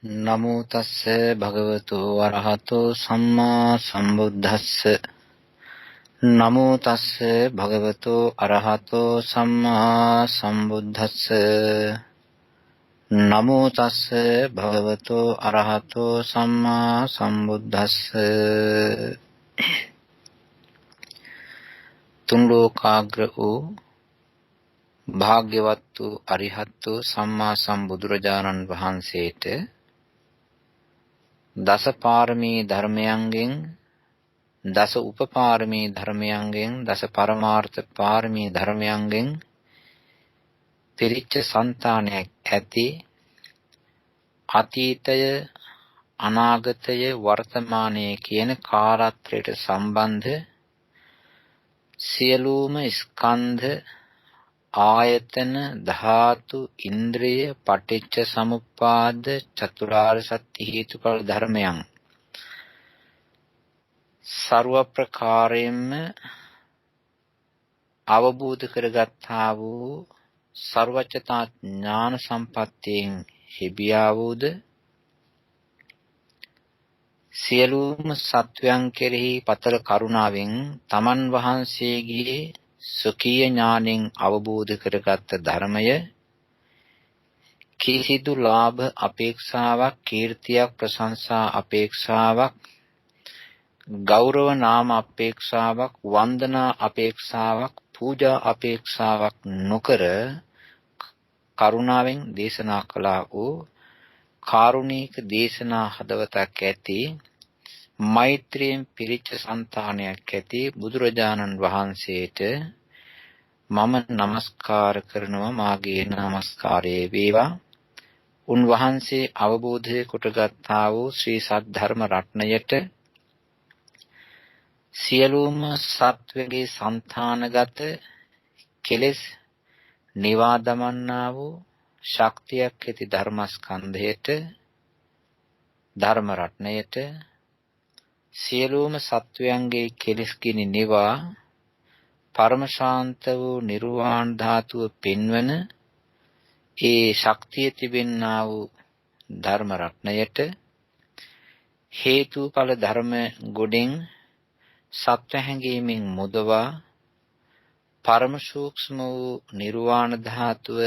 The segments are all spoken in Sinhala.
නමෝ තස්ස භගවතු වරහතෝ සම්මා සම්බුද්දස්ස නමෝ තස්ස භගවතු අරහතෝ සම්මා සම්බුද්දස්ස නමෝ තස්ස භගවතු අරහතෝ සම්මා සම්බුද්දස්ස තුන් ලෝකාග්‍ර වූ භාග්‍යවත් වූ අරිහත් වූ සම්මා සම්බුදුරජාණන් වහන්සේට දස පාරමී ධර්මයන්ගෙන් දස උපපාරමී ධර්මයන්ගෙන් දස පරමාර්ථ පාරමී ධර්මයන්ගෙන් පිරිච්ච సంతානයක් ඇති අතීතය අනාගතය වර්තමානය කියන කාලත්‍රයට සම්බන්ධ සියලුම ස්කන්ධ ආයතන ධාතු ඉන්ද්‍රිය පටිච්ච සමුප්පාද චතුරාර්ය සත්‍ය හේතුඵල ධර්මයන් ਸਰව ප්‍රකාරයෙන්ම අවබෝධ කරගත්තා වූ ਸਰවචතා ඥාන සම්පත්තියෙන් හිබියා වූද සියලුම සත්වයන් කෙරෙහි පතර කරුණාවෙන් තමන් වහන්සේගේ සුඛීය ඥාණයෙන් අවබෝධ කරගත් ධර්මය කිසිදු ලාභ අපේක්ෂාවක් කීර්තියක් ප්‍රශංසා අපේක්ෂාවක් ගෞරව නාම අපේක්ෂාවක් වන්දනා අපේක්ෂාවක් පූජා අපේක්ෂාවක් නොකර කරුණාවෙන් දේශනා කළා වූ කාරුණික දේශනා හදවතක් ඇති මෛත්‍රියෙන් පිරිච්ච సంతානයක් ඇති බුදුරජාණන් වහන්සේට මම নমස්කාර කරනවා මාගේ নমස්කාරය වේවා. උන්වහන්සේ අවබෝධය කොටගත්තා වූ ශ්‍රී සද්ධර්ම රත්නයට සියලුම සත්වගේ సంతానගත කෙලෙස් නිවා දමන්නා වූ ශක්තියක් ඇති ධර්මස්කන්ධයට ධර්ම රත්නයට සියලුම සත්වයන්ගේ කෙලෙස් කිනි නිවා පරම ශාන්ත වූ නිර්වාණ ධාතුව පෙන්වන ඒ ශක්තිය තිබෙන්නා වූ ධර්ම රත්නයට හේතුඵල ධර්ම ගොඩෙන් සත්‍ය හැඟීමෙන් මුදවා පරම සූක්ෂම වූ නිර්වාණ ධාතුව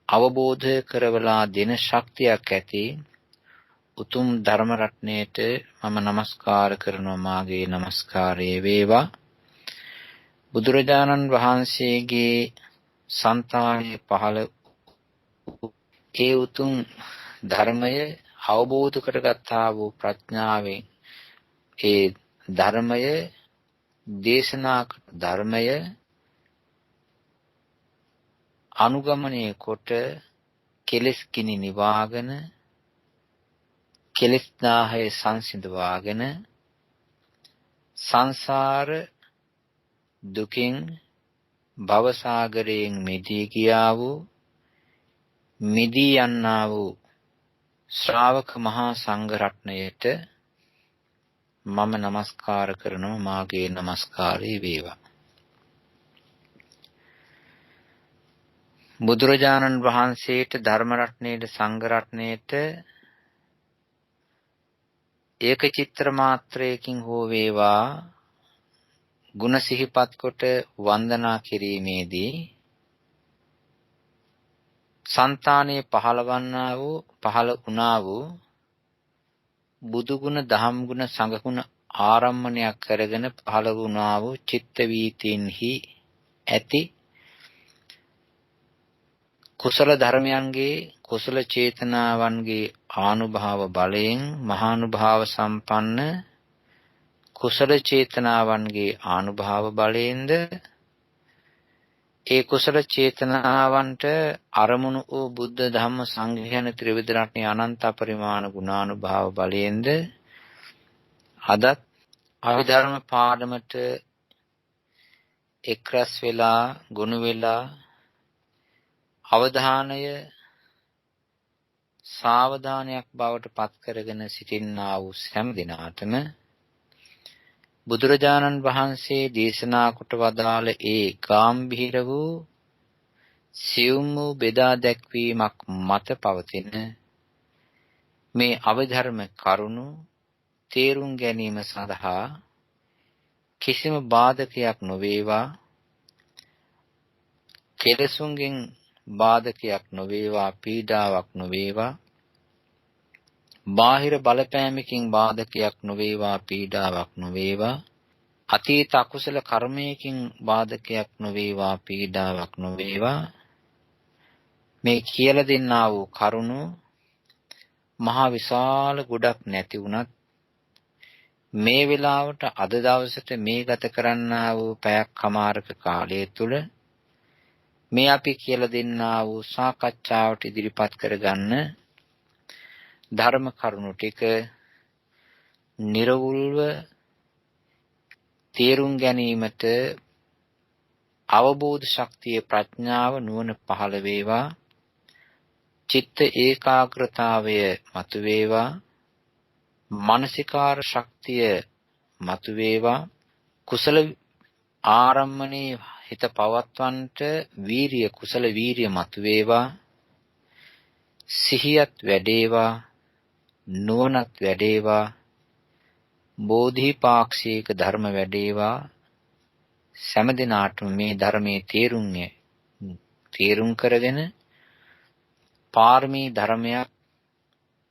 අවබෝධ කරවලා දෙන ශක්තියක් ඇති උතුම් ධර්ම රත්නයට මම নমස්කාර කරනවා මාගේ নমස්කාරය වේවා. බුදුරජාණන් වහන්සේගේ సంతානයේ පහළ ඒ උතුම් ධර්මය අවබෝධ කරගත්තා වූ ප්‍රඥාවෙන් ඒ ධර්මය දේශනා ධර්මය අනුගමනය කොට කෙලෙස් කිනි නිවාගෙන කෙලෙස් දාහය සංසිඳවාගෙන සංසාර දුකින් භවසාගරයෙන් මිදී ගියා වූ මිදී යන්නා වූ ශ්‍රාවක මහා සංඝ රත්නයට මම নমස්කාර කරනවා මාගේ নমස්කාරය වේවා. බුදුරජාණන් වහන්සේට ධර්ම රත්නයේ සංඝ රත්නයේට ඒක චිත්‍ර මාත්‍රයකින් හෝ වේවා ගුණ සිහිපත් කොට වන්දනා කිරීමේදී సంతානයේ පහළවන්නා වූ පහළ වුණා වූ බුදු ගුණ දහම් ගුණ සංඝ ගුණ ආරම්මණයක් කරගෙන පහළ වුණා වූ චිත්ත වීතීන්හි ඇති කුසල ධර්මයන්ගේ කුසල චේතනාවන්ගේ ආනුභාව බලයෙන් මහානුභාව සම්පන්න කුසල චේතනාවන්ගේ ආනුභාව බලයෙන්ද ඒ කුසල චේතනාවන්ට අරමුණු වූ බුද්ධ ධම්ම සංඝ යන ත්‍රිවිධ රත්නයේ අනන්ත පරිමාණ ගුණානුභාව බලයෙන්ද අදත් අභිධර්ම පාඩමට එක්රස් වෙලා ගොනු වෙලා අවධානය සාවධානයක් බවට පත් කරගෙන සිටින්නා වූ හැම දිනාටම බුදුරජාණන් වහන්සේ දේශනා කොට වදාළ ඒ ගාම්භීර වූ සියුම් වූ බෙදා දැක්වීමක් මත පවතින මේ අභිධර්ම කරුණු තේරුම් ගැනීම සඳහා කිසිම බාධකයක් නොවේවා, කෙලෙසුන්ගෙන් බාධකයක් නොවේවා, පීඩාවක් නොවේවා, බාහිර බලපෑමකින් බාධකයක් නොවේවා, පීඩාවක් නොවේවා, අතීත අකුසල කර්මයකින් බාධකයක් නොවේවා, පීඩාවක් නොවේවා. මේ කියලා දෙන්නා වූ කරුණු මහා විශාල ගොඩක් නැති වුණත් මේ වෙලාවට අද දවසට මේ ගත කරන්නා වූ පැයක් කමාරක කාලය තුල මේ අපි කියලා දෙන්නා වූ සාකච්ඡාවට ඉදිරිපත් කරගන්න ධර්ම කරුණු ටික නිර්වුල්ව තේරුම් ගැනීමට අවබෝධ ශක්තිය, ප්‍රඥාව, නුවණ පහළ වේවා. චිත්ත ඒකාග්‍රතාවය මතුවේවා. මානසිකාර ශක්තිය මතුවේවා. කුසල ආරම්මණේ හිත පවත්වන්නට වීරිය, කුසල වීරිය මතුවේවා. සිහියත් වැඩේවා, නුවණත් වැඩේවා. බෝධිපාක්ෂික ධර්ම වැඩේවා. සෑම දිනාටම මේ ධර්මයේ තේරුම් කරගෙන පාරමී ධර්මයක්,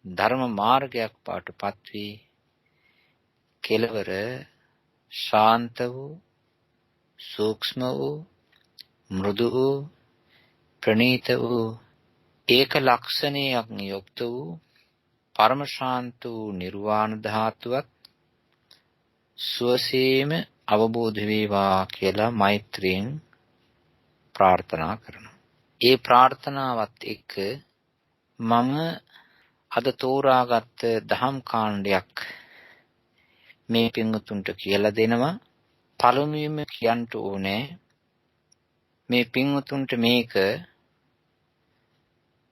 ධර්ම මාර්ගයක් පාටපත් වී කෙලවර ශාන්ත වූ, සූක්ෂම වූ, මෘදු වූ, ප්‍රණීත වූ, ඒක ලක්ෂණයක් යුක්ත වූ, පරම ශාන්ත වූ නිර්වාණ ධාතුවත් සුවසේම අවබෝධ වේවා කියලා මෛත්‍රියෙන් ප්‍රාර්ථනා කරනවා. ඒ ප්‍රාර්ථනාවත් එක්ක මම අද තෝරාගත් දහම් කාණ්ඩයක් මේ පින්වතුන්ට කියලා දෙනවා. පළමුවෙන්ම කියන්න ඕනේ මේ පින්වතුන්ට මේක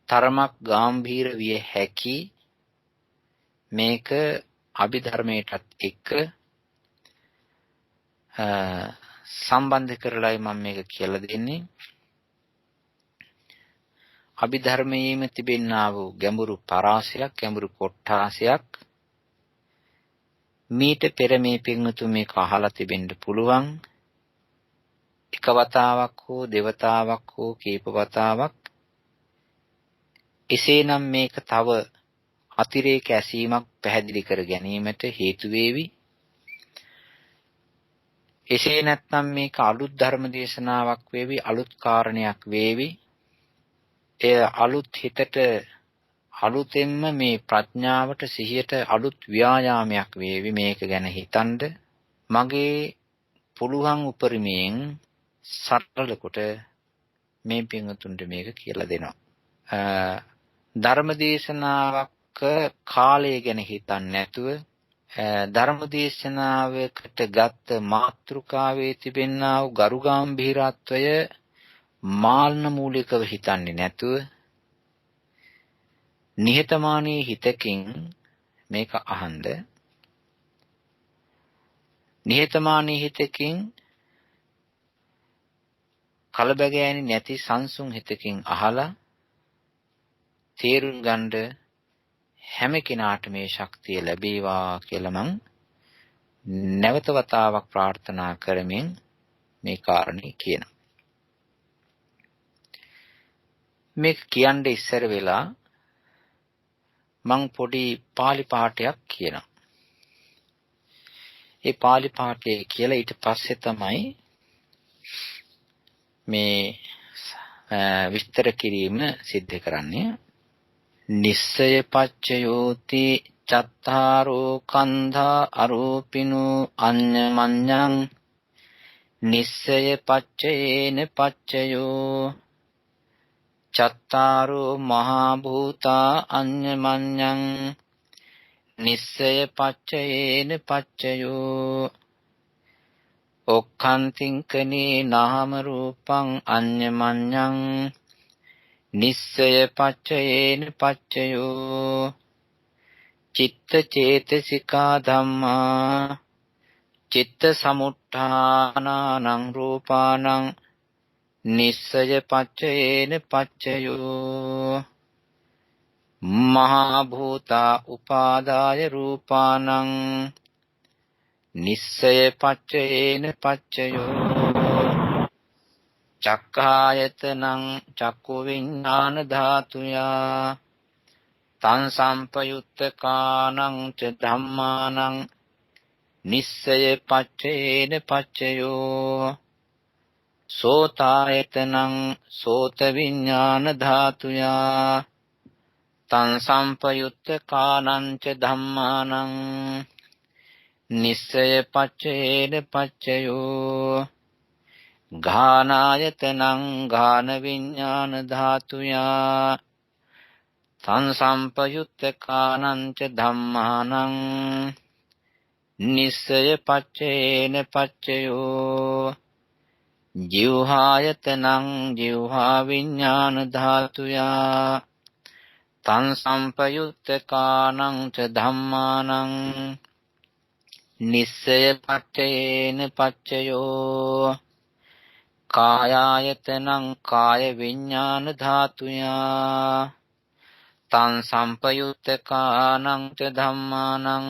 තරමක් ගැඹීර විය හැකි, මේක අභිධර්මයටත් එක්ක සම්බන්ධ කරලායි මම මේක කියලා දෙන්නේ. අභිධර්මයේම තිබෙනා වූ ගැඹුරු පරාසයක්, ගැඹුරු කොටාසයක් මීට පෙර මේ පින්වතුන් මේක අහලා තිබෙන්න පුළුවන්. එක වතාවක් හෝ දෙවතාවක් හෝ කීප වතාවක්. එසේනම් මේක තව අතිරේක ඇසීමක් පැහැදිලි කර ගැනීමට හේතු වේවි. එසේ නැත්නම් මේක අලුත් ධර්ම දේශනාවක් වේවි, අලුත් කාරණයක් වේවි. එය අලුත් හිතට, අලුතෙන්ම මේ ප්‍රඥාවට, සිහියට අලුත් ව්‍යායාමයක් වේවි මේක ගැන හිතනද. මගේ පුළුවන් උපරිමයෙන් සරල කොට මේ පින්වතුන්ට මේක කියලා දෙනවා. ධර්ම දේශනාවක කාලය ගැන හිතන්නේ නැතුව, ධර්ම දේශනාවකට ගත්ත මාතෘකාවේ තිබෙනා වූ ගරුගාම්භීරත්වය මාල්න මූලිකව හිතන්නේ නැතුව, නිහතමානී හිතකින් මේක අහන්න. නිහතමානී හිතකින්, කලබගෑනි නැති සංසුන් හිතකින් අහලා තේරුම් ගන්න හැම කෙනාට මේ ශක්තිය ලැබේවා කියලා මං නැවත වතාවක් ප්‍රාර්ථනා කරමින් මේ කාරණේ කියනවා. මේක කියන්නේ ඉස්සර වෙලා මං පොඩි පාලි පාඨයක් කියනවා. ඒ පාලි පාඨය කියලා ඊට පස්සේ තමයි මේ විස්තර කිරීම සිද්ධ කරන්නේ. නිස්සය පච්චයෝති චත්තාරෝ කන්ධා අරූපිනෝ අඤ්ඤමඤ්ඤං නිස්සය පච්චයේන පච්චයෝ චත්තාරෝ මහා භූතා අඤ්ඤමඤ්ඤං නිස්සය පච්චයේන පච්චයෝ ඔක්ඛන්තිංකනේ නාම රූපං අඤ්ඤමඤ්ඤං නිස්සය පච්චයේන පච්චයෝ චිත්ත චේතසිකා ධම්මා චිත්ත සමුත්ථානානං රූපානං නිස්සය පච්චයේන පච්චයෝ මහා භූතා උපාදාය රූපානං නිස්සය පච්චයේන පච්චයෝ චක්ඛායතනං චක්ඛු විඥාන ධාතුයා තං සම්පයුත්තකානං ච ධම්මානං නිස්සය පච්චේන පච්චයෝ සෝතායතනං සෝත විඥාන ධාතුයා තං සම්පයුත්තකානං ච ධම්මානං නිස්සය පච්චේන පච්චයෝ ඝානායතනං ඝාන විඥාන ධාතුයා තං සම්පයුත්තකානං ච ධම්මානං නිස්සය පච්චේන පච්චයෝ ජීවහායතනං ජීවහා විඥාන ධාතුයා තං සම්පයුත්තකානං ච ධම්මානං නිස්සය පච්චේන පච්චයෝ කායායතනං කාය විඥාන ධාතුයා තං සම්පයුත්තකානං ච ධම්මානං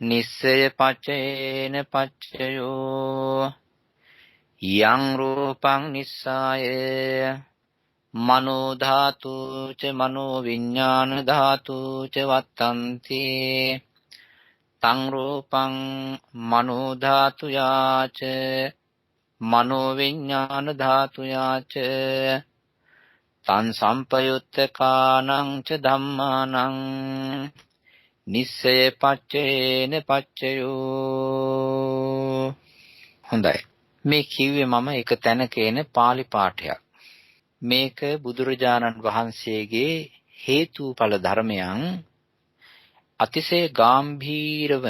නිස්සය පච්චේන පච්චයෝ යං රූපං නිස්සාය මනෝ ධාතු ච මනෝ විඥාන ධාතු ච වත්තන්ති තං රූපං මනෝ ධාතු යාච මනෝ විඥාන ධාතු යාච තං සම්පයුත්තකානං ච ධම්මානං නිස්සය පච්චේන පච්චයෝ. හොඳයි. මේ කිව්වේ මම එක තැනක එන පාලි පාඨයක්. මේක බුදුරජාණන් වහන්සේගේ හේතුඵල ධර්මයන් අතිශය ගැඹීරව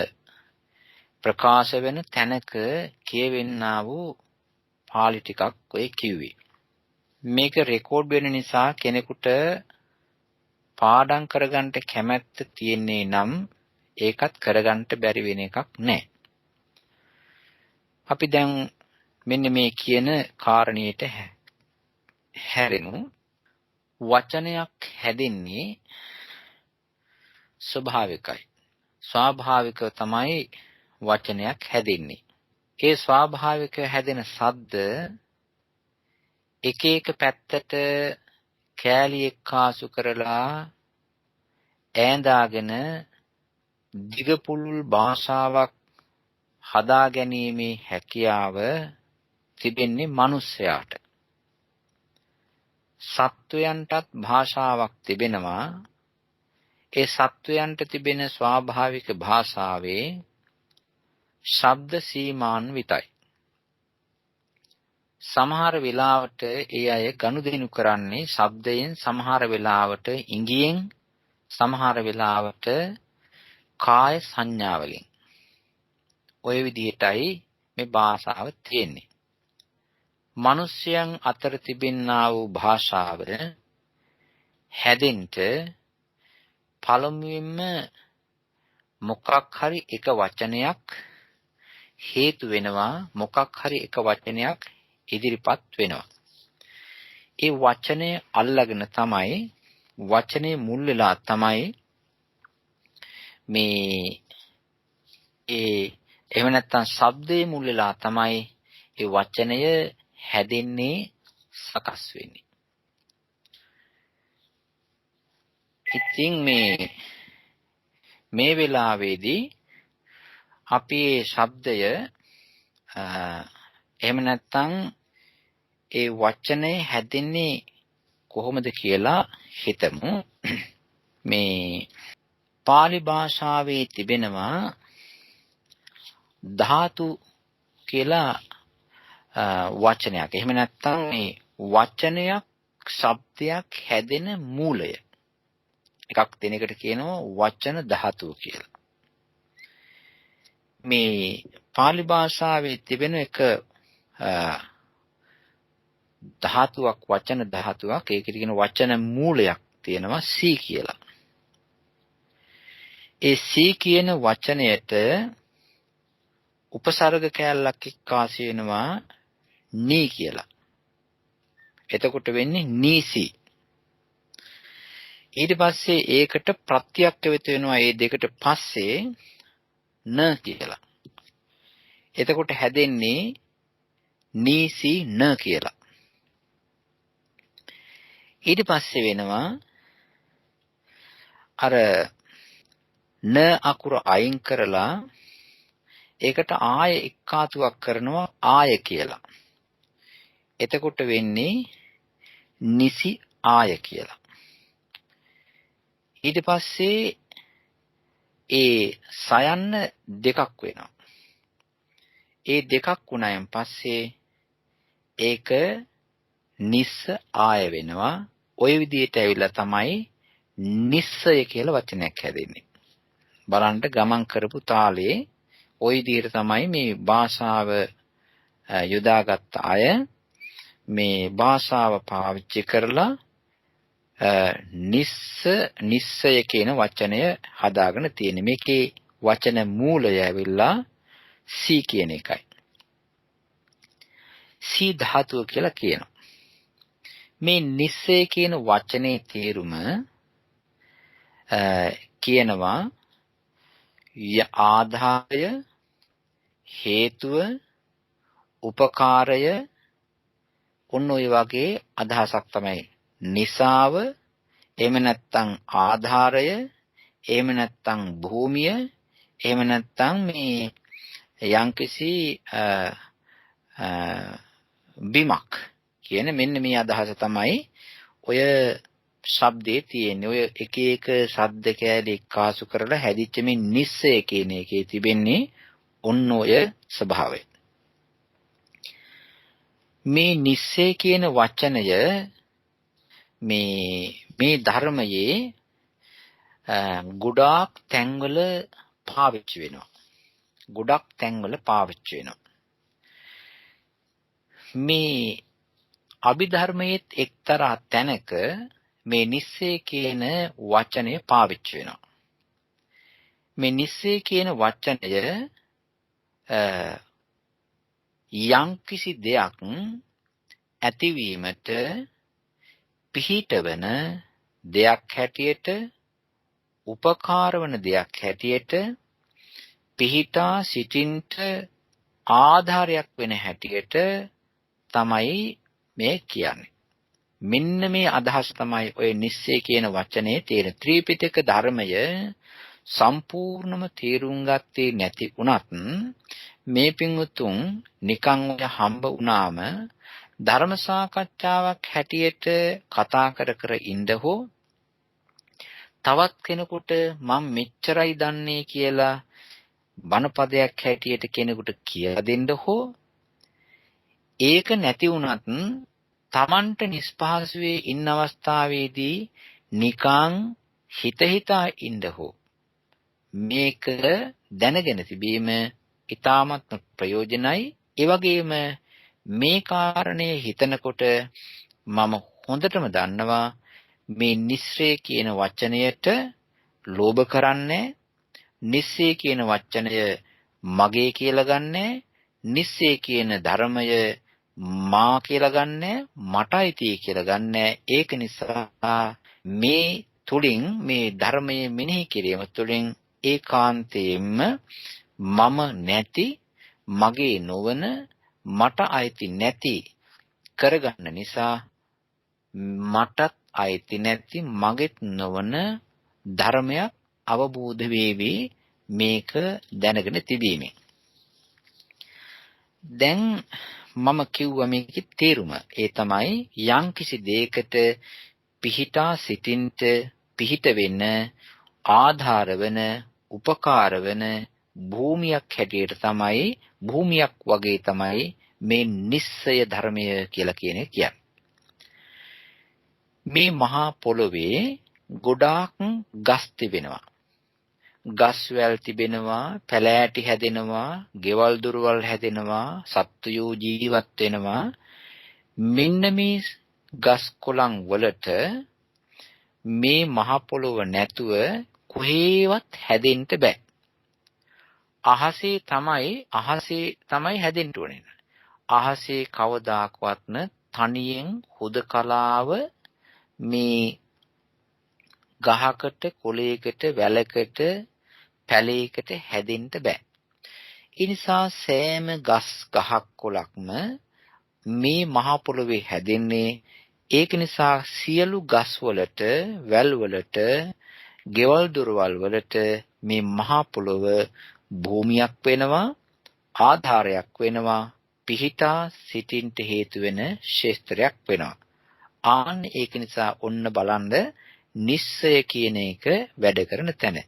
ප්‍රකාශ වෙන තැනක කියවෙන්නා වූ පාලි ටිකක් ඔය කිව්වේ. මේක රෙකෝඩ් වෙන නිසා කෙනෙකුට පාඩම් කරගන්න කැමැත්ත තියෙන්නේ නම් ඒකත් කරගන්න බැරි වෙන එකක් නෑ. අපි දැන් මෙන්න මේ කියන කාරණේට හැරෙමු. වචනයක් හැදෙන්නේ ස්වභාවිකයි. ස්වාභාවික තමයි වචනයක් හැදෙන්නේ. ඒ ස්වාභාවික හැදෙන ශබ්ද එක එක පැත්තට කෑලි එක්කාසු කරලා ඈඳාගෙන දිග පුළුල් භාෂාවක් හදා ගැනීමේ හැකියාව තිබෙන්නේ මිනිස්යාට. සත්වයන්ටත් භාෂාවක් තිබෙනවා. ඒ සත්වයන්ට තිබෙන ස්වාභාවික භාෂාවේ ශබ්ද සීමාන්විතයි. සමහර වෙලාවට ඒ අය ගනුදෙනු කරන්නේ ශබ්දයෙන්, සමහර වෙලාවට ඉංගියෙන්, සමහර වෙලාවට කාය සංඥාවලින්. ඔය විදිහටයි මේ භාෂාව තියෙන්නේ. මිනිස්යන් අතර තිබෙනා වූ භාෂාව හැදෙන්න පළමුවෙන්ම මොකක් හරි එක වචනයක් හේතු වෙනවා. මොකක් හරි එක වචනයක් ඉදිරිපත් වෙනවා. ඒ වචනය අල්ලගෙන තමයි, වචනේ මුල් වෙලා තමයි මේ එහෙම නැත්නම් ශබ්දයේ මුල් වෙලා තමයි ඒ වචනය හැදෙන්නේ, සකස් වෙන්නේ. ඉතින් මේ වෙලාවේදී අපි මේ ශබ්දය එහෙම නැත්නම් ඒ වචනේ හැදෙන්නේ කොහොමද කියලා හිතමු. මේ පාලි භාෂාවේ තිබෙනවා ධාතු කියලා වචනයක්. එහෙම නැත්නම් මේ වචනයක්, ශබ්දයක් හැදෙන මූලය. එකක් දෙනකට කියනවා වචන ධාතුව කියලා. මේ පාලි භාෂාවේ තිබෙන එක ධාතුවක්, වචන ධාතුවක්. ඒකට කියන වචන මූලයක් තියෙනවා සී කියලා. ඒ සී කියන වචනයට උපසර්ග කැලලක් එක්කාසු වෙනවා නී කියලා. එතකොට වෙන්නේ නීසි. ඊට පස්සේ ඒකට ප්‍රත්‍යක් වෙත වෙනවා මේ දෙකට පස්සේ න කියලා. එතකොට හැදෙන්නේ නීසි න කියලා. ඊට පස්සේ වෙනවා අර න අකුර අයින් කරලා ඒකට ආය එක්කාතුවක් කරනවා ආය කියලා. එතකොට වෙන්නේ නිසි ආය කියලා. ඊට පස්සේ ඒ සයන්න දෙකක් වෙනවා. ඒ දෙකක් වුණායින් පස්සේ ඒක නිස්ස ආය වෙනවා. ওই විදිහට ඇවිල්ලා තමයි නිස්සය කියලා වචනයක් හැදෙන්නේ. බලන්න ගමන් කරපු තාලේ ওই විදිහට තමයි මේ භාෂාව යොදාගත් අය මේ භාෂාව පාවිච්චි කරලා නිස්සය කියන වචනය හදාගෙන තියෙන්නේ. මේකේ වචන මූලය ඇවිල්ලා සී කියන එකයි. සී ධාතුව කියලා කියනවා. මේ නිස්සය කියන වචනේ තේරුම කියනවා ආධාරය, හේතුව, උපකාරය, ඔන්න ඔය වගේ අදහසක් තමයි. නිසාව, එහෙම නැත්නම් ආධාරය, එහෙම නැත්නම් භූමිය, එහෙම නැත්නම් මේ යම්කිසි බිමක් කියන මෙන්න මේ අදහස තමයි ඔය ශබ්දේ තියෙන්නේ. ඔය එක එක ශබ්ද කැලේ එක්කාසු කරලා හැදිච්ච මේ නිස්සය කියන එකේ තිබෙන්නේ ඔන්න ඔය ස්වභාවය. මේ නිස්සය කියන වචනය මේ ධර්මයේ ගොඩාක් තැන්වල පාවිච්චි වෙනවා. ගොඩක් තැන්වල පාවිච්චි වෙනවා. මේ අභිධර්මයේ එක්තරා තැනක මේ නිස්සය කියන වචනය පාවිච්චි වෙනවා. මේ නිස්සය කියන වචනය යම්කිසි දෙයක් ඇතිවීමට පිහිටවන දෙයක් හැටියට, උපකාර වන දෙයක් හැටියට, පිහිටා සිටින්ට ආධාරයක් වෙන හැටියට තමයි මේ කියන්නේ. මෙන්න මේ අදහස තමයි ඔය නිස්සය කියන වචනේ තියෙන. ත්‍රිපිටක ධර්මය සම්පූර්ණම තේරුම් ගත්තේ නැති වුණත් මේ පින්වුතුන් නිකන් ඔය හම්බ වුණාම ධර්ම සාකච්ඡාවක් හැටියට කතා කර කර ඉඳ හෝ තවත් කෙනෙකුට මම මෙච්චරයි දන්නේ කියලා බණපදයක් හැටියට කෙනෙකුට කියලා දෙන්න හෝ ඒක නැති වුණත් Tamanට නිස්පහසුවේ ඉන්න අවස්ථාවේදී නිකං හිතා ඉන්න හෝ මේක දැනගෙන තිබීම ඉතාමත් ප්‍රයෝජනයි. ඒ වගේම මේ කාරණේ හිතනකොට මම හොඳටම දන්නවා මේ නිස්සය කියන වචනයට ලෝභ කරන්නේ, නිස්සය කියන වචනය මගේ කියලා ගන්නෑ, නිස්සය කියන ධර්මය මා කියලා ගන්නෑ, මටයි tie කියලා ගන්නෑ. ඒක නිසා මේ තුලින් මේ ධර්මයේ මෙනෙහි කිරීම තුලින් ඒකාන්තයෙන්ම මම නැති, මගේ නොවන, මට අයිති නැති කරගන්න නිසා මටත් අයිති නැති, මගෙත් නොවන ධර්මයක් අවබෝධ වේවි මේක දැනගෙන තිබීමෙන්. දැන් මම කිව්වා මේකේ තේරුම. ඒ තමයි යම්කිසි දෙයකට පිහිටා සිටින්ට පිහිට වෙන, ආධාර වෙන, උපකාර වෙන භූමියක් හැටියට තමයි, භූමියක් වගේ තමයි මේ නිස්සය ධර්මය කියලා කියන්නේ. මේ මහා පොළොවේ ගොඩාක් ගස් තිබෙනවා. ගස් වැල් තිබෙනවා, පැලෑටි හැදෙනවා, ගෙවල් දොරවල් හැදෙනවා, සත්වයෝ ජීවත් වෙනවා. මෙන්න මේ ගස් කොළන් වලට මේ මහ පොළොව නැතුව කොහේවත් හැදෙන්න බෑ. අහසේ තමයි හැදෙන්න ඕනේ. අහසේ කවදාකවත්ම තනියෙන් හුදකලාව මේ ගහකට, කොළයකට, වැලකට, පැලයකට හැදෙන්න බෑ. ඒ නිසා සෑම ගස් ගහක් කොළක්ම මේ මහ පොළොවේ හැදෙන්නේ. ඒක නිසා සියලු ගස් වලට, වැල් වලට, ගෙවල් දොරවල් වලට මේ මහ පොළොව භූමියක් වෙනවා, ආධාරයක් වෙනවා, පිහිටා සිටින්ට හේතු වෙන ශේස්ත්‍රයක් වෙනවා. ආන්න ඒක නිසා ඔන්න බලන්න නිස්සය කියන එක වැඩ කරන තැන.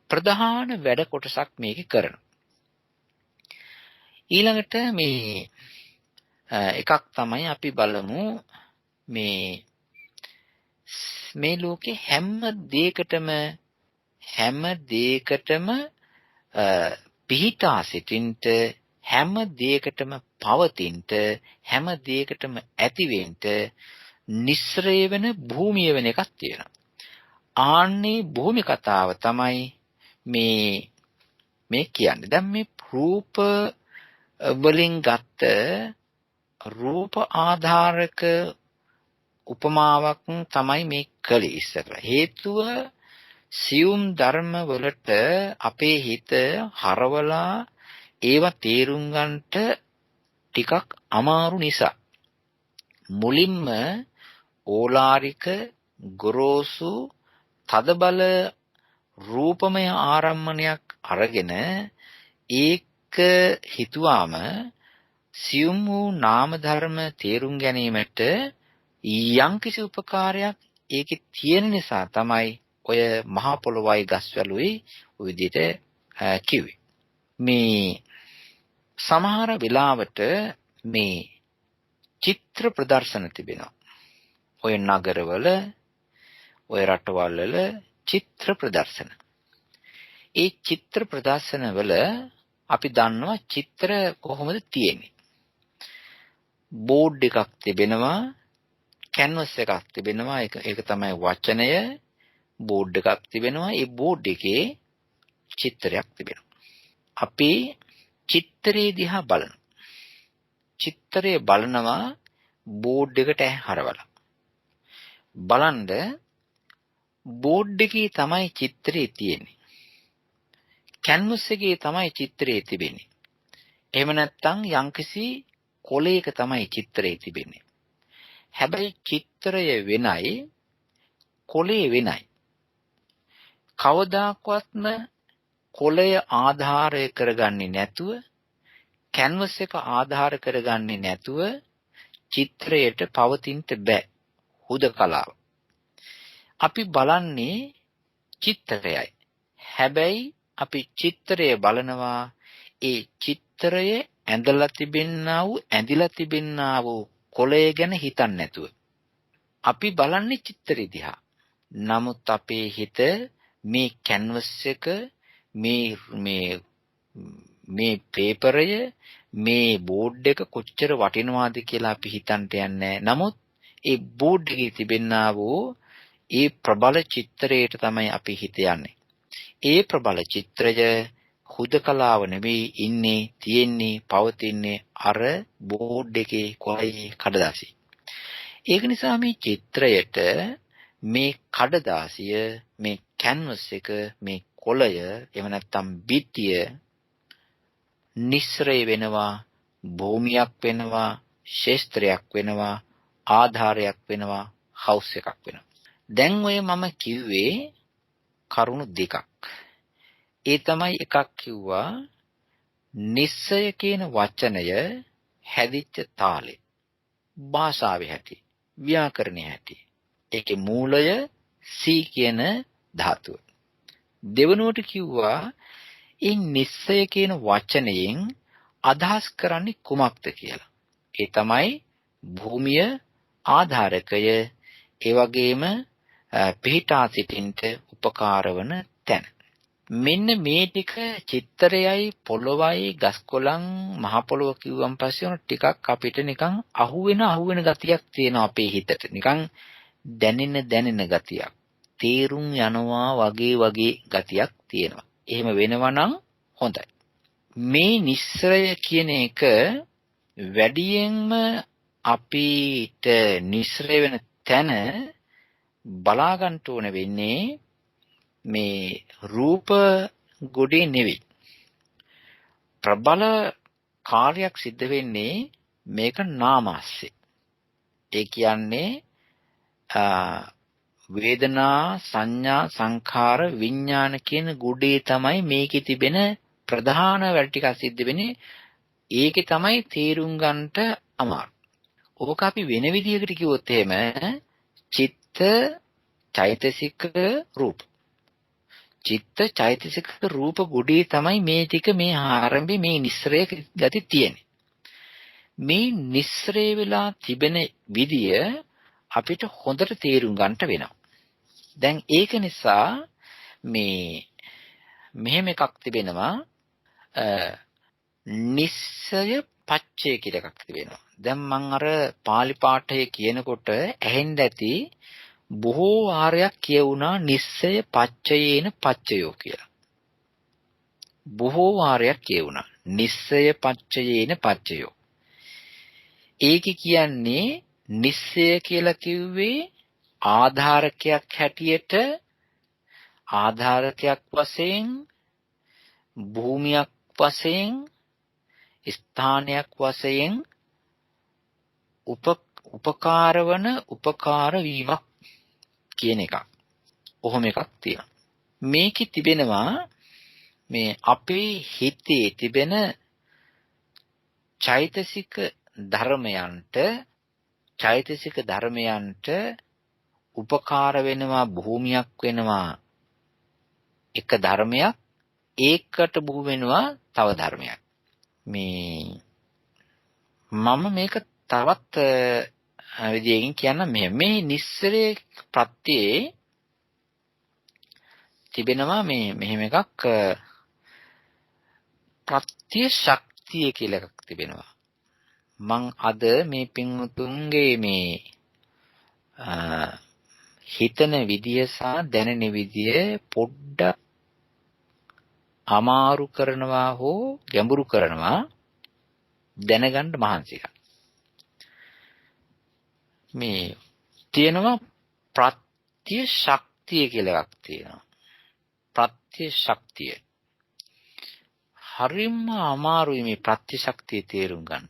ප්‍රධාන වැඩ කොටසක් මේකේ කරනවා. ඊළඟට මේ එකක් තමයි අපි බලමු මේ ලෝකේ හැම දෙයකටම පිහිටා සිටින්ට, හැම දෙයකටම පවතින්ට, හැම දෙයකටම ඇතිවෙන්න නිස්සරය වෙන භූමිය වෙන එකක් තියෙනවා. ආන්නේ භූමි කතාව තමයි මේ කියන්නේ. දැන් මේ රූප වලින් ගත්ත රූප ආධාරක උපමාවක් තමයි මේ කලේ ඉස්සරලා. හේතුව සියුම් ධර්ම වලට අපේ හිත හරවලා ඒවා තේරුම් ගන්නට ටිකක් අමාරු නිසා මුලින්ම ඕලාරික ගොරෝසු තදබල රූපමය ආරම්මණයක් අරගෙන ඒක හිතුවාම සියුම් වූ නාම ධර්ම තේරුම් ගැනීමට යම්කිසි උපකාරයක් ඒකේ තියෙන නිසා තමයි ඔය මහ පොළොවයි ගස්වැලුයි ඔය විදිහට කිව්වේ. මේ සමහර වෙලාවට මේ චිත්‍ර ප්‍රදර්ශන තිබෙනවා. ඔය නගරවල, ඔය රටවල් වල චිත්‍ර ප්‍රදර්ශන. ඒ චිත්‍ර ප්‍රදර්ශන වල අපි දන්නවා චිත්‍ර කොහොමද තියෙන්නේ. බෝඩ් එකක් තිබෙනවා, කැන්වස් එකක් තිබෙනවා. ඒක තමයි වචනය. බෝඩ් එකක් තිබෙනවා. ඒ බෝඩ් එකේ චිත්‍රයක් තිබෙනවා. අපි චිත්‍රයේ දිහා බලනවා. චිත්‍රය බලනවා බෝඩ් එකට හරවලා. බලන්න බෝඩ් එකේ තමයි චිත්‍රය තියෙන්නේ. කැන්වස් එකේ තමයි චිත්‍රය තිබෙන්නේ. එහෙම නැත්නම් යම්කිසි කොලයක තමයි චිත්‍රය තිබෙන්නේ. හැබැයි චිත්‍රය වෙනයි, කොලේ වෙනයි. කවදාකවත්ම කොලය ආධාරය කරගන්නේ නැතුව, කැන්වස් එක ආධාර කරගන්නේ නැතුව චිත්‍රයට පවතින්න බෑ. හුදකලාව. අපි බලන්නේ චිත්‍රයයි. හැබැයි අපි චිත්‍රය බලනවා ඒ චිත්‍රය ඇඳලා තිබෙන්නා වූ කොලය ගැන හිතන්නේ නැතුව. අපි බලන්නේ චිත්‍රය දිහා. නමුත් අපේ හිත මේ කැන්වස් එක, මේ පේපරය, මේ බෝඩ් එක කොච්චර වටිනවද කියලා අපි හිතන්ට යන්නේ. නමුත් ඒ බෝඩ් එකේ තිබෙනා වූ ඒ ප්‍රබල චිත්‍රයට තමයි අපි හිත යන්නේ. ඒ ප්‍රබල චිත්‍රය හුදකලාව නෙවෙයි තියෙන්නේ පවතින්නේ අර බෝඩ් එකේ කොලේ කඩදාසිය. ඒක නිසා මේ චිත්‍රයට මේ කඩදාසිය, මේ කැන්වස් එක, මේ කොලය, එහෙම නැත්නම් බිත්තිය නිස්සරය වෙනවා, භූමියක් වෙනවා, ශේස්ත්‍රයක් වෙනවා, ආධාරයක් වෙනවා, හවුස් එකක් වෙනවා. දැන් ඔය මම කිව්වේ කරුණු දෙකක්. ඒ තමයි එකක් කිව්වා නිස්සය කියන වචනය හැදිච්ච තාලෙ, භාෂාවේ හැටි, ව්‍යාකරණයේ හැටි. ඒකේ මූලය සී කියන ධාතුව. දෙවනුවට කිව්වා මේ නිස්සය කියන වචනයෙන් අදහස් කරන්නේ කුමක්ද කියලා. ඒ තමයි භූමිය, ආධාරකය, ඒ වගේම පිහිටා සිටින්ට උපකාර වන තැන. මෙන්න මේ ටික චිත්‍රයයි, පොළොවයි, ගස්කොළන්, මහ පොළොව කිව්වන් පස්සේ උන ටිකක් අපිට නිකන් අහුවෙන ගතියක් තියෙනවා අපේ හිතට. නිකන් දැනෙන ගතියක්. තේරුම් යනවා වගේ ගතියක් තියෙනවා. එහෙම වෙනවා නම් හොඳයි. මේ නිස්සරය කියන එක වැඩියෙන්ම අපිට නිස්සරය වෙන තැන බලා ගන්න ඕන වෙන්නේ මේ රූප ගොඩේ නෙවෙයි. ප්‍රබල කාර්යයක් සිද්ධ වෙන්නේ මේක නාමාස්සේ. ඒ කියන්නේ වේදනා සංඥා සංඛාර විඥාන කියන ගොඩේ තමයි මේකේ තිබෙන ප්‍රධාන වැඩ ටික සිද්ධ වෙන්නේ. ඒකේ තමයි තේරුම් ගන්නට අමාරු. ඕක අපි වෙන විදිහකට කිව්වොත් එහෙම චිත්ත චෛතසික රූප. චිත්ත චෛතසික රූප ගොඩේ තමයි මේ ටික මේ ආරම්භයේ මේ නිස්සරය ගති තියෙන්නේ. මේ නිස්සරේ වෙලා තිබෙන විදිය අපිට හොඳට තේරුම් ගන්නට වෙනවා. දැන් ඒක නිසා මේ මෙහෙම එකක් තිබෙනවා නිස්සය පච්චය කියලා එකක් තිබෙනවා. දැන් මම අර pāli පාඨය කියනකොට ඇහෙන්න ඇති බොහෝ වාරයක් කියවුණා නිස්සය පච්චයේන පච්චයෝ කියලා. බොහෝ වාරයක් කියවුණා නිස්සය පච්චයේන පච්චයෝ. ඒකේ කියන්නේ නිස්සය කියලා කිව්වේ ආධාරකයක් හැටියට ආධාරකයක් වශයෙන් භූමියක් වශයෙන් ස්ථානයක් වශයෙන් උපකාර වන උපකාර වීමක් කියන එකක්. ඔහොම එකක් තියෙනවා. මේකේ තිබෙනවා මේ අපේ හිතේ තිබෙන චෛතසික ධර්මයන්ට උපකාර වෙනවා භූමියක් වෙනවා එක ධර්මයක් ඒකට බහු වෙනවා තව ධර්මයක්. මේ මම මේක තවත් විදියකින් කියන්න මේ නිස්සරේ ප්‍රත්‍යේ තිබෙනවා මේ මෙහෙම එකක් ප්‍රත්‍ය ශක්තිය කියලා එකක් තිබෙනවා. මං අද මේ පින්තුන්ගේ මේ හිතන විදිය සහ දැනෙන විදිය පොඩ්ඩක් අමාරු කරනවා හෝ ගැඹුරු කරනවා දැනගන්න මහන්සි ගන්න. මේ තියෙනවා ප්‍රත්‍ය ශක්තිය කියලා එකක් තියෙනවා. ප්‍රත්‍ය ශක්තිය. හරිම අමාරුයි මේ ප්‍රත්‍ය ශක්තිය තේරුම් ගන්න.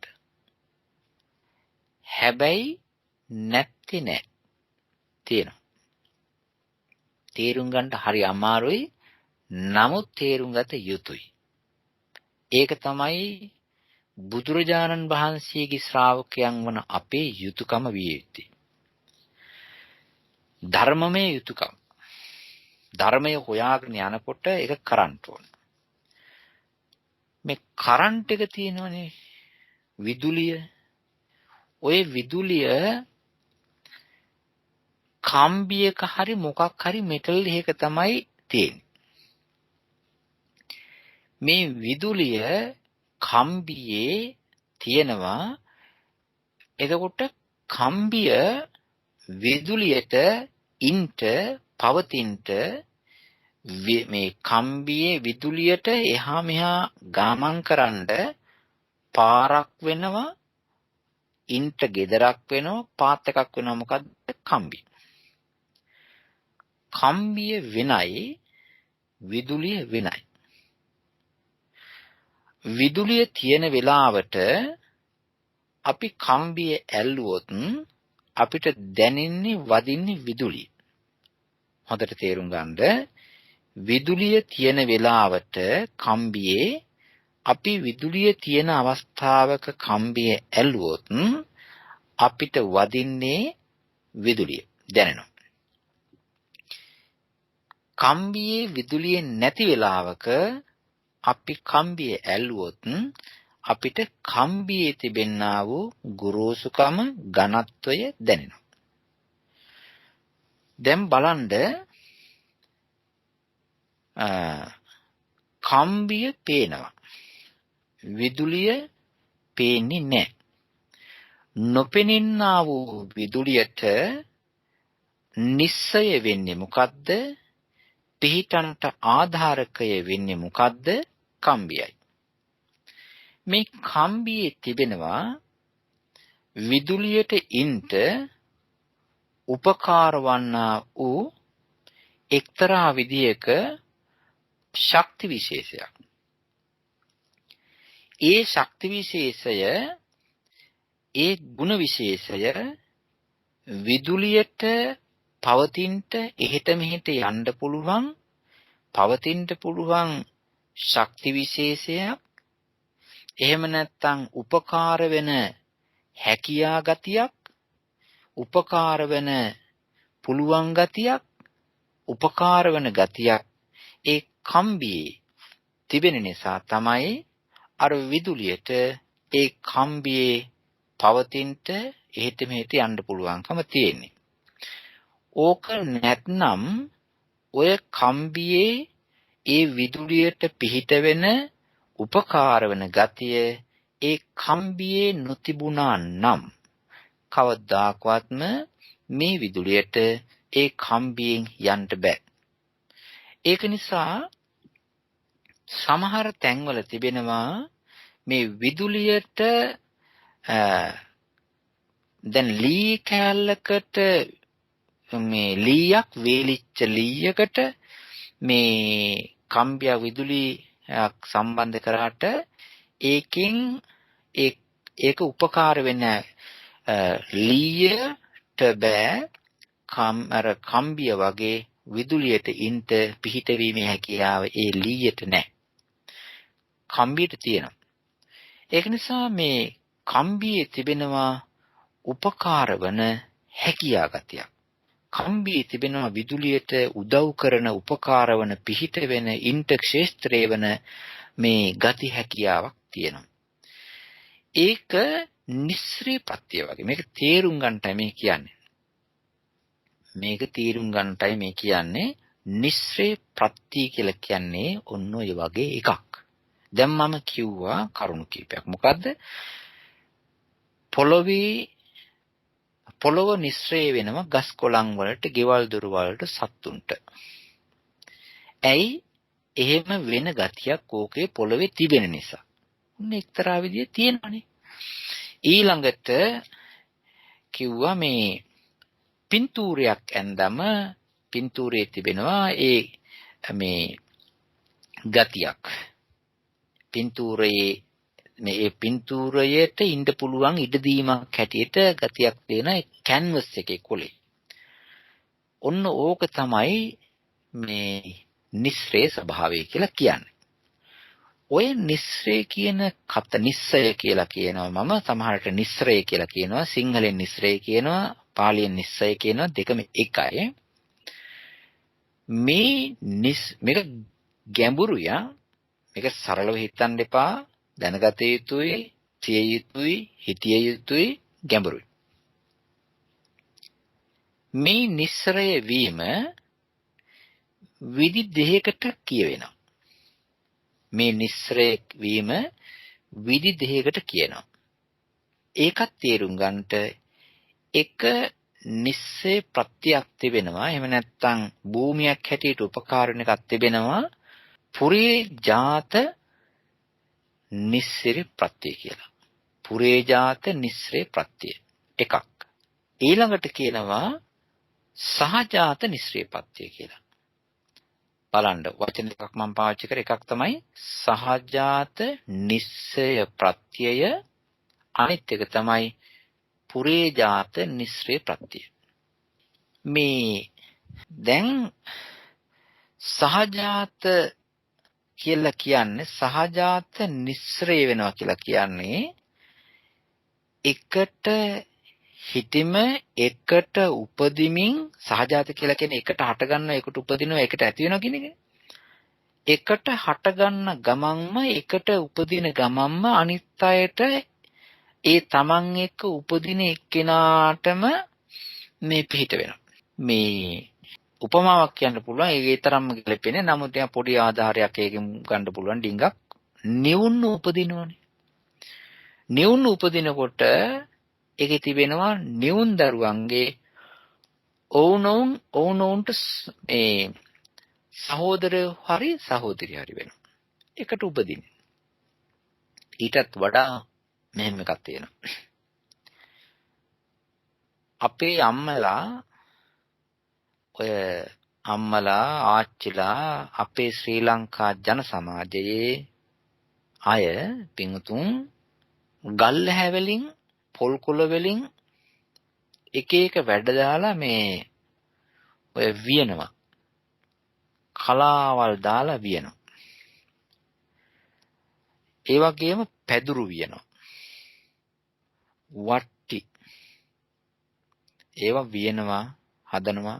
හැබැයි නැති නෑ. තියෙනවා. තේරුම් ගන්න හරි අමාරුයි. නමුත් තේරුම් ගත යුතුයි. ඒක තමයි බුදුරජාණන් වහන්සේගේ ශ්‍රාවකයන් වන අපේ යුතුයකම විය යුත්තේ. ධර්මමය යුතුයකම. ධර්මය හොයාගෙන යනකොට ඒක කරන්න ඕන. මේ කරන්ට් එක තියෙනවනේ විදුලිය. ওই විදුලිය කම්බියක හරි මොකක් හරි මෙටල් එකක තමයි තියෙන්නේ. මේ විදුලිය කම්බියේ තියෙනවා. එතකොට කම්බිය විදුලියට ඉන්ට පවතින්ට මේ කම්බියේ විදුලියට එහා මෙහා ගමන් කරන්න පාරක් වෙනවා. ඉන්ට ගෙදරක් වෙනවා. පාත් එකක් වෙනවා. මොකද්ද කම්බිය. කම්බිය වෙනයි විදුලිය වෙනයි. විදුලිය තියෙන වෙලාවට අපි කම්බිය ඇල්ලුවොත් අපිට දැනෙන්නේ වදින්නේ විදුලිය. හොඳට තේරුම් ගන්න. විදුලිය තියෙන වෙලාවට කම්බියේ අපි විදුලිය තියෙන අවස්ථාවක කම්බිය ඇල්ලුවොත් අපිට වදින්නේ විදුලිය දැනෙනවා. කම්බියේ විදුලිය නැති වෙලාවක අපි කම්බිය ඇල්ලුවොත් අපිට කම්බියේ තිබෙනා වූ ගොරෝසුකම ඝනත්වය දැනෙනවා. දැන් බලන්න කම්බිය පේනවා. විදුලිය පේන්නේ නැහැ. නොපෙනෙනා වූ විදුලියට නිස්සය වෙන්නේ මොකද්ද? පිහිටන්ට ආධාරකය වෙන්නේ මොකද්ද? කම්බියයි. මේ කම්බියේ තිබෙනවා විදුලියට ඉන්ට උපකාර වන්නා වූ එක්තරා විදියක ශක්ති විශේෂයක්. ඒ ශක්ති විශේෂය, ඒ ගුණ විශේෂය විදුලියට පවතින්ට එහෙට මෙහෙට යන්න පුළුවන්, පවතින්ට පුළුවන් ශක්ති විශේෂයක්. එහෙම නැත්නම් උපකාර වෙන හැකියා ගතියක්, උපකාර වෙන පුළුවන් ගතියක්, උපකාර වෙන ගතියක් ඒ කම්බියේ තිබෙන නිසා තමයි අර විදුලියට ඒ කම්බියේ පවතින්ට එහෙට මෙහෙට යන්න පුළුවන්කම තියෙන්නේ. ඕක නැත්නම් ඔය කම්බියේ ඒ විදුලියට පිහිට වෙන උපකාර වෙන ගතිය ඒ කම්බියේ නොතිබුණා නම් කවදාකවත්ම මේ විදුලියට ඒ කම්බියෙන් යන්න බෑ. ඒක නිසා සමහර තැන්වල තිබෙනවා මේ විදුලියට දැන් ලී කැලලකට මේ ලීයක් වේලිච්ච ලීයකට මේ කම්බිය විදුලියක් සම්බන්ධ කරාට ඒකෙන් ඒක උපකාර වෙන ලීයට බෑ අර කම්බිය වගේ විදුලියට ඉන්ට පිහිටවීමේ හැකියාව ඒ ලීයට නැහැ. කම්බියට තියෙනවා. ඒක නිසා මේ කම්බියේ තිබෙනවා උපකාර වන හැකියා ගතියක්. කම්බියේ තිබෙනවා විදුලියට උදව් කරන උපකාර වන පිහිට වෙන ඉන්ට ක්ෂේත්‍රයේ වන මේ ගති හැකියාවක් තියෙනවා. ඒක නිස්ස්‍රේ ප්‍රත්‍ය වගේ. මේක තේරුම් ගන්නටයි මේ කියන්නේ. මේක තේරුම් ගන්නටයි මේ කියන්නේ. නිස්ස්‍රේ ප්‍රත්‍ය කියලා කියන්නේ ඔන්න ඔය වගේ එකක්. දැන් මම කිව්වා කරුණු කීපයක්. මොකද්ද? පොළොව නිස්ස්‍රේ වෙනවා ගස් කොළන් වලට, ගෙවල් දොර වලට, සත්තුන්ට. ඇයි? එහෙම වෙන ගතියක් ඕකේ පොළවේ තිබෙන නිසා. උන්නේ එක්තරා විදිහේ තියෙනවනේ. ඊළඟට කිව්වා මේ පින්තූරයක් ඇඳම පින්තූරයේ තිබෙනවා ඒ මේ ගතියක්. පින්තූරයේ මේ පින්තූරයට ඉන්න පුළුවන් ඉඩදීමක් හැටියට ගතියක් තියෙන කැන්වස් එකේ කොලේ. ඔන්න ඕක තමයි මේ නිස්ස්‍රේ ස්වභාවය කියලා කියන්නේ. ඔය නිස්ස්‍රේ කියන නිස්සය කියලා කියනවා මම, සමහරට නිස්සරේ කියලා කියනවා, සිංහලෙන් නිස්සරේ කියනවා, පාලියෙන් නිස්සය කියනවා, දෙකම එකයි. මේක ගැඹුරුය. මේක සරලව හිතන්න එපා. දැනගත යුතුයි, සිය යුතුයි, හිතිය යුතුයි, ගැඹුරුයි. මේ නිස්සරය වීම විදි දෙකකට කියවෙනවා. මේ නිස්සරය වීම විදි දෙකකට කියනවා. ඒකත් තේරුම් ගන්නට එක නිස්සේ ප්‍රත්‍යක් තිබෙනවා. එහෙම නැත්නම් භූමියක් හැටියට උපකාර වෙන එකක් තිබෙනවා. පුරේ ජාත නිස්සරේ ප්‍රත්‍ය කියලා. පුරේ ජාත නිස්සරේ ප්‍රත්‍ය එකක්. ඊළඟට කියනවා සහජාත නිස්සරේ ප්‍රත්‍ය කියලා. බලන්න වචන දෙකක් මම පාවිච්චි කර එකක් තමයි සහජාත නිස්සය ප්‍රත්‍යය, අනිත් එක තමයි පුරේ ජාත නිස්සරේ ප්‍රත්‍ය. මේ දැන් සහජාත කියලා කියන්නේ සහජාත නිස්සරේ වෙනවා කියලා කියන්නේ එකට හිතෙම එකට උපදිමින් සහජාත කියලා කියන්නේ එකට හට ගන්නවා, එකට උපදිනවා, එකට ඇති වෙනවා කියන එක. එකට හට ගන්න ගමන්ම එකට උපදින ගමන්ම අනිත් අයට ඒ තමන් එක්ක උපදින එක්කෙනාටම මේ පිහිට වෙනවා. මේ උපමාවක් කියන්න පුළුවන්. ඒ තරම්ම ගැලපෙන්නේ. නමුත් දැන් පොඩි ආධාරයක් ඒකෙන් ගන්න පුළුවන් ඩිංගක්. නිවුන් උපදිනවනේ. නිවුන් උපදිනකොට ඒකේ තිබෙනවා නිවුන් දරුවන්ගේ ඔවුනොවුන්ට මේ සහෝදරයෝ හරි සහෝදරිය හරි වෙනවා. එකට උපදින. ඊටත් වඩා මෙහෙම එකක් තියෙනවා. අපේ අම්මලා ඔය අම්මලා ආච්චිලා අපේ ශ්‍රී ලංකා ජන සමාජයේ අය පින්තුන් ගල් හැවලින් පොල් කුල වලින් එක එක වැඩ දාලා මේ ඔය වියනවා. කලාවල් දාලා වියනවා. ඒ වගේම පැදුරු වියනවා. වට්ටි ඒවා වියනවා හදනවා.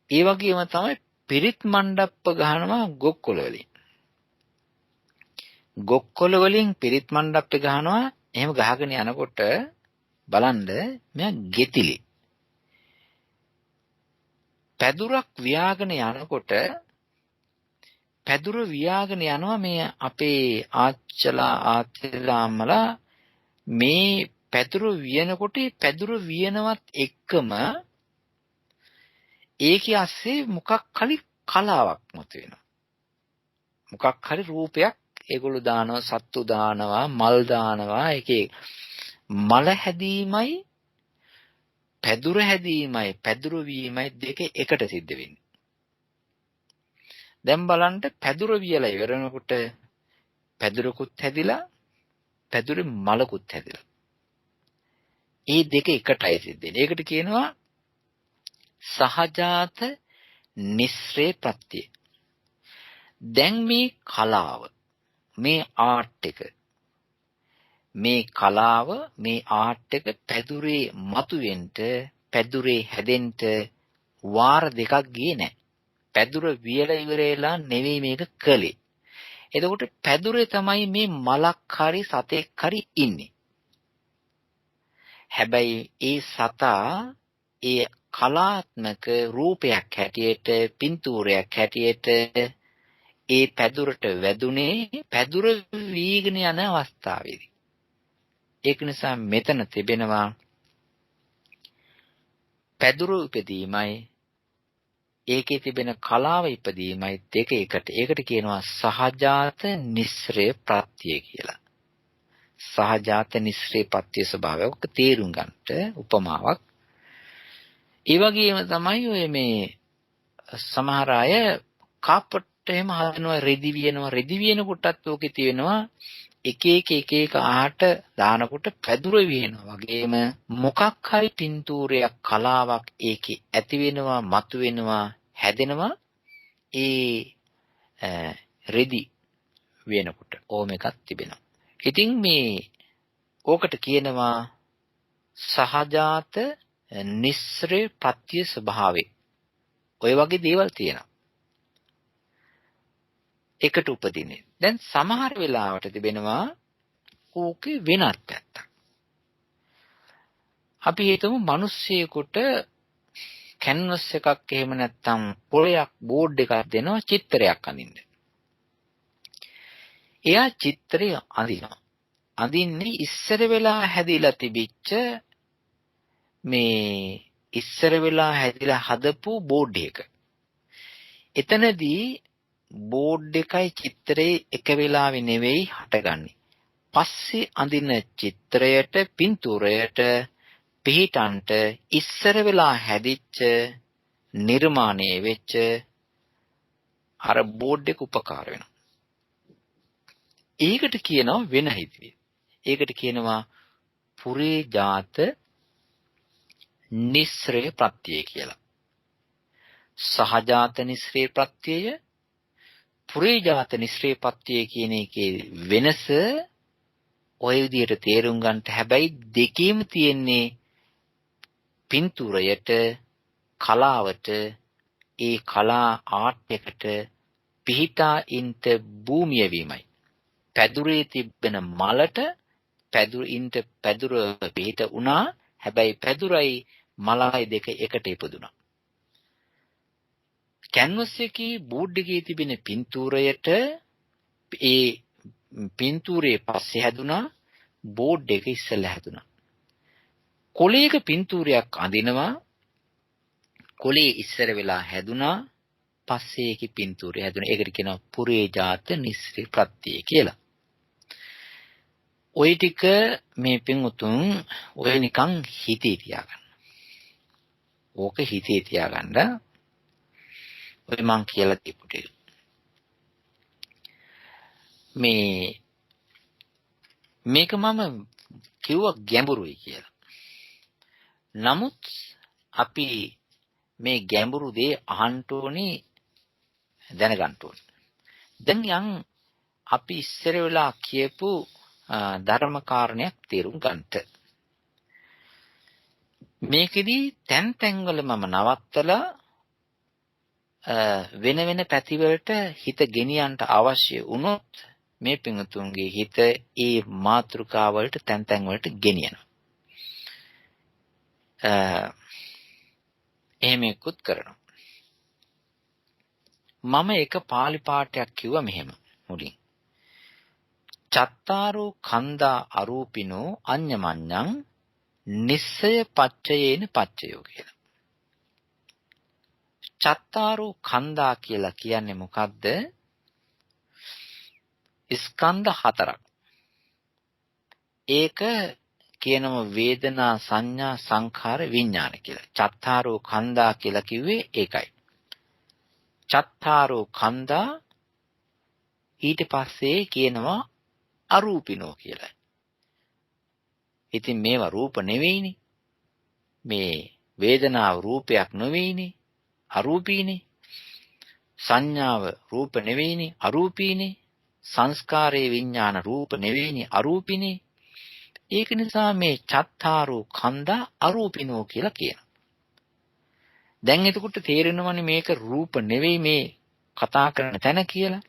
ඒ වගේම තමයි පිරිත් මණ්ඩප්ප ගහනවා ගොක්කොල වලින්. ගොක්කොල වලින් පිරිත් මණ්ඩප්ප ගහනවා. එහෙම ගහගෙන යනකොට බලන්න මෙයා ගෙතිලි. පැදුරක් වියාගෙන යනකොට පැදුර වියාගෙන යනවා මේ අපේ ආච්චලා ආච්චිලාම්මලා මේ පැදුර වියනකොට පැදුර වියනවත් එක්කම ඒකේ ASCII මොකක් හරි කලාවක් මත වෙනවා. මොකක් හරි රූපයක් ඒගොල්ලෝ දානවා, සත්තු දානවා, මල් දානවා. ඒකේ මල හැදීමයි පැදුර හැදීමයි පැදුර වීමයි දෙක එකට සිද්ධ වෙන්නේ. දැන් බලන්න පැදුර වියලා ඉවරනකොට පැදුරකුත් හැදිලා පැදුරේ මලකුත් හැදිලා. ඒ දෙක එකටයි සිද්ධ වෙන්නේ. ඒකට කියනවා සහජාත නිස්සරේ ප්‍රත්‍ය. දැන් මේ කලාව මේ ආර්ට් එක මේ කලාව මේ ආර්ට් එක පැදුරේ මතුවෙන්න පැදුරේ හැදෙන්න වාර දෙකක් ගියේ නැහැ. පැදුර වියලා ඉවරේලා නෙවෙයි මේක කළේ. එතකොට පැදුරේ තමයි මේ මලක් හරි සතෙක් හරි ඉන්නේ. හැබැයි ඒ සතා ඒ කලාත්මක රූපයක් හැටියට පින්තූරයක් හැටියට ඒ පැදුරට වැදුනේ පැදුර වීගෙන යන අවස්ථාවේදී. ඒක නිසා මෙතන තිබෙනවා පැදුර උපදීමයි ඒකේ තිබෙන කලාව ඉපදීමයි දෙක එකට. ඒකට කියනවා සහජාත නිස්සරය ප්‍රත්‍ය කියලා. සහජාත නිස්සරේ ප්‍රත්‍ය ස්වභාවයක් තේරුම් ගන්නට උපමාවක්. ඒ වගේම තමයි ඔය මේ සමහර අය කාපට් එහෙම හදනවා රෙදි වියන කොටත් ඕකේ තියෙනවා එක එක ආහට දානකොට පැදුර වියනවා වගේම මොකක් හරි පින්තූරයක් කලාවක් ඒකේ ඇති වෙනවා මතු වෙනවා හැදෙනවා ඒ රෙදි වියනකොට ඕම එකක් තිබෙනවා. ඉතින් මේ ඕකට කියනවා සහජාත නිස්සරේ ප්‍රත්‍ය ස්වභාවය. ඔය වගේ දේවල් තියෙනවා. එකට උපදින්නේ. දැන් සමහර වෙලාවට තිබෙනවා ඕකේ වෙනත් පැත්තක්. අපි හිතමු මිනිස්සෙකුට කැන්වස් එකක් එහෙම නැත්නම් පොළයක් බෝඩ් එකක් දෙනවා චිත්‍රයක් අඳින්න. එයා චිත්‍රය අඳිනවා. අඳින්නේ ඉස්සර වෙලා හැදිලා තිබිච්ච මේ ඉස්සර වෙලා හැදිලා හදපු බෝඩ් එක. එතනදී බෝඩ් එකයි චිත්‍රයේ එක වෙලාවෙ නෙවෙයි හටගන්නේ. පස්සේ අඳින චිත්‍රයට පින්තූරයට පිහිටන්ට ඉස්සර වෙලා හැදිච්ච නිර්මාණය වෙච්ච අර බෝඩ් එක උපකාර වෙනවා. ඒකට කියනවා වෙන හිතවිලි. ඒකට කියනවා පුරේ ජාත නිස්සරේ ප්‍රත්‍යය කියලා. සහජාත නිස්සරේ ප්‍රත්‍යය පුරේ ජාත නිස්සරේ ප්‍රත්‍යය කියන එකේ වෙනස ඔය විදිහට තේරුම් ගන්නට හැබැයි දෙකේම තියෙන්නේ පින්තූරයට කලාවට ඒ කලා ආර්ට් එකට පිහිටා ඉන්ට භූමිය වීමයි. පැදුරේ තිබෙන මලට පැදුර පිහිට වුණා. හැබැයි පැදුරයි මලයි දෙක එකට ඉපදුනා. කැන්වස් එකේ බෝඩ් එකේ තිබෙන පින්තූරයට ඒ පින්තූරේ පස්සේ හැදුනා බෝඩ් එක ඉස්සෙල්ලා හැදුනා. කොලයක පින්තූරයක් අඳිනවා කොලේ ඉස්සර වෙලා හැදුනා පස්සේ ඒකේ පින්තූරය හැදුනා. ඒකට කියනවා පුරේ ජාත නිස්සරේ ප්‍රත්‍යය කියලා. ওই ටික මේ පින්වුතුන් ඔය නිකන් හිතේ තියාගන්න. ඕක හිතේ තියාගන්න. ඔය මං කියලා තිබු ටික. මේක මම කිව්වා ගැඹුරුයි කියලා. නමුත් අපි මේ ගැඹුරු දේ අහන්න ඕනේ, දැනගන්න ඕනේ. දැන් අපි ඉස්සර වෙලා කියපු ධර්ම කාරණයක් තේරුම් ගන්නට. මේකෙදි තැන් වල මම නවත්තලා වෙන වෙන පැතිවලට හිත ගෙනියන්න අවශ්‍ය වුණොත් මේ පිඟුතුන්ගේ හිත ඒ මාතෘකාවලට තැන් වලට ගෙනියනවා. එහෙම එක්කුත් කරනවා. මම එක පාලි පාඨයක් කිව්වා මෙහෙම මුලින්. චත්තාරෝ කන්දා අරූපිනෝ අඤ්ඤමඤ්ඤං නිස්සය පච්චයේන පච්චයෝ කියලා. චත්තාරෝ කන්දා කියලා කියන්නේ මොකද්ද? ස්කන්ධ හතරක්. ඒක කියනම වේදනා සංඥා සංඛාර විඥාන කියලා. චත්තාරෝ කන්දා කියලා කිව්වේ ඒකයි. චත්තාරෝ කන්දා ඊට පස්සේ කියනවා අරූපිනෝ කියලා. ඉතින් මේවා රූප නෙවෙයිනේ. මේ වේදනාව රූපයක් නෙවෙයිනේ. අරූපීනේ. සංඥාව රූප නෙවෙයිනේ. අරූපීනේ. සංස්කාරේ විඥාන රූප නෙවෙයිනේ. අරූපීනේ. ඒක නිසා මේ චත්තාරෝ කන්දා අරූපිනෝ කියලා කියනවා. දැන් එතකොට තේරෙනවනේ මේක රූප නෙවෙයි මේ කතා කරන තැන කියලා.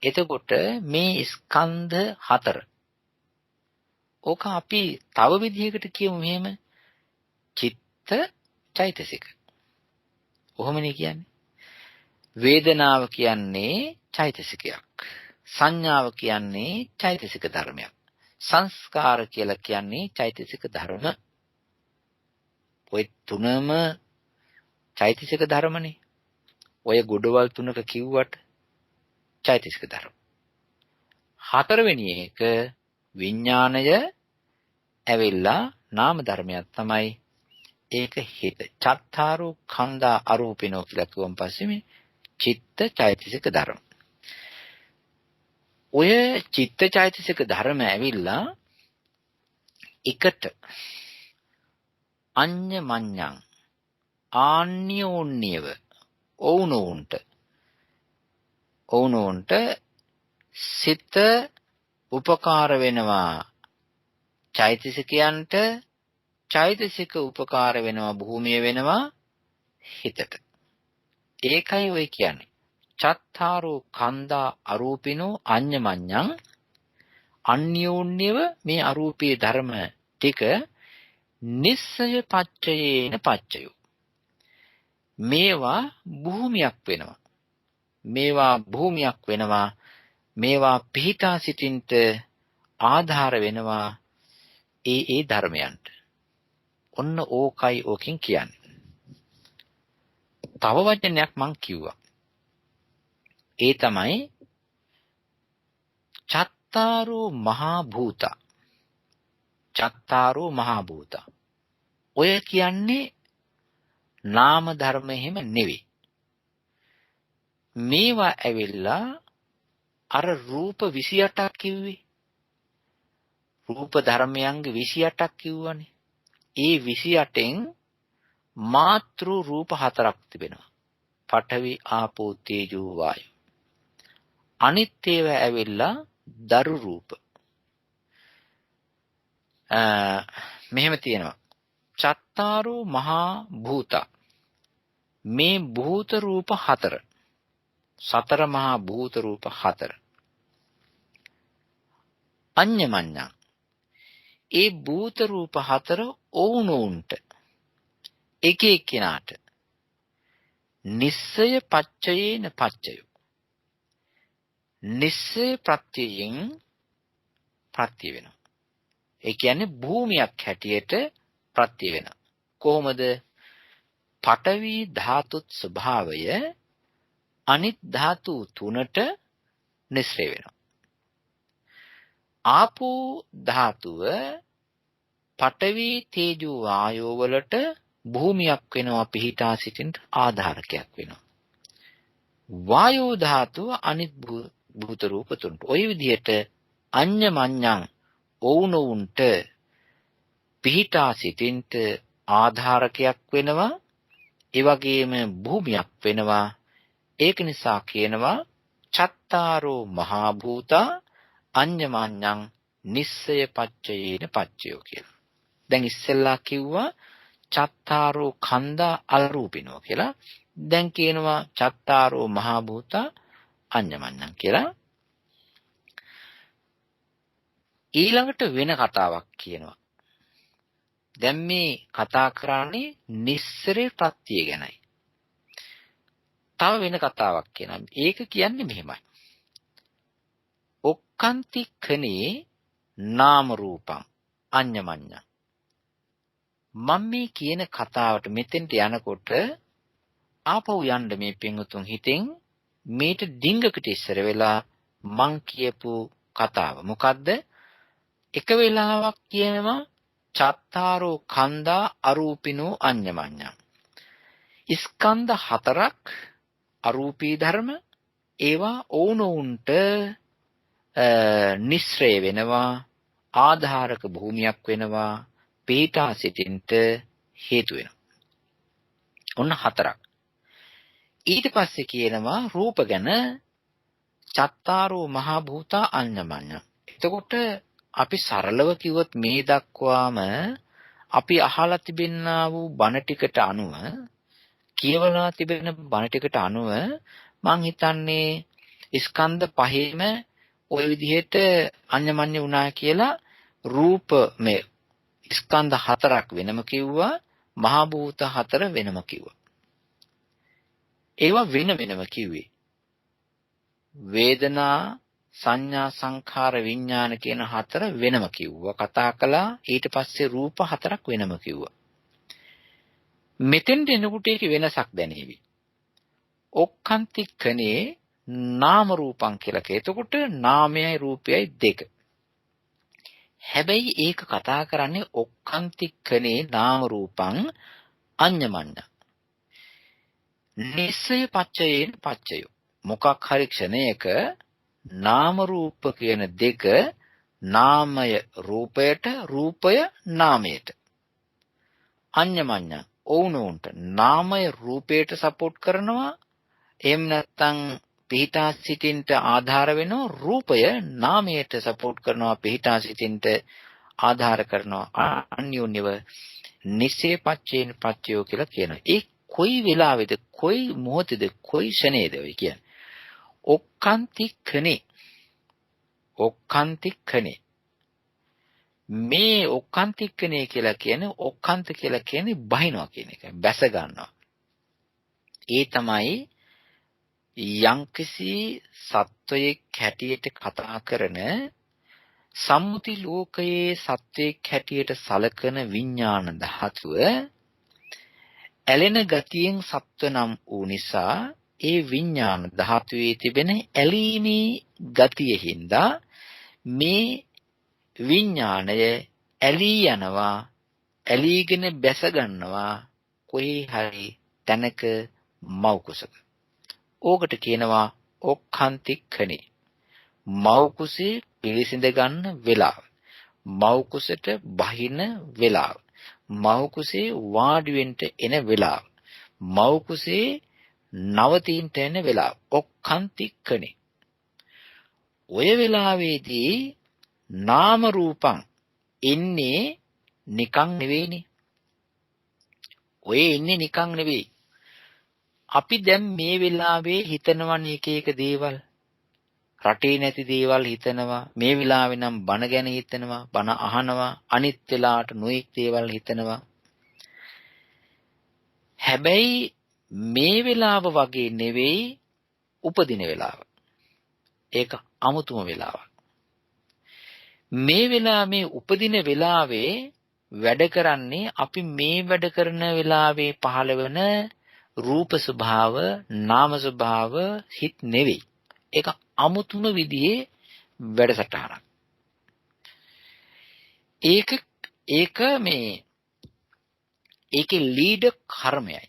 එතකොට මේ ස්කන්ධ හතර. ඕක අපි තව විදිහකට කියමු මෙහෙම. චිත්ත චෛතසික. කොහොමනේ කියන්නේ? වේදනාව කියන්නේ චෛතසිකයක්. සංඥාව කියන්නේ චෛතසික ධර්මයක්. සංස්කාර කියලා කියන්නේ චෛතසික ධර්ම. ඔය තුනම චෛතසික ධර්මනේ. ඔය ගොඩවල් තුනක කිව්වට චෛතසික ධර්ම. හතරවෙනි එක විඥාණය ඇවිල්ලා නාම ධර්මයක් තමයි. ඒක හිත. චත්තාරෝ කන්දා අරූපිනෝ කියලා කිව්වන් පස්සේ මේ චිත්ත චෛතසික ධර්ම. ඔය චිත්ත චෛතසික ධර්ම ඇවිල්ලා එකට අඤ්ඤමඤ්ඤං ආන්‍යෝන්‍යව ඔවුනොවුන්ට සිත උපකාර වෙනවා. චෛතසිකයන්ට චෛතසික උපකාර වෙනවා, භූමිය වෙනවා හිතට. ඒකයි ඔය කියන්නේ. චත්තාරෝ කන්දා අරූපිනෝ අඤ්ඤමඤ්ඤං අන්‍යෝන්‍යව මේ අරූපී ධර්ම ටික නිස්සය පච්චයේන පච්චයෝ. මේවා භූමියක් වෙනවා. මේවා පිහිටා සිටින්ට ආධාර වෙනවා ඒ ධර්මයන්ට. ඔන්න ඕකයි ඕකෙන් කියන්නේ. තව වචනයක් මං කිව්වා. ඒ තමයි චත්තාරෝ මහා භූතා. චත්තාරෝ මහා භූතා. ඔය කියන්නේ නාම ධර්ම එහෙම නෙවෙයි. මේවා ඇවිල්ලා අර රූප 28ක් කිව්වේ. රූප ධර්මයන්ගේ 28ක් කිව්වනේ. ඒ 28න් මාතෘ රූප 4ක් තිබෙනවා. පඨවි ආපෝ තේජෝ වායු. අනිත් ඒවා ඇවිල්ලා දරු රූප. මෙහෙම තියෙනවා. චත්තාරෝ මහා භූතා. මේ භූත රූප 4. සතර මහා භූත රූප 4. අඤ්ඤමඤ්ඤං. ඒ භූත රූප 4 ඔවුනොවුන්ට එක එක්කිනාට නිස්සය පච්චයේන පච්චයෝ. නිස්සය ප්‍රත්‍යයෙන් ප්‍රත්‍ය වෙනවා. ඒ කියන්නේ භූමියක් හැටියට ප්‍රත්‍ය වෙනවා. කොහොමද? පඨවි ධාතුත් ස්වභාවය අනිත් ධාතු තුනට නිස්සය වෙනවා. ආපෝ ධාතුව පඨවි තේජෝ වායෝ වලට භූමියක් වෙනවා පිහිටා සිටින්න ආධාරකයක් වෙනවා. වායෝ ධාතුව අනිත් භූත රූප තුනට. ওই විදිහට අඤ්ඤමඤ්ඤං ඔවුනොවුන්ට පිහිටා සිටින්න ආධාරකයක් වෙනවා. ඒ වගේම භූමියක් වෙනවා. ඒක නිසා කියනවා චත්තාරෝ මහා භූතා අඤ්ඤමඤ්ඤං නිස්සය පච්චයේන පච්චයෝ කියලා. දැන් ඉස්සෙල්ලා කිව්වා චත්තාරෝ කන්දා අරූපිනෝ කියලා. දැන් කියනවා චත්තාරෝ මහා භූතා අඤ්ඤමඤ්ඤං කියලා. ඊළඟට වෙන කතාවක් කියනවා. දැන් මේ කතා කරන්නේ නිස්සරේ ප්‍රත්‍ය ගැනයි. තව වෙන කතාවක් කියනවා. ඒක කියන්නේ මෙහෙමයි. ඔක්කාන්ති කනේ නාම රූපං අඤ්ඤමඤ්ඤං. මම මේ කියන කතාවට මෙතෙන්ට යනකොට ආපහු යන්න මේ පින්වුතුන් හිතෙන් මේට ඩිංගකට ඉස්සර වෙලා මං කියපු කතාව. මොකද්ද? එක වෙලාවක් කියනවා චත්තාරෝ කන්දා අරූපිනෝ අඤ්ඤමඤ්ඤං. ස්කන්ධ හතරක් අරූපී ධර්ම ඒවා ඕනෝන්ට නිස්සය වෙනවා, ආධාරක භූමියක් වෙනවා, පිහිටා සිටින්නට හේතු වෙනවා. ඔන්න හතරක්. ඊට පස්සේ කියනවා රූප ගැන චත්තාරෝ මහා භූතා අඤ්ඤමඤ්ඤං. එතකොට අපි සරලව කිව්වොත් මේ දක්වාම අපි අහලා තිබෙනා වූ බණ ටිකට අනුව කියවලා තිබෙන බණ ටිකට අනුව මං හිතන්නේ ස්කන්ධ පහේම ওই විදිහට අඤ්ඤමඤ්ඤ වුණා කියලා රූප මේ ස්කන්ධ හතරක් වෙනම කිව්වා, මහා භූත හතර වෙනම කිව්වා. ඒවා වෙන වෙනම කිව්වේ. වේදනා සංඥා සංඛාර විඥාන කියන හතර වෙනම කිව්වා කතා කළා. ඊට පස්සේ රූප හතරක් වෙනම කිව්වා. මෙතෙන්ට එනකොට ඒක වෙනසක් දැනේවි. ඔක්කාන්තිකනේ නාම රූපං කියලා කියත. එතකොට නාමයයි රූපයයි දෙක. හැබැයි ඒක කතා කරන්නේ ඔක්කාන්තිකනේ නාම රූපං අඤ්ඤමඤ්ඤ. නිස්සය පච්චයේන පච්චයෝ. මොකක් හරි ක්ෂණයක නාම රූප කියන දෙක නාමය රූපයට, රූපය නාමයට. අඤ්ඤමඤ්ඤ ඕනෝන්ට නාමය රූපයට සපෝට් කරනවා. එහෙම නැත්නම් පිහිටා සිටින්නට ආධාර වෙනවා. රූපය නාමයට සපෝට් කරනවා, පිහිටා සිටින්නට ආධාර කරනවා. අන්‍යෝන්‍යව නිස්සේ පච්චේන පච්චයෝ කියලා කියනවා. ඒ කොයි වෙලාවේද, කොයි මොහොතේද, කොයි ෂණේද ඔය කියන්නේ. ඔක්කාන්තිකනේ. ඔක්කාන්තිකනේ. මේ ඔක්කාන්තිකනේ කියලා කියන්නේ ඔක්කාන්ත කියලා කියන්නේ බහිනවා කියන එක. බැස ගන්නවා. ඒ තමයි යම්කිසි සත්වයේ හැටියට කතා කරන සම්මුති ලෝකයේ සත්වයේ හැටියට සලකන විඥාන ධාතුව ඇලෙන ගතියෙන් සත්ව නම් වූ නිසා ඒ විඥාන ධාතුවේ තිබෙන ඇලීමේ ගතිය හින්දා මේ විඥාණය ඇලී යනවා, ඇලීගෙන බැස ගන්නවා කොහේ හරි තැනක මව් කුසක. ඕකට කියනවා ඔක්කාන්තිකනේ. මව් කුසේ පිළිසිඳ ගන්න වෙලාව, මව් කුසට බහින වෙලාව, මව් කුසේ වාඩි වෙන්න එන වෙලාව, මව් කුසේ නවතින්න එන වෙලාව ඔක්කාන්තිකනේ. ඔය වෙලාවේදී නාම රූපං ඉන්නේ නිකන් නෙවෙයිනේ. ඔය ඉන්නේ නිකන් නෙවෙයි. අපි දැන් මේ වෙලාවේ හිතනවනේ එක එක දේවල්. රටේ නැති දේවල් හිතනවා. මේ වෙලාවේ නම් බන ගැන හිතනවා, බන අහනවා. අනිත් වෙලාවට නොඑක් දේවල් හිතනවා. හැබැයි මේ වෙලාව වගේ නෙවෙයි උපදින වෙලාව. ඒක අමුතුම වෙලාවක්. මේ වෙලාවේ උපදින වෙලාවේ වැඩ කරන්නේ අපි මේ වැඩ කරන වෙලාවේ පහළ වෙන රූප ස්වභාව, නාම ස්වභාව හිත නෙවෙයි. ඒක අමුතුම විදිහේ වැඩසටහනක්. ඒක මේ ඒකේ ලීඩ කර්මයයි.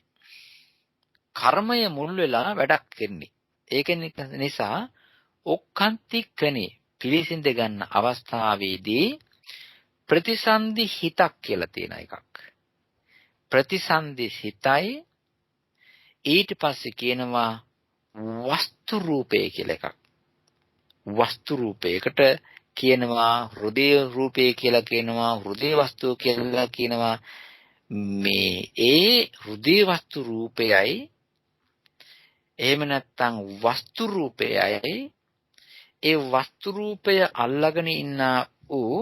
කර්මය මුල් වෙලා වැඩක් කරන්නේ. ඒක නිසා ඔක්කාන්තිකනේ පිළිසිඳ ගන්න අවස්ථාවේදී ප්‍රතිසන්දි හිතක් කියලා තියෙන එකක්. ප්‍රතිසන්දි හිතයි ඊට පස්සේ කියනවා වස්තු රූපය කියලා එකක්. වස්තු රූපයකට කියනවා හෘදය රූපය කියලා කියනවා හෘදය වස්තුව කියලා කියනවා. මේ ඒ හෘදය වස්තු රූපයයි එහෙම නැත්නම් වස්තු රූපයයි ඒ වස්තු රූපය අල්ලාගෙන ඉන්න වූ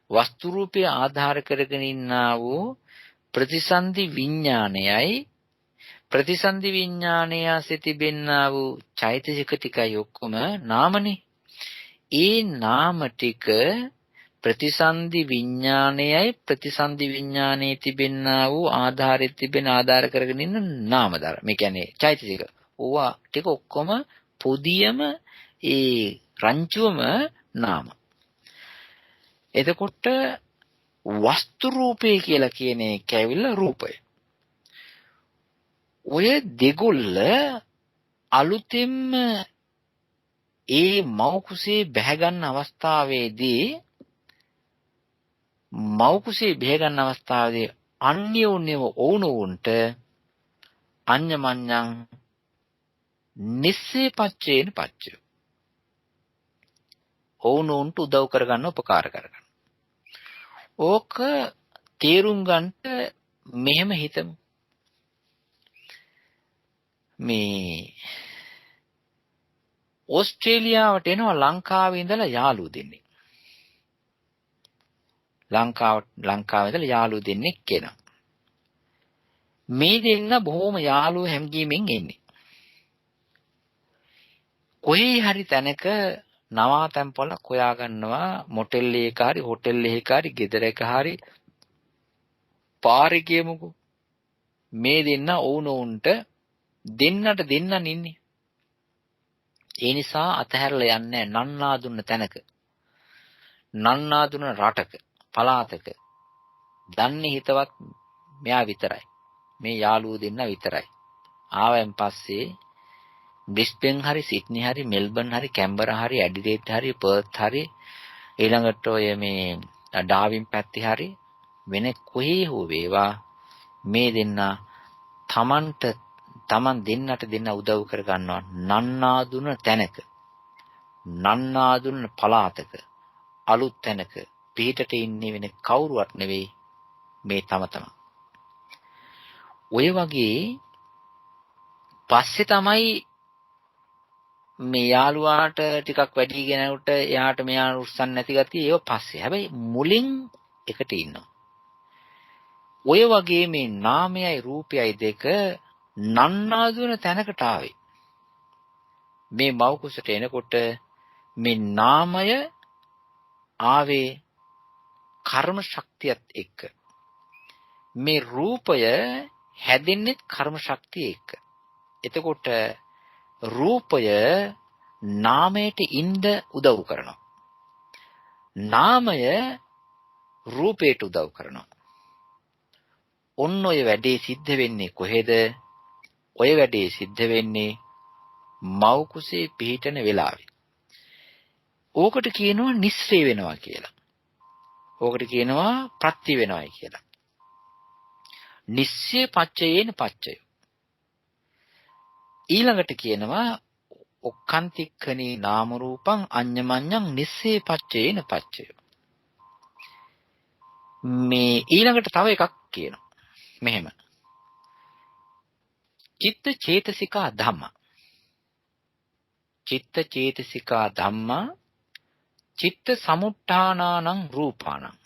වස්තු රූපය ආධාර කරගෙන ඉන්නා වූ ප්‍රතිසන්දි විඥානයයි ප්‍රතිසන්දි විඥානය ඇසෙ තිබෙන්නා වූ චෛතසික ටිකයි ඔක්කොම නාමනේ. ඒ නාම ටික ප්‍රතිසන්දි විඥානයයි ප්‍රතිසන්දි විඥානයේ තිබෙන්නා වූ ආධාරෙත් තිබෙන ආධාර කරගෙන ඉන්න නාම ධර්ම. මේ කියන්නේ චෛතසික. ඕවා ටික ඔක්කොම පොදියම ඒ රංචුවම නාම. එතකොට වස්තු රූපය කියලා කියන එක ඇවිල්ලා රූපය. ඔය දෙගොල්ල අලුතෙන්ම ඒ මව් කුසේ බැහැ ගන්න අවස්ථාවේදී මව් කුසේ බැහැ ගන්න අවස්ථාවේදී අන්‍යෝන්‍යව වුණුන්ට අඤ්ඤමඤ්ඤං නිස්සේ පච්චේන පච්චය. වුණුන්ට උදව් කරගන්න උපකාර කරගන්න. ඕක තේරුම් ගන්නට මෙහෙම හිතමු. මේ ඕස්ට්‍රේලියාවට එනවා ලංකාවේ ඉඳලා යාළුවෝ දෙන්නේ. ලංකාවේ ඉඳලා යාළුවෝ දෙන්නේ කෙනා. මේ දෙන්න බොහොම යාළුවෝ හැමගීමෙන් එන්නේ. කොහේ හරි තැනක නවාතැන් පොලක් හොයා ගන්නවා මොටෙල් එකක හරි හොටෙල් එකක හරි ගෙදර එක හරි පාරේ කියමුකෝ. මේ දෙන්න ඕනෝන්ට දෙන්නට දෙන්නන් ඉන්නේ. ඒ නිසා අතහැරලා යන්නේ නන්නාදුන්න තැනක. නන්නාදුන්න රටක, පළාතක. දන්නේ හිතවත් මෙයා විතරයි. මේ යාළුවෝ දෙන්න විතරයි. ආවෙන් පස්සේ බ්‍රිස්බේන් හරි සිඩ්නි හරි මෙල්බන් හරි කැම්බරා හරි ඇඩිලේඩ් හරි පර්ත් හරි ඊළඟට ඔය මේ ඩාවින් පැත්තේ හරි වෙන කොහේ හෝ වේවා මේ දෙන්න තමන් දෙන්නට දෙන්න උදව් කර ගන්නවා නන්නාදුන තැනක නන්නාදුන පළාතක අලුත් තැනක පිටට ඉන්නේ වෙන කවුරුවත් නෙවෙයි මේ තම. ඔය වගේ පස්සේ තමයි මේ යාළුවාට ටිකක් වැඩි කෙනෙකුට එයාට මෙයා උස්සන්න නැති ගතිය ඒව පස්සේ. හැබැයි මුලින් එකට ඉන්නවා. ඔය වගේ මේ නාමයයි රූපයයි දෙක නන්නාදුන තැනකට ආවේ. මේ මව් කුසට එනකොට මේ නාමය ආවේ කර්ම ශක්තියත් එක්ක. මේ රූපය හැදෙන්නේ කර්ම ශක්තිය එක්ක. එතකොට රූපය නාමයට ඉඳ උදව් කරනවා. නාමය රූපයට උදව් කරනවා. ඔන්න ඔය වැඩේ සිද්ධ වෙන්නේ කොහෙද? ඔය වැඩේ සිද්ධ වෙන්නේ මව් කුසේ පිහිටන වෙලාවේ. ඕකට කියනවා නිස්සය වෙනවා කියලා. ඕකට කියනවා ප්‍රත්‍ය වෙනවායි කියලා. නිස්සය පච්චයේන පච්චය. ඊළඟට කියනවා ඔක්කාන්තික්ඛනේ නාම රූපං අඤ්ඤමඤ්ඤං නිස්සේ පච්චේන පච්චය. මේ ඊළඟට තව එකක් කියනවා. මෙහෙම. චිත්ත චේතසිකා ධම්ම. චිත්ත චේතසිකා ධම්මා චිත්ත සමුට්ඨානානං රූපාණං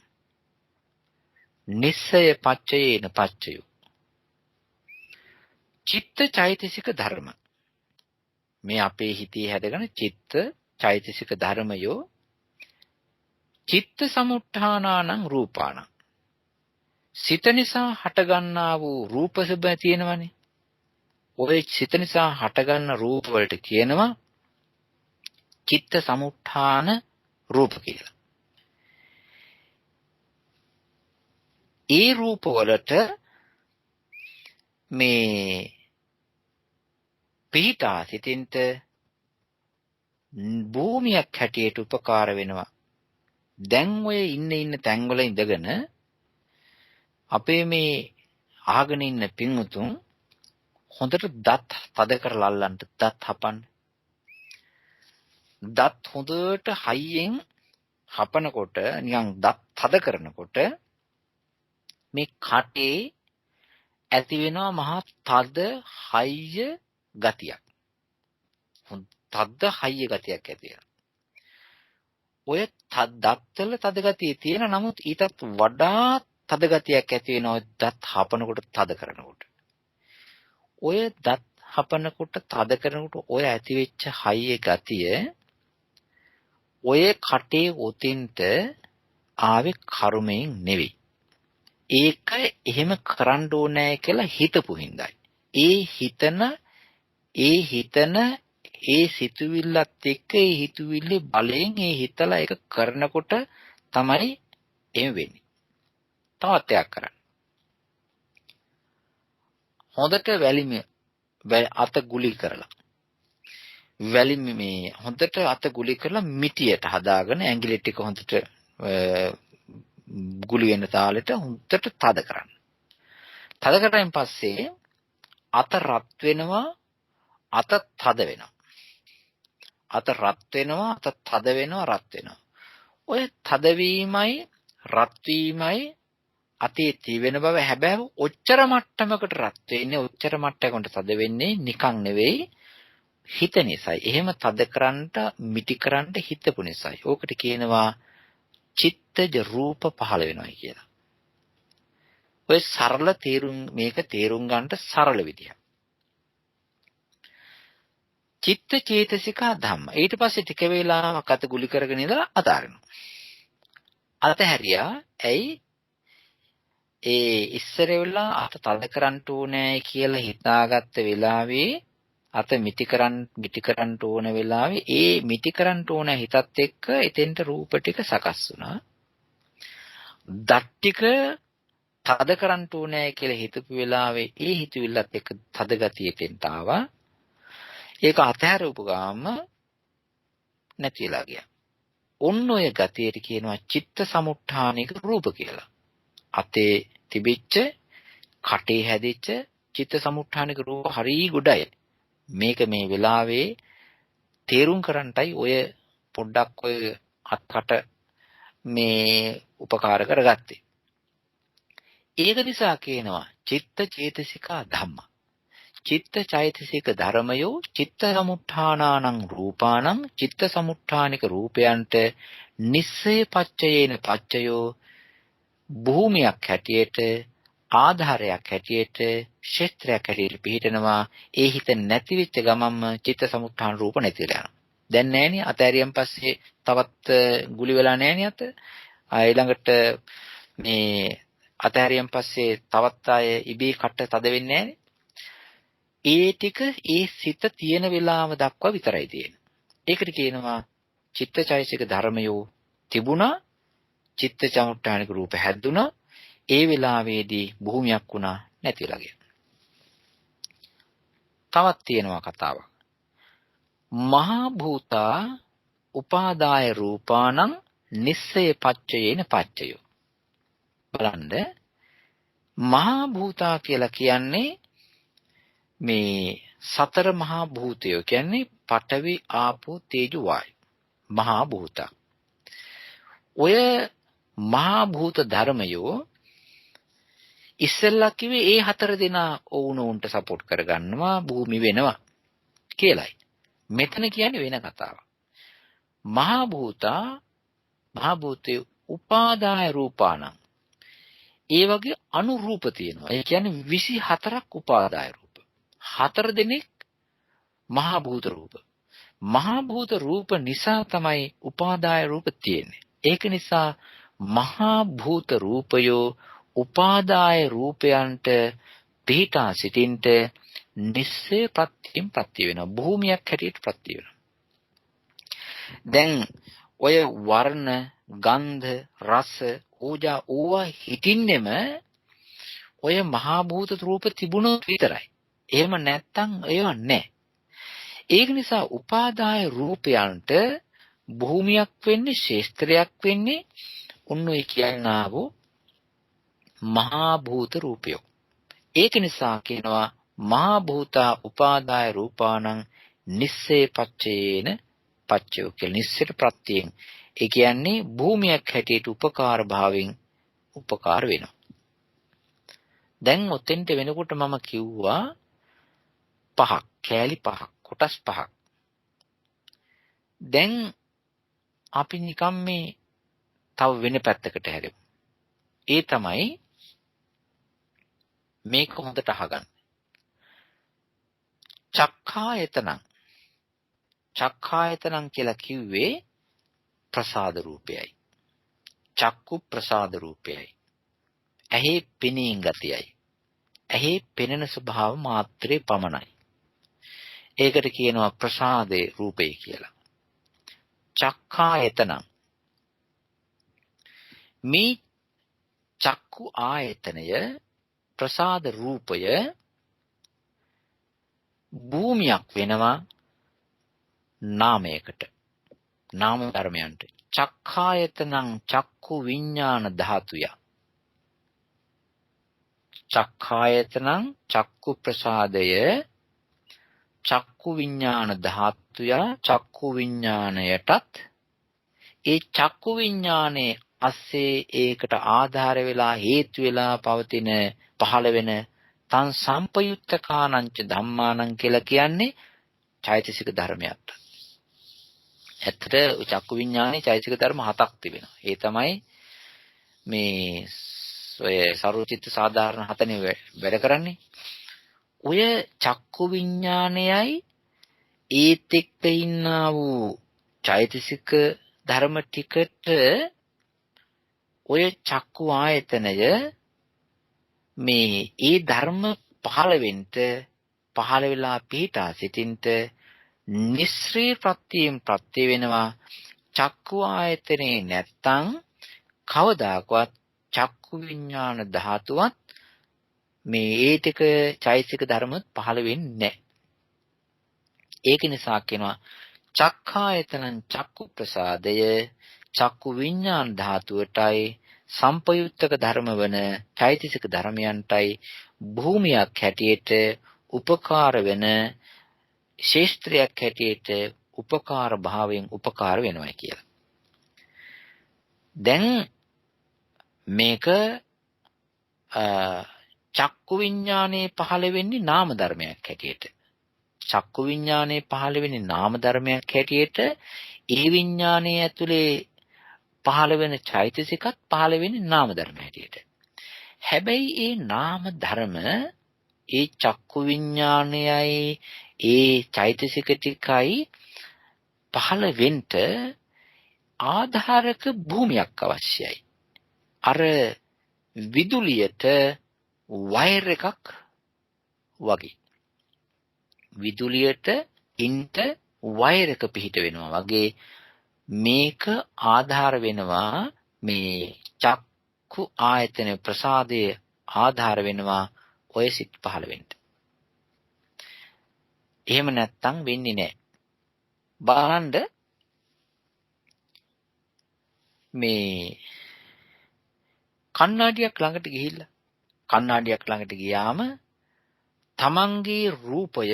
නිස්සය පච්චයේන පච්චය. චිත්ත චෛතසික ධර්ම. මේ අපේ හිතේ හැදගෙන චිත්ත චෛතසික ධර්මයෝ චිත්ත සමුට්ඨානානං රූපාණං. සිත නිසා හටගන්නා වූ රූප සබය තියෙනවනේ. ඔය සිත නිසා හටගන්න රූප වලට කියනවා චිත්ත සමුට්ඨාන රූප කියලා. ඒ රූප වලට මේ පිහිටා සිටින්ට භූමියක් හැටියට උපකාර වෙනවා. දැන් ඔය ඉන්න තැන්වල ඉඳගෙන අපේ මේ ආගෙන ඉන්න පින්වුතුන් හොඳට දත් තද කරලා අල්ලන්න, දත් හපන්න. දත් හොඳට හයියෙන් හපනකොට නිකන් දත් තද කරනකොට මේ කටේ ඇති වෙනවා මහා තද හයිය ගතියක්. තද හයිය ගතියක් ඇති වෙනවා. ඔය දත්වල තද ගතිය තියෙන නමුත් ඊටත් වඩා තද ගතියක් ඇති වෙනවා දත් හපනකොට තද කරනකොට. ඔය දත් හපනකොට තද කරනකොට ඔය ඇති වෙච්ච හයිය ගතිය ඔය කටේ ඔතින්ට ආවේ කර්මයෙන් නෙවෙයි. ඒක එහෙම කරන්න ඕනේ කියලා හිතපු හින්දායි. ඒ හිතන ඒ සිතුවිල්ලත් එක්ක ඒ හිතුවිල්ලේ බලයෙන් ඒ හිතලා ඒක කරනකොට තමයි එහෙම වෙන්නේ. තවත් එකක් කරන්න. හොඳට අත ගුලි කරලා. මේ හොඳට අත ගුලි කරලා මිටියට හදාගෙන ඇඟිලි ටික හොඳට ගුලි වෙන තාලෙට හොඳට තද කරන්න. තද කරායින් පස්සේ අත රත් වෙනවා, අත තද වෙනවා. අත රත් වෙනවා, අත තද වෙනවා, රත් වෙනවා. ඔය තද වීමයි රත් වීමයි අතේ තියෙන බව හැබැයි ඔච්චර මට්ටමකට රත් වෙන්නේ, ඔච්චර මට්ටමකට තද වෙන්නේ නිකන් නෙවෙයි හිත නිසායි. එහෙම තද කරන්නට, මිටි කරන්නට හිතපු නිසායි. ඕකට කියනවා චිත්තජ රූප පහළ වෙනවා කියලා. ඔය සරල මේක තේරුම් ගන්නට සරල විදියක්. චිත්ත චේතසිකා ධම්ම. ඊට පස්සේ ටික වේලාවක් අත ගුලි කරගෙන ඉඳලා අතාරිනවා. අතහැරියා. ඇයි? ඒ ඉස්සර වෙලා අත තද කරන්න ඕනේ කියලා හිතාගත්ත වෙලාවේ අත මිටි කරන්න ඕන වෙලාවේ ඒ මිටි කරන්න ඕන හිතත් එක්ක එතෙන්ට රූප ටික සකස් වුණා. දත් ටික තද කරන්න ඕනේ කියලා හිතපු වෙලාවේ ඒ හිතවිල්ලත් එක්ක තද ගතිය එතෙන්ට ආවා. ඒක අතහැරපු ගාම නැතිලා ගියා. ඔන්න ඔය ගතියට කියනවා චිත්ත සමුත්ථානික රූප කියලා. අතේ තිබිච්ච කටේ හැදිච්ච චිත්ත සමුත්ථානික රූප හරි ගොඩයි. මේක මේ වෙලාවේ තේරුම් කරන්ටයි ඔය පොඩ්ඩක් ඔය අත්කට මේ උපකාර කරගත්තේ. ඒක නිසා කියනවා චිත්ත චේතසිකා ධම්ම. චිත්ත චෛතසික ධර්මයෝ චිත්ත සමුත්ථානානං රූපානං චිත්ත සමුත්ථානික රූපයන්ට නිස්සේ පච්චයේන පච්චයෝ භූමියක් හැටියට ආධාරයක් හැටියට ක්ෂේත්‍රයක් හැටියට පිහිටනවා. ඒ හිත නැති වෙච්ච ගමන්ම චිත්ත සමුත්ථාන රූප නැතිලා යනවා. දැන් නැහෙනේ අතෑරියන් පස්සේ තවත් ගුලි වෙලා නැහෙනේ අත. ඊළඟට මේ අතෑරියන් පස්සේ තවත් ආය ඉබේ කට තද වෙන්නේ නැහැනේ. ඒ ටික ඒ සිත තියෙන වෙලාව දක්වා විතරයි තියෙන්නේ. ඒකට කියනවා චිත්තචෛසික ධර්මයෝ තිබුණා චිත්ත සමුත්ථානික රූප හැදුණා. ඒ වෙලාවේදී භූමියක් වුණා නැතිලා ගියා. තවත් තියෙනවා කතාවක්. මහා භූතා උපාදාය රූපානං නිස්සය පච්චයේන පච්චයෝ. බලන්න මහා භූතා කියලා කියන්නේ මේ සතර මහා භූතයෝ කියන්නේ පඨවි ආපෝ තේජෝ වායු මහා භූතා. ඔය මහා භූත ධර්මයෝ ඉස්සෙල්ලා කිව්වේ ඒ හතර දෙනා වුණුන්ට සපෝට් කරගන්නවා භූමි වෙනවා කියලායි. මෙතන කියන්නේ වෙන කතාවක්. මහා භූතේ උපාදාය රූපානං. ඒ වගේ අනුරූප තියෙනවා. ඒ කියන්නේ 24ක් උපාදාය රූප. 4 දෙනෙක් මහා භූත රූප. මහා භූත රූප නිසා තමයි උපාදාය රූප තියෙන්නේ. ඒක නිසා මහා භූත රූපයෝ උපාදාය රූපයන්ට පිහිටා සිටින්ට නිස්සේ ප්‍රත්‍ය වෙනවා. භූමියක් හැටියට ප්‍රත්‍ය වෙනවා. දැන් ඔය වර්ණ ගන්ධ, රස, ඕජා ඕවා හිටින්නෙම ඔය මහා භූත රූප තිබුණොත් විතරයි. එහෙම නැත්තම් ඒවා නැහැ. ඒක නිසා උපාදාය රූපයන්ට භූමියක් වෙන්නේ, ශේස්ත්‍රයක් වෙන්නේ ඔන්න ඔය කියනා වූ මහා භූත රූපය. ඒක නිසා කියනවා මහා භූතා උපාදාය රූපාණං නිස්සේ පච්චේන පච්චයෝ කියලා. නිස්සයට ප්‍රත්‍යයෙන්. ඒ කියන්නේ භූමියක් හැටියට උපකාර භාවයෙන් උපකාර වෙනවා. දැන් ඔතෙන්ට වෙනකොට මම කිව්වා පහක්, කෑලි පහක්, කොටස් පහක්. දැන් අපි නිකම් මේ තව වෙන පැත්තකට හැරෙමු. ඒ තමයි මේක හොඳට අහගන්න. චක්ඛායතනං. චක්ඛායතනං කියලා කිව්වේ ප්‍රසාද රූපයයි. චක්කු ප්‍රසාද රූපයයි. ඇහි පෙනීම් ගතියයි. ඇහි පෙනෙන ස්වභාව මාත්‍රේ පමණයි. ඒකට කියනවා ප්‍රසාදේ රූපය කියලා. චක්ඛායතනං. මේ චක්කු ආයතනය ප්‍රසාද රූපය භූමියක් වෙනවා නාමයකට, නාම ධර්මයන්ට. චක්ඛායතනං චක්කු විඥාන ධාතුය. චක්ඛායතනං චක්කු ප්‍රසාදය චක්කු විඥාන ධාතුය. චක්කු විඥාණයටත් ඒ චක්කු විඥානයේ අස්සේ ඒකට ආධාර වෙලා හේතු වෙලා පවතින පහළ වෙන තං සම්පයුත්තකානංච ධම්මානං කියලා කියන්නේ චෛතසික ධර්මයක්. ඇත්තට චක්කු විඥානයේ චෛතසික ධර්ම 7ක් තිබෙනවා. ඒ තමයි මේ ඔය සරුවචිත්ත සාධාරණ 7නේ වැඩ කරන්නේ. ඔය චක්කු විඥානයයි ඒත් එක්ක ඉන්නා වූ චෛතසික ධර්ම ටිකට ඔය චක්කු ආයතනය මේ ඒ ධර්ම පහළ වෙලා පිහිටා සිටින්ට නිස්ස්‍රේ ප්‍රත්‍යයෙන් ප්‍රත්‍ය වෙනවා. චක්කු ආයතනේ නැත්තම් කවදාකවත් චක්කු විඥාන ධාතුවත් මේ ඒ ටික චෛතසික ධර්ම පහළ වෙන්නේ නැහැ. ඒක නිසා කියනවා චක්ඛායතනං චක්කු ප්‍රසාදය චක්කු විඥාන ධාතුවටයි සම්පයුත්තක ධර්ම වන චෛතසික ධර්මයන්ටයි භූමියක් හැටියට උපකාර වෙන ශේස්ත්‍රයක් හැටියට උපකාර භාවයෙන් උපකාර වෙනවා කියලා. දැන් මේක චක්කු විඥානයේ පහළ වෙන්නේ නාම ධර්මයක් හැටියට. චක්කු විඥානයේ පහළ වෙන්නේ නාම ධර්මයක් හැටියට. ඒ විඥානයේ ඇතුලේ පහළ වෙන චෛතසිකත් පහළ වෙන්නේ නාම ධර්ම හැටියට. හැබැයි ඒ නාම ධර්ම ඒ චක්කු විඥානයයි ඒ චෛතසික ටිකයි පහළ වෙන්න ආධාරක භූමියක් අවශ්‍යයි. අර විදුලියට වයර් එකක් වගේ. විදුලියට ඉන්ට වයර් එක පිහිට වෙනවා වගේ මේක ආධාර වෙනවා. මේ චක්කු ආයතන ප්‍රසාදයේ ආධාර වෙනවා ඔය සිත් පහළ වෙන්න. එහෙම නැත්තම් වෙන්නේ නැහැ. බලන්න මේ කණ්ණාඩියක් ළඟට ගියාම තමන්ගේ රූපය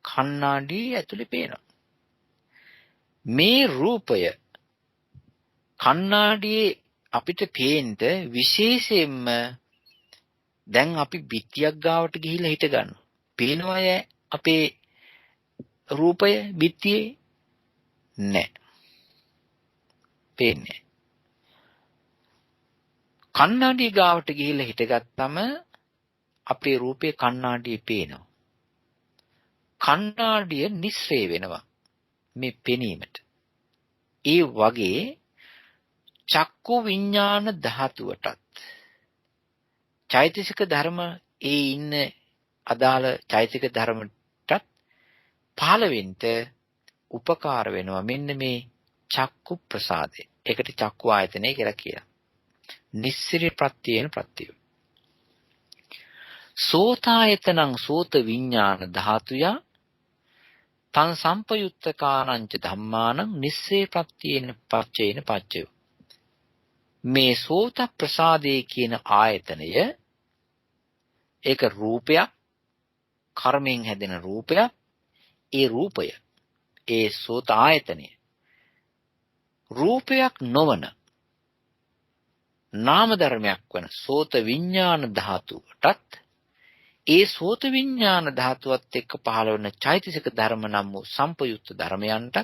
කණ්ණාඩියේ ඇතුලේ පේනවා. මේ රූපය කණ්ණාඩියේ අපිට පේන්න විශේෂයෙන්ම දැන් අපි බිත්තියක් ගාවට ගිහිල්ලා හිට ගන්නවා. පේනවද අපේ රූපය බිත්තියේ? නැහැ. පේන්නේ. කණ්ණාඩිය ගාවට ගිහිල්ලා හිටගත්තම අපේ රූපේ කණ්ණාඩියේ පේනවා. කණ්ණාඩිය නිස්සේ වෙනවා මේ පෙනීමට. ඒ වගේ චක්කු විඥාන ධාතුවටත් චෛතසික ධර්ම ඒ ඉන්න අදාළ චෛතසික ධර්මටත් පහළ වෙන්න උපකාර වෙනවා මෙන්න මේ චක්කු ප්‍රසාදය. ඒකට චක්කු ආයතනය කියලා කියනවා. නිස්සිරි ප්‍රත්‍යයෙන් ප්‍රත්‍යය. සෝතායතනං සෝත විඥාන ධාතුය තං සම්පයුත්තකානංච ධම්මානං නිස්සේ ප්‍රත්‍යයෙන් පච්චේන පච්චයෝ. මේ සෝත ප්‍රසාදේ කියන ආයතනය ඒක රූපයක්, කර්මයෙන් හැදෙන රූපයක්. ඒ රූපය, ඒ සෝත ආයතනය රූපයක් නොවන නාම ධර්මයක් වන සෝත විඥාන ධාතුවටත් ඒ සෝත විඥාන ධාතුවත් එක්ක පහළ වන චෛතසික ධර්ම නම් වූ සම්පයුක්ත ධර්මයන්ට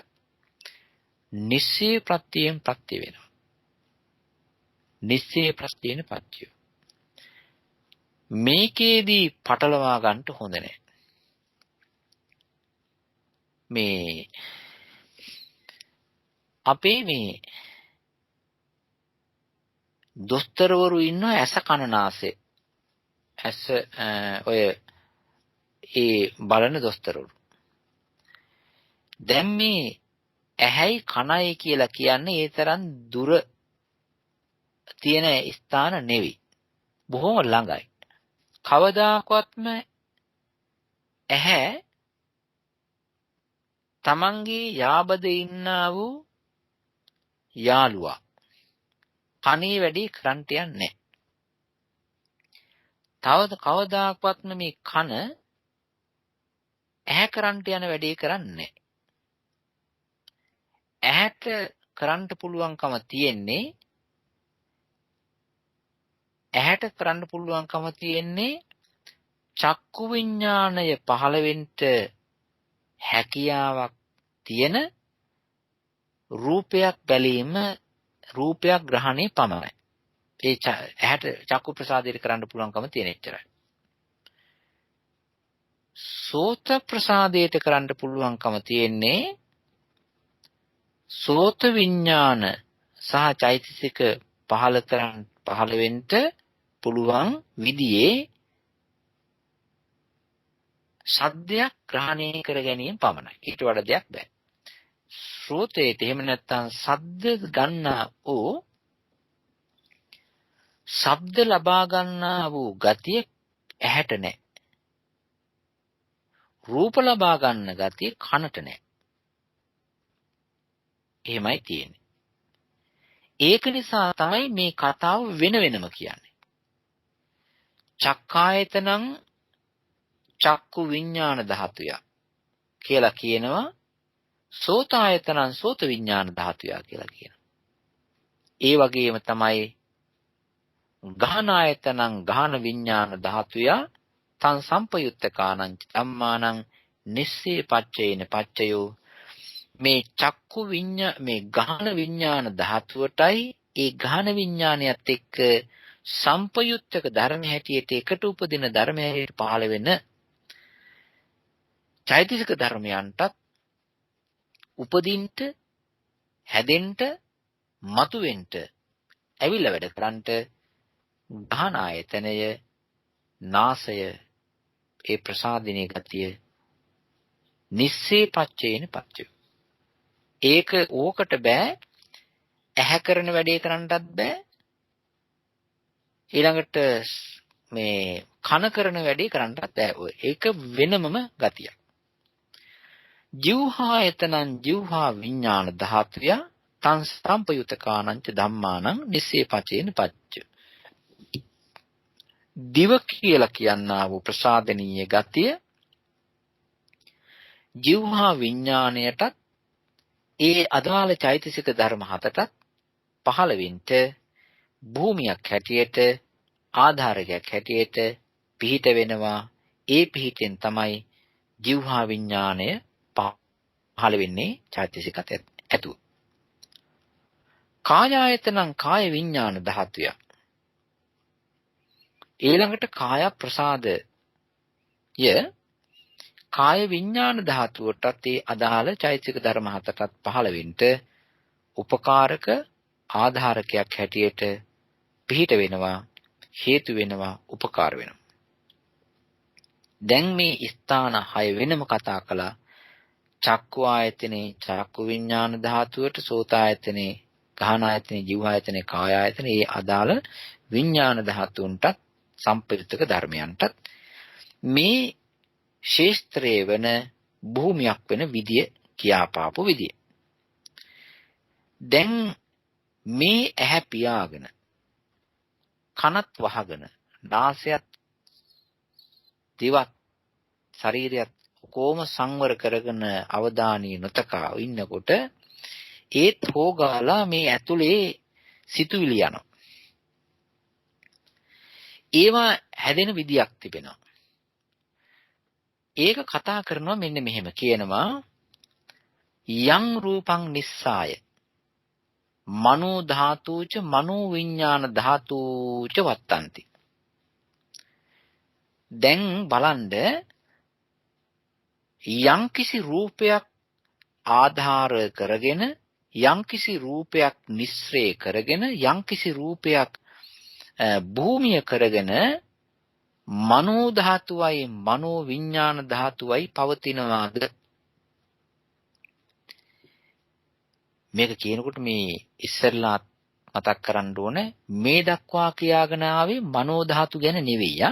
නිස්සේ ප්‍රත්‍යයෙන් ප්‍රත්‍ය වෙනවා. නිස්සේ ප්‍රත්‍යයෙන් පත්‍ය. මේකේදී පටලවා ගන්න හොඳ නැහැ. මේ අපේ මේ දොස්තරවරු ඉන්නවා ඇස කන නාසය. ඇස ඔය ඒ බලන දොස්තරවරු. දැන් මේ ඇහැයි කනයි කියලා කියන්නේ ඒ තරම් දුර තියෙන ස්ථාන නෙවෙයි. බොහොම ළඟයි. කවදාකවත්ම ඇහැ තමන්ගේ යාබද ඉන්නා වූ යාළුවා කනේ වැඩි කරන්ට යන්නේ නැහැ. තවද කවදාකවත්ම මේ කන ඇහැ කරන්ට යන වැඩේ කරන්නේ නැහැ. ඇහැට කරන්ට පුළුවන්කම තියෙන්නේ චක්කු විඥාණය පහළ වෙන්න හැකියාවක් තියෙන රූපයක් බැලීම, රූපයක් ග්‍රහණය පමණයි. ඒ ඇහැට චක්කු ප්‍රසාදයට කරන්න පුළුවන්කම තියෙන එච්චරයි. සෝත ප්‍රසාදයට කරන්න පුළුවන්කම තියෙන්නේ සෝත විඥාන සහ චෛතසික පහළ වෙන්න පුළුවන් විදිහේ ශබ්දයක් ග්‍රහණය කර ගැනීම පමණයි. ඊට වඩා දෙයක් බෑ. ශ්‍රෝතේට එහෙම නැත්නම් ශබ්ද ගන්නා වූ ශබ්ද ලබා ගන්නා වූ ගතිය ඇහැට නැහැ. රූප ලබා ගන්න ගතිය කනට නැහැ. එහෙමයි තියෙන්නේ. ඒක නිසා තමයි මේ කතාව වෙන වෙනම කියන්නේ. චක්කායතනං චක්කු විඥාන ධාතුය කියලා කියනවා. සෝතායතනං සෝත විඥාන ධාතුය කියලා කියනවා. ඒ වගේම තමයි ගහනායතනං ගහන විඥාන ධාතුය තං සම්පයුත්තකානං ධම්මානං නිස්සේ පච්චේන පච්චයෝ. මේ චක්කු මේ ගහන විඥාන ධාතුවටයි ඒ ගහන විඥානයත් එක්ක සම්පයුත්තක ධර්ම හැටියට එකට උපදින ධර්ම හැටියට පහළ වෙන චෛතසික ධර්මයන්ටත් උපදින්න, හැදෙන්න, මතුවෙන්න ඇවිල්ලා වැඩ කරන්ට ගහන ආයතනය, නාසය, ඒ ප්‍රසාදිනේ ගතිය නිස්සේ පච්චේන පච්චය. ඒක ඕකට බෑ. ඇහැ කරන වැඩේ කරන්නටත් බෑ. ඊළඟට මේ කන කරන වැඩේ කරන්නටත් බෑ. ඒක වෙනමම ගතියක්. ජීවහායතනං ජීවහා විඥාන ධාතුය තං සම්පයුතකානංච ධම්මානං නිස්සේ පචේන පච්ච. දිව කියලා කියනා වූ ප්‍රසාදනීය ගතිය ජීවහා විඥාණයටත් ඒ අදාළ චෛතසික ධර්ම හතටත් පහළ වෙන්න භූමියක් හැටියට, ආධාරකයක් හැටියට පිහිට වෙනවා. ඒ පිහිටෙන් තමයි ජීවහා විඥාණය පහළ වෙන්නේ චෛතසිකත් ඇතුව. කායායතනං කාය විඥාන ධාතුය. ඊළඟට කාය ප්‍රසාදය කාය විඥාන ධාතුවටත් ඒ අදාළ චෛතසික ධර්ම හතටත් පහළ වෙන්න උපකාරක ආධාරකයක් හැටියට පිහිට වෙනවා, හේතු වෙනවා, උපකාර වෙනවා. දැන් මේ ස්ථාන 6 වෙනම කතා කළා. චක්කු ආයතනේ චක්කු විඥාන ධාතුවට, සෝත ආයතනේ ගහන ආයතනේ, ජීව ආයතනේ, කාය ආයතනේ, ඒ අදාළ විඥාන ධාතුන්ටත් සම්ප්‍රයුක්තක ධර්මයන්ටත් මේ ශේස්ත්‍රයේ වෙන භූමියක් වෙන විදිය කියාපාපු විදිය. දැන් මේ ඇහැ පියාගෙන කනත් වහගෙන නාසයත් දිවත් ශරීරයත් කොහොම සංවර කරගෙන අවධානය නොතකා ඉන්නකොට ඒත් හොගාලා මේ ඇතුලේ සිතුවිලි යනවා. ඒවා හැදෙන විදියක් තිබෙනවා. ඒක කතා කරනවා මෙන්න මෙහෙම කියනවා යං රූපං නිස්සාය මනෝ ධාතුච මනෝ විඥාන ධාතුච වත්තන්ති. දැන් බලන්න යම්කිසි රූපයක් ආධාර කරගෙන යම්කිසි රූපයක් නිස්සරේ කරගෙන යම්කිසි රූපයක් භූමිය කරගෙන මනෝ ධාතුවයි මනෝ විඥාන ධාතුවයි පවතිනවාද? මේක කියනකොට මේ ඉස්සෙල්ලා මතක් කරන්න ඕනේ මේ දක්වා කියාගෙන ආවේ මනෝ ධාතු ගැන නෙවෙයි.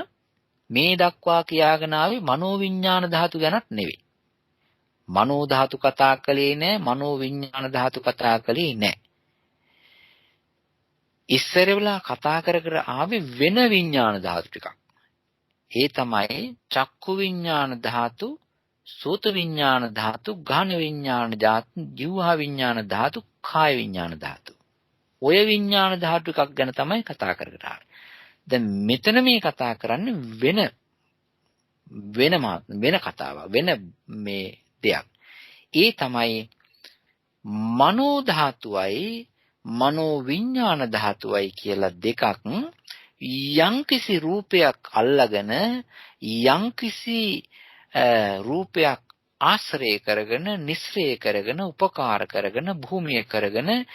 මේ දක්වා කියාගෙන ආවේ මනෝ විඥාන ධාතු ගැනත් නෙවෙයි. මනෝ ධාතු කතා කළේ නැහැ, මනෝ විඥාන ධාතු කතා කළේ නැහැ. ඉස්සර වෙලා කතා කර කර ආවේ වෙන විඥාන ධාතු ටිකක්. ඒ තමයි චක්කු විඥාන ධාතු, සෝත විඥාන ධාතු, ගාන විඥාන ධාතු, ජීවහා විඥාන ධාතු, කාය විඥාන ධාතු. ඔය විඥාන ධාතු ටිකක් ගැන තමයි කතා කර කර ආවේ. දැන් මෙතන මේ කතා කරන්නේ වෙන කතාවක්, වෙන මේ දෙයක්. ඒ තමයි මනෝ ධාතුවයි මනෝ විඥාන ධාතුවයි කියලා දෙකක් යම්කිසි රූපයක් අල්ලගෙන යම්කිසි රූපයක් ආශ්‍රය කරගෙන නිස්සය කරගෙන උපකාර කරගෙන භූමිය කරගෙන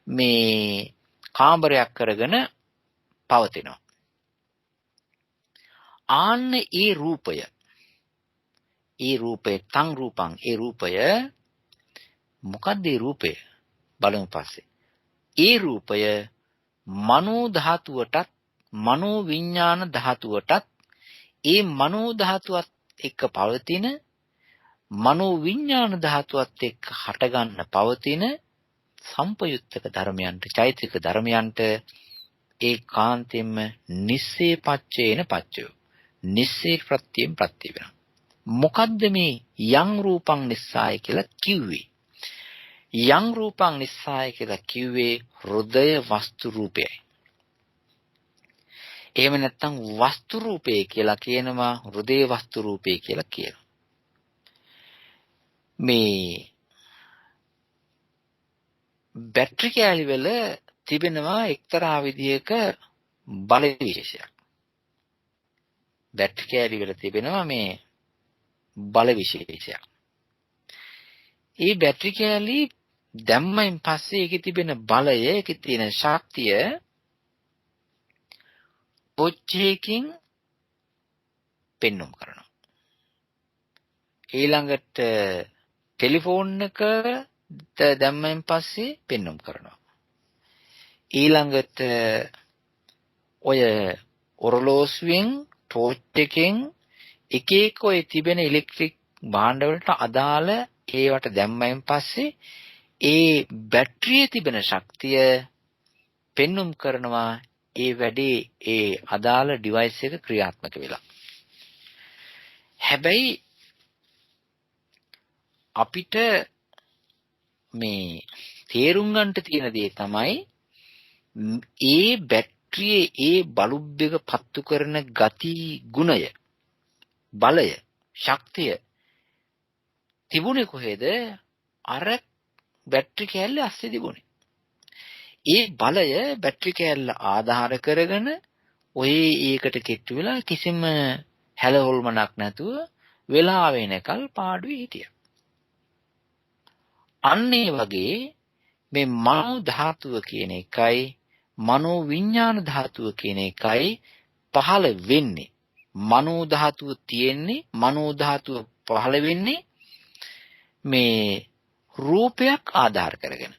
මේ කාමරයක් කරගෙන පවතිනවා. ආන්න ඒ රූපය තං රූපං ඒ රූපය මොකද්ද? ඒ රූපය බලමු පස්සේ. ඒ රූපය මනෝ ධාතුවටත් මනෝ විඥාන ධාතුවටත් ඒ මනෝ ධාතුවත් එක්ක පවතින මනෝ විඥාන ධාතුවත් එක්ක හටගන්න පවතින සම්පයුත්තක ධර්මයන්ට චෛතසික ධර්මයන්ට ඒ කාන්තෙම නිස්සේ පච්චේන පච්චයෝ නිස්සේ ප්‍රත්‍යයෙන් ප්‍රත්‍ය වෙනවා. මොකද්ද මේ යං රූපං නිස්සාය කියලා කිව්වේ? යං රූපං නිස්සාය කියලා කිව්වේ හෘදය වස්තු රූපයයි. එහෙම නැත්නම් වස්තු රූපය කියලා කියනවා, හෘදේ වස්තු රූපය කියලා කියනවා. මේ බැටරි කැලි වල තිබෙනවා එක්තරා විදියක බල විශේෂයක්. බැටරි කැලි වල තිබෙනවා මේ බල විශේෂයක්. ඒ බැටරි කැලි දැම්මයින් පස්සේ ඒකේ තිබෙන බලය, ඒකේ තියෙන ශක්තිය පොච්චේකින් පෙන්වුම් කරනවා. ඊළඟට ටෙලිෆෝන් එක දැම්මයින් පස්සේ පෙන්වුම් කරනවා. ඊළඟට ඔය ඔරලෝසුවෙන් ටෝච් එකෙන් එක එක ඔය තිබෙන ඉලෙක්ට්‍රික් භාණ්ඩ වලට අදාළ ඒවට දැම්මයින් පස්සේ ඒ බැටරියේ තිබෙන ශක්තිය පෙන්වුම් කරනවා ඒ වැඩේ ඒ අදාළ ඩිවයිස් එක ක්‍රියාත්මක වෙලා. හැබැයි අපිට මේ තේරුම් ගන්නට තියෙන දේ තමයි ඒ බැටරියේ ඒ බල්බ් එක පත්තු කරන ගති ගුණය, බලය, ශක්තිය තිබුණේ කොහෙද? අර බැටරි කෑල්ල ඇස්සේ තිබුණේ. ඒ බලය බැටරි කෑල්ල ආධාර කරගෙන ඔය ඒකට කෙට්ටු වෙලා කිසිම හැලහොල්මනක් නැතුව වෙලා වෙනකල් පාඩුවේ හිටියා. අන්න ඒ වගේ මේ මනෝ ධාතුව කියන එකයි මනෝ විඥාන ධාතුව කියන එකයි පහළ වෙන්නේ. මනෝ ධාතුව තියෙන්නේ, මනෝ ධාතුව පහළ වෙන්නේ මේ රූපයක් ආධාර කරගෙන.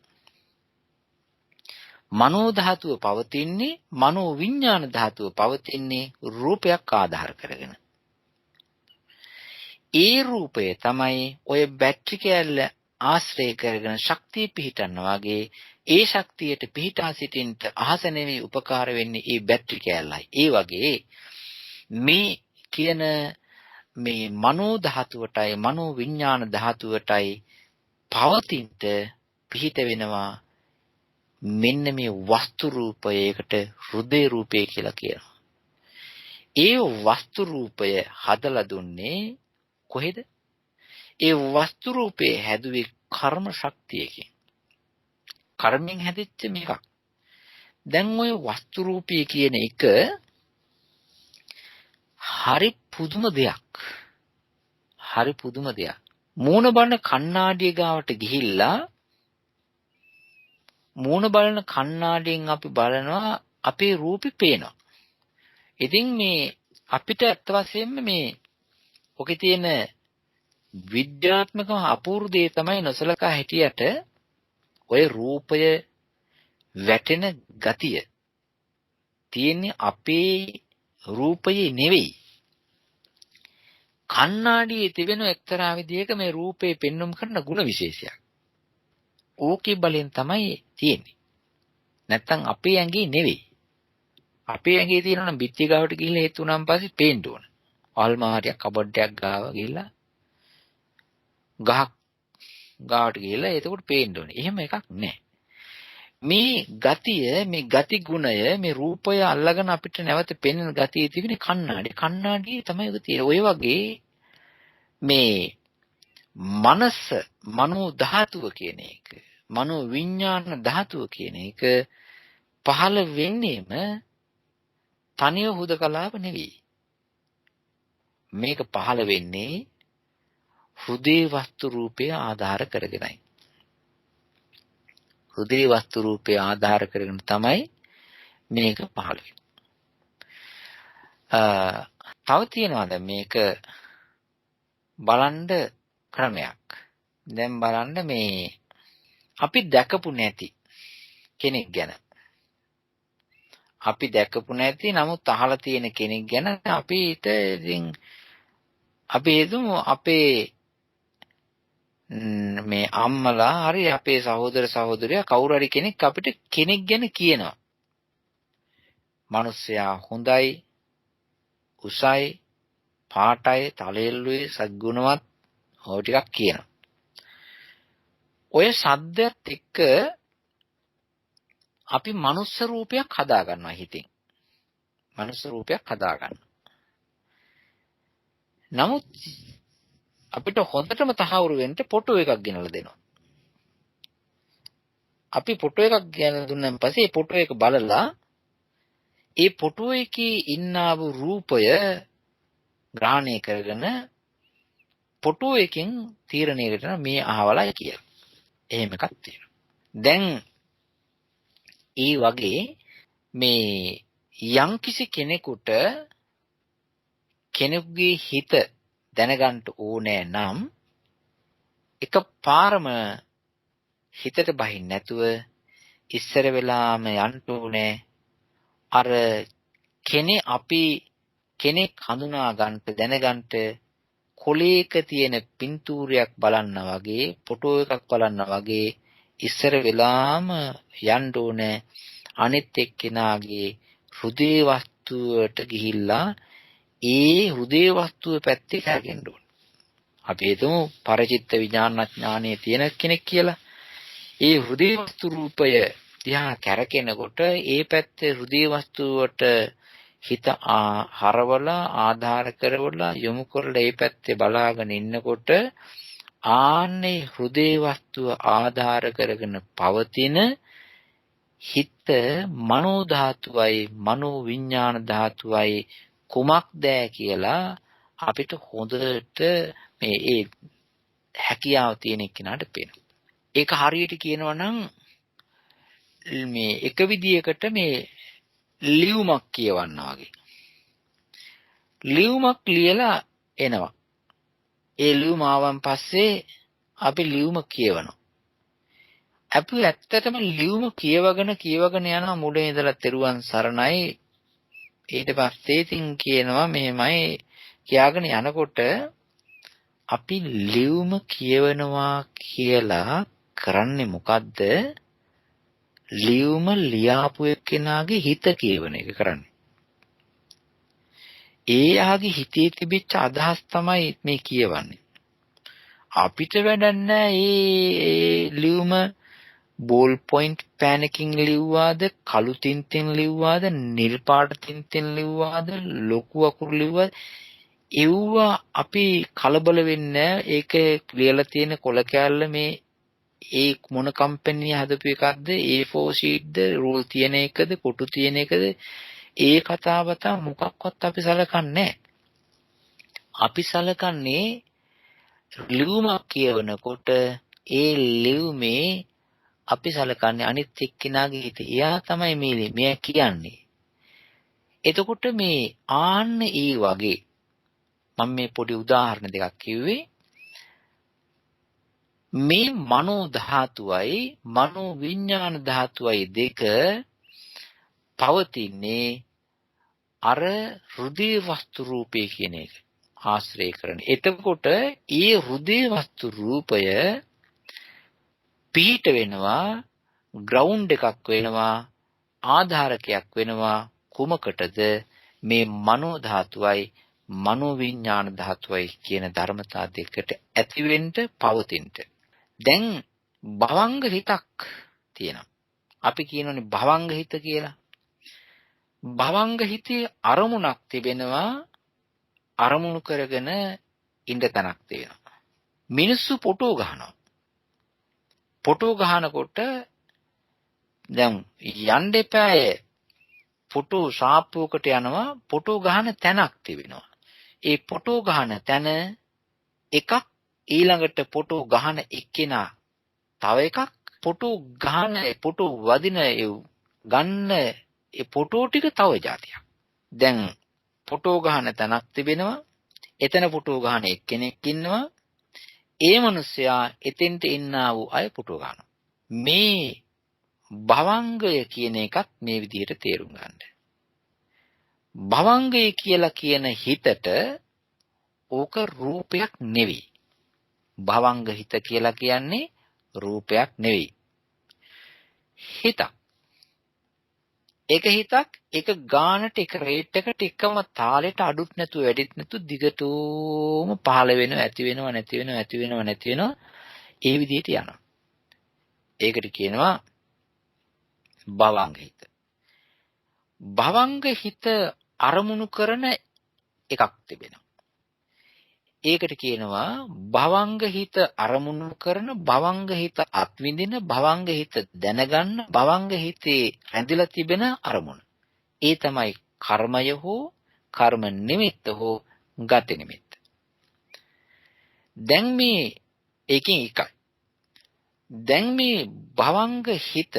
මනෝ ධාතුව පවතින්නේ මනෝ විඥාන ධාතුව පවතින්නේ රූපයක් ආධාර කරගෙන. ඒ රූපය තමයි ඔය බැටරි කෑල්ල ආශ්‍රය කරගෙන ශක්තිය පිහිටනවා වගේ ඒ ශක්තියට පිහිටා සිටින්න අහස නෙවෙයි උපකාර වෙන්නේ ඒ බැටරි කෑල්ලයි. ඒ වගේ මේ කියන මේ මනෝ ධාතුවටයි මනෝ විඥාන ධාතුවටයි පවතින්න පිහිට වෙනවා මෙන්න මේ වස්තු රූපයකට හෘදේ රූපය කියලා කියනවා. ඒ වස්තු රූපය හදලා දුන්නේ කොහෙද? ඒ වස්තු රූපේ හැදුවේ කර්ම ශක්තියකින්. කර්මෙන් හැදිච්ච මේක. දැන් ওই වස්තු රූපය කියන එක හරි පුදුම දෙයක්. හරි පුදුම දෙයක්. මූණ බලන කණ්ණාඩිය ගාවට ගිහිල්ලා මූණ බලන කණ්ණාඩියෙන් අපි බලනවා අපේ රූපේ පේනවා. ඉතින් මේ අපිට අත් වශයෙන්ම මේ ඔකේ තියෙන විද්‍යාත්මකව අපූර්ව දේ තමයි නොසලකා හිටියට ඔය රූපය වැටෙන ගතිය තියෙන්නේ අපේ රූපයේ නෙවෙයි. කණ්ණාඩියේ තිබෙන එක්තරා විදියක මේ රූපේ පෙන්වුම් කරන ಗುಣ විශේෂයක්. ඕකේ බලෙන් තමයි තියෙන්නේ. නැත්තම් අපේ ඇඟේ නෙවෙයි. අපේ ඇඟේ තියෙනවා නම් බිත්ති ගාවට ගිහිල්ලා හේතු වුණාන් පස්සේ පේන්න ඕන. අල්මාරියක් කබඩයක් ගාව ගිහිල්ලා ගහක් ගාවට ගිහිල්ලා එතකොට පේන්න ඕනේ. එහෙම එකක් නැහැ. මේ ගතිය, මේ ගති ගුණය, මේ රූපය අල්ලගෙන අපිට නැවත පෙනෙන ගතිය තිබෙන කණ්ණාඩි. කණ්ණාඩියේ තමයි ඒක තියෙන්නේ. ඔය වගේ මේ මනස, මනෝ ධාතුව කියන එක, මනෝ විඥාන ධාතුව කියන එක පහළ වෙන්නේම තනිය හුදකලාව නෙවෙයි. මේක පහළ වෙන්නේ හෘදේ වස්තු රූපය ආධාර කරගෙනයි. හෘදේ වස්තු රූපය ආධාර කරගෙන තමයි මේක පහළ වෙන්නේ. තව තියෙනවා දැන් මේක බලන්න ක්‍රමයක්. දැන් බලන්න මේ අපි දැකපු නැති කෙනෙක් ගැන. අපි දැකපු නැති නමුත් අහලා තියෙන කෙනෙක් ගැන අපිට ඉතින් අපි හිතමු අපේ මේ අම්මලා හරි අපේ සහෝදර සහෝදරියා කවුරු හරි කෙනෙක් අපිට කෙනෙක් ගැන කියනවා. මිනිස්සයා හොඳයි, උසයි, පාටයි, තලෙල්ලුයි, සද්ගුණවත් ඔය ටිකක් කියනවා. ඔය සද්දත් එක්ක අපි මනුස්ස රූපයක් හදා ගන්නවා හිතින්. මනුස්ස රූපයක් හදා ගන්නවා. නමුත් අපිට හොඳටම තහවුරු වෙන්න ෆොටෝ එකක් ගෙනල්ලා දෙනවා. අපි ෆොටෝ එකක් ගෙනල්ලා දුන්නාන් පස්සේ ඒ ෆොටෝ එක බලලා ඒ ෆොටෝ එකේ ඉන්නා වූ රූපය ග්‍රහණය කරගෙන ෆොටෝ එකෙන් තීරණය කරන මේ අහවලයි කියලා. එහෙම එකක් තියෙනවා. දැන් ඒ වගේ මේ යම්කිසි කෙනෙකුට කෙනෙකුගේ හිත දැනගන්න ඕනේ නම් එකපාරම හිතට බහින්න නැතුව ඉස්සර වෙලාම යන්න ඕනේ අර කෙනෙක් හඳුනා ගන්නට දැනගන්න කොලේක තියෙන පින්තූරයක් බලන්න වගේ ෆොටෝ එකක් බලන්න වගේ ඉස්සර වෙලාම යන්න ඕනේ අනිත් එක්කෙනාගේ හෘදේ වස්තුවට ගිහිල්ලා ඒ හෘදේ වස්තුව පැත්තේ හැරෙන්න ඕනේ. අපි හිතමු පරචිත්ත විඥානඥානයේ තියෙන කෙනෙක් කියලා. ඒ හෘදේ වස්තු රූපය දිහා කැරකෙනකොට ඒ පැත්තේ හෘදේ වස්තුවට හිත හරවලා ආධාර කරවලා යොමු කරලා ඒ පැත්තේ බලාගෙන ඉන්නකොට ආන්නේ හෘදේ වස්තුව ආධාර කරගෙන පවතින හිත මනෝ ධාතුවයි මනෝ විඥාන ධාතුවයි කුමක්ද කියලා අපිට හොඳට මේ ඒ හැකියාව තියෙන කෙනාට පේනවා. ඒක හරියට කියනවා නම් මේ එක විදියකට මේ ලියුමක් කියවන්නා වගේ. ලියුමක් ලියලා එනවා. ඒ ලියුම ආවන් පස්සේ අපි ලියුම කියවනවා. අපි ඇත්තටම ලියුම කියවගෙන යනවා මුලින් ඉඳලා තෙරුවන් සරණයි. ඊට පස්සේ ඉතින් කියනවා මෙහෙමයි කියාගෙන යනකොට අපි ලියුම කියවනවා කියලා කරන්නේ මොකද්ද? ලියුම ලියාපු එක්කෙනාගේ හිත කියවන එක කරන්නේ. එයාගේ හිතේ තිබිච්ච අදහස් තමයි මේ කියවන්නේ. අපිට වැඩක් නැහැ මේ ලියුම බෝල් පොයින්ට් පෑනකින් ලිව්වාද, කළු තින්තෙන් ලිව්වාද, නිල් පාට තින්තෙන් ලිව්වාද, ලොකු අකුරු ලිව්වාද, ඒවා අපි කලබල වෙන්නේ නැහැ. ඒක ලියලා තියෙන කොළ කෑල්ල මේ ඒ මොන කම්පැනි හදපු එකක්ද, A4 sheetද, රූල් තියෙන එකද, කොටු තියෙන එකද, ඒ කතාවතා මොකක්වත් අපි සලකන්නේ අපි සලකන්නේ ලියුමක් කියවනකොට ඒ ලියුමේ අපි සලකන්නේ අනිත් එක්කිනාගේ හිත. එයා තමයි මේ කියන්නේ. එතකොට මේ ආන්න ඒ වගේ මම මේ පොඩි උදාහරණ දෙකක් කිව්වේ. මේ මනෝ ධාතුවයි මනෝ විඥාන ධාතුවයි දෙක පවතින්නේ අර හෘදේ වස්තු රූපේ කියන එක ආශ්‍රය කරන. එතකොට ඒ හෘදේ වස්තු රූපය පිහිට වෙනවා, ග්‍රවුන්ඩ් එකක් වෙනවා, ආධාරකයක් වෙනවා. කුමකටද? මේ මනෝ ධාතුවයි මනෝ විඥාන ධාතුවයි කියන ධර්මතා දෙකට ඇතිවෙන්න පවතින්න. දැන් භවංග හිතක් තියෙනවා. අපි කියනෝනේ භවංග හිත කියලා. භවංග හිතේ අරමුණක් තිබෙනවා, අරමුණු කරගෙන ඉන්න තැනක් තියෙනවා. මිනිස්සු ෆොටෝ ගහනවා. ෆොටෝ ගහනකොට දැන් යන්න එපාය. ෆොටෝ ශාප්පුවකට යනවා, ෆොටෝ ගහන තැනක් තිබෙනවා. ඒ ෆොටෝ ගහන තැන එකක්, ඊළඟට ෆොටෝ ගහන එක්කෙනා තව එකක්, ෆොටෝ ගහන ෆොටෝ වදින ගන්න ඒ ෆොටෝ ටික තව જાතියක්. දැන් ෆොටෝ ගහන තැනක් තිබෙනවා, එතන ෆොටෝ ගහන එක්කෙනෙක් ඉන්නවා. ඒ මිනිස්සයා එතෙන්ට ඉන්නා වූ අය ෆොටෝ ගන්නවා. මේ භවංගය කියන එකත් මේ විදිහට තේරුම් ගන්න. භවංගය කියලා කියන හිතට ඕක රූපයක් නෙවෙයි. භවංග හිත කියලා කියන්නේ රූපයක් නෙවෙයි. හිතක්. එක හිතක් එක ගානට එක රේට් එකට එකම තාලෙට අඩුත් නැතුව වැඩිත් නැතුව දිගටම පහළ වෙනවා, ඇති වෙනවා, නැති වෙනවා, ඇති වෙනවා, නැති වෙනවා. ඒ විදිහට යනවා. ඒකට කියනවා භවංග හිත. භවංග හිත අරමුණු කරන එකක් තිබෙනවා. ඒකට කියනවා භවංග හිත අරමුණු කරන, භවංග හිත අත්විඳින, භවංග හිත දැනගන්න, භවංග හිතේ රැඳිලා තිබෙන අරමුණ. ඒ තමයි කර්මය හෝ කර්ම නිමිත්ත හෝ ගති නිමිත්ත. දැන් මේ එකකින් එකයි. දැන් මේ භවංග හිත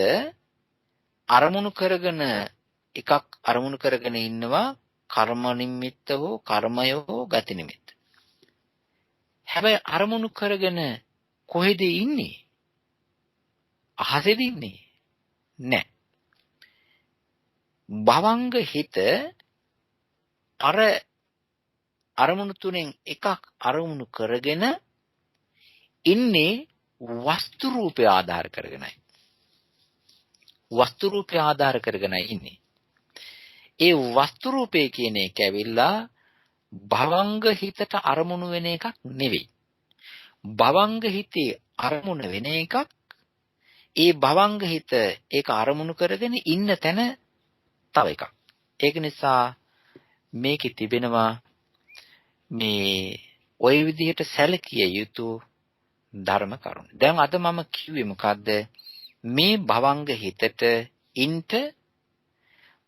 අරමුණු කරගෙන එකක් අරමුණු කරගෙන ඉන්නවා, කර්ම නිමිත්ත හෝ කර්මය හෝ ගති නිමිත්ත. හැබැයි අරමුණු කරගෙන කොහෙද ඉන්නේ? අහසේද ඉන්නේ? නැහැ. භවංග හිත අර අරමුණු තුනෙන් එකක් අරමුණු කරගෙන ඉන්නේ වස්තු රූපය ආධාර කරගෙනයි. වස්තු රූපය ආධාර කරගෙනයි ඉන්නේ. ඒ වස්තු රූපය කියන එක ඇවිල්ලා භවංග හිතට අරමුණු වෙන එකක් නෙවෙයි. භවංග හිතේ අරමුණ වෙන එකක්. ඒ භවංග හිත ඒක අරමුණු කරගෙන ඉන්න තැන තව එකක්. ඒක නිසා මේකේ තිබෙනවා මේ ওই විදිහට සැලකිය යුතු ධර්ම කරුණු. දැන් අද මම කිව්වේ මොකද්ද? මේ භවංග හිතට ඉන්ට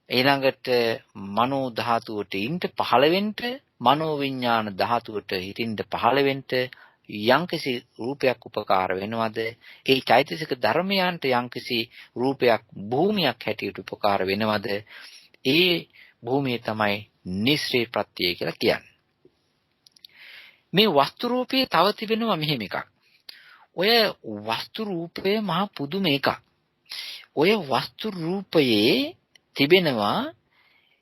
ඊළඟට මනෝ ධාතුවට ඉන්ට පහළ වෙන්න, මනෝ විඥාන ධාතුවට හිටින්න පහළ වෙන්න යම්කිසි රූපයක් උපකාර වෙනවද? ඒ චෛතසික ධර්මයන්ට යම්කිසි රූපයක් භූමියක් හැටියට උපකාර වෙනවද? ඒ භූමිය තමයි නිස්සී ප්‍රත්‍යය කියලා කියන්නේ. මේ වස්තු රූපයේ තව තිබෙනවා මෙහෙම එකක්. ඔය වස්තු රූපය මහා පුදුම එකක්. ඔය වස්තු රූපයේ තිබෙනවා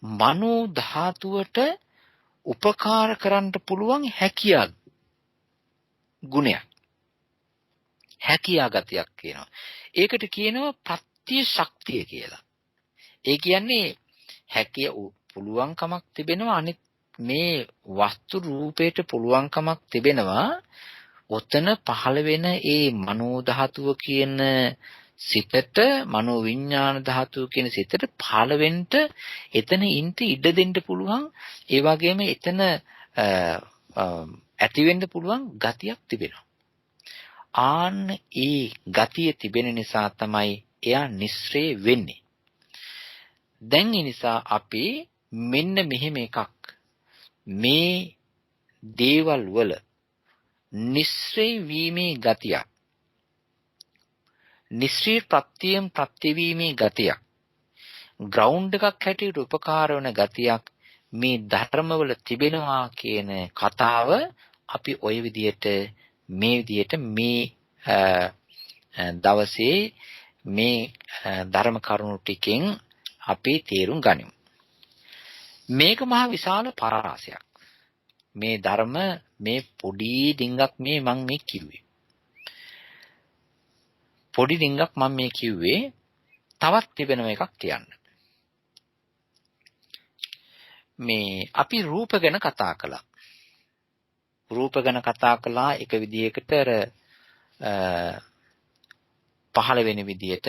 මනෝ ධාතුවට උපකාර කරන්න පුළුවන් හැකියා ගුණයක්. හැකියා ගතියක් කියනවා. ඒකට කියනවා ප්‍රත්‍ය ශක්තිය කියලා. ඒ කියන්නේ හැකිය පුළුවන්කමක් තිබෙනවා අනිත් මේ වස්තු රූපයට පුළුවන්කමක් තිබෙනවා ඔතන පහළ වෙන ඒ මනෝ ධාතුව කියන සිතට මනෝ විඥාන ධාතුව කියන සිතට පහළ වෙන්න එතන ඉඳ ඉඩ දෙන්න පුළුවන් ඒ වගේම එතන ඇති වෙන්න පුළුවන් ගතියක් තිබෙනවා. ආන්න ඒ ගතිය තිබෙන නිසා තමයි එයා නිස්සරේ වෙන්නේ. දැන් ඒ නිසා අපි මෙන්න මෙහෙම එකක් මේ දේවල් වල නිස්සරේ වීමේ ගතියක් නිස්සරේ ප්‍රත්‍යයෙන් ප්‍රත්‍යවීමේ ගතියක් ග්‍රවුන්ඩ් එකක් හැටියට උපකාර වන ගතියක් මේ ධර්මවල තිබෙනවා කියන කතාව අපි ওই විදිහට මේ දවසේ මේ ධර්ම කරුණු ටිකෙන් අපි තේරුම් ගනිමු. මේක මහ විශාල පරාසයක්. මේ ධර්ම මේ පොඩි ඩිංගක් මම මේ කිව්වේ. පොඩි ඩිංගක් මම මේ කිව්වේ තවත් තිබෙන එකක් කියන්න. මේ අපි රූප ගැන කතා කළා. රූප ගැන කතා කළා එක විදිහකට පහළ වෙන විදිහට.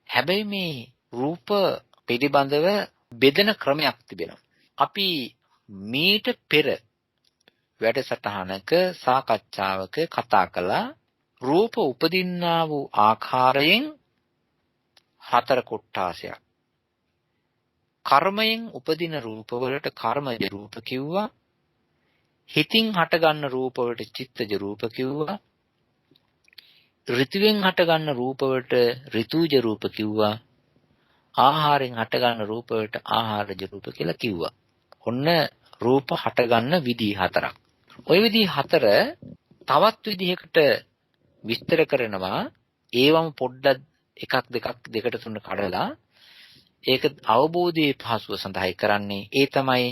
හැබැයි මේ රූප පිළිබඳව බෙදෙන ක්‍රමයක් තිබෙනවා. අපි මීට පෙර වැඩසටහනක සාකච්ඡාවක කතා කළා රූප උපදින්නා වූ ආකාරයෙන් 4 කොටාසයක්. කර්මයෙන් උපදින රූපවලට කර්මජ රූප කිව්වා. හිතින් හටගන්න රූපවලට චිත්තජ රූප කිව්වා. ඍතුවෙන් හටගන්න රූපවලට ඍතුජ රූප කිව්වා. ආහාරයෙන් හටගන්න රූපවලට ආහාරජ රූප කියලා කිව්වා. ඔන්න රූප හටගන්න විදි 4ක්. ওই විදි 4 තවත් විදිහකට විස්තර කරනවා. ඒවම පොඩ්ඩක් එකක් දෙකට තුන කඩලා ඒක අවබෝධයේ පහසුව සඳහයි කරන්නේ. ඒ තමයි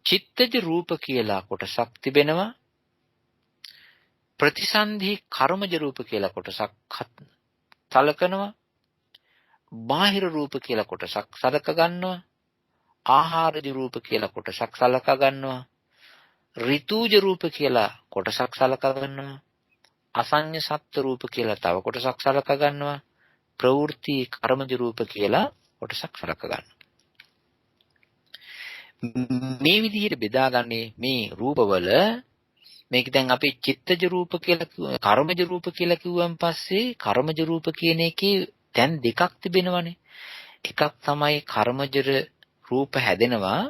චිත්තජ රූප කියලා කොටසක් තිබෙනවා. ප්‍රතිසන්ධි කර්මජ රූප කියලා කොටසක් සලකනවා. බාහිර රූප කියලා කොටසක් සලක ගන්නවා. ආහාරජ රූප කියලා කොටසක් සලක ගන්නවා. ඍතුජ රූප කියලා කොටසක් සලක ගන්නවා. අසඤ්ඤ සත්ත්ව රූප කියලා තව කොටසක් සලක ගන්නවා. ප්‍රවෘත්ති කර්මජ රූප කියලා කොටසක් සලක ගන්නවා. මේ විදිහට බෙදාගන්නේ මේ රූපවල මේක දැන් අපි චිත්තජ රූප කියලා කර්මජ රූප කියලා කිව්වන් පස්සේ කර්මජ රූප කියන එකේ දැන් දෙකක් තිබෙනවනේ. එකක් තමයි කර්මජ රූප හැදෙනවා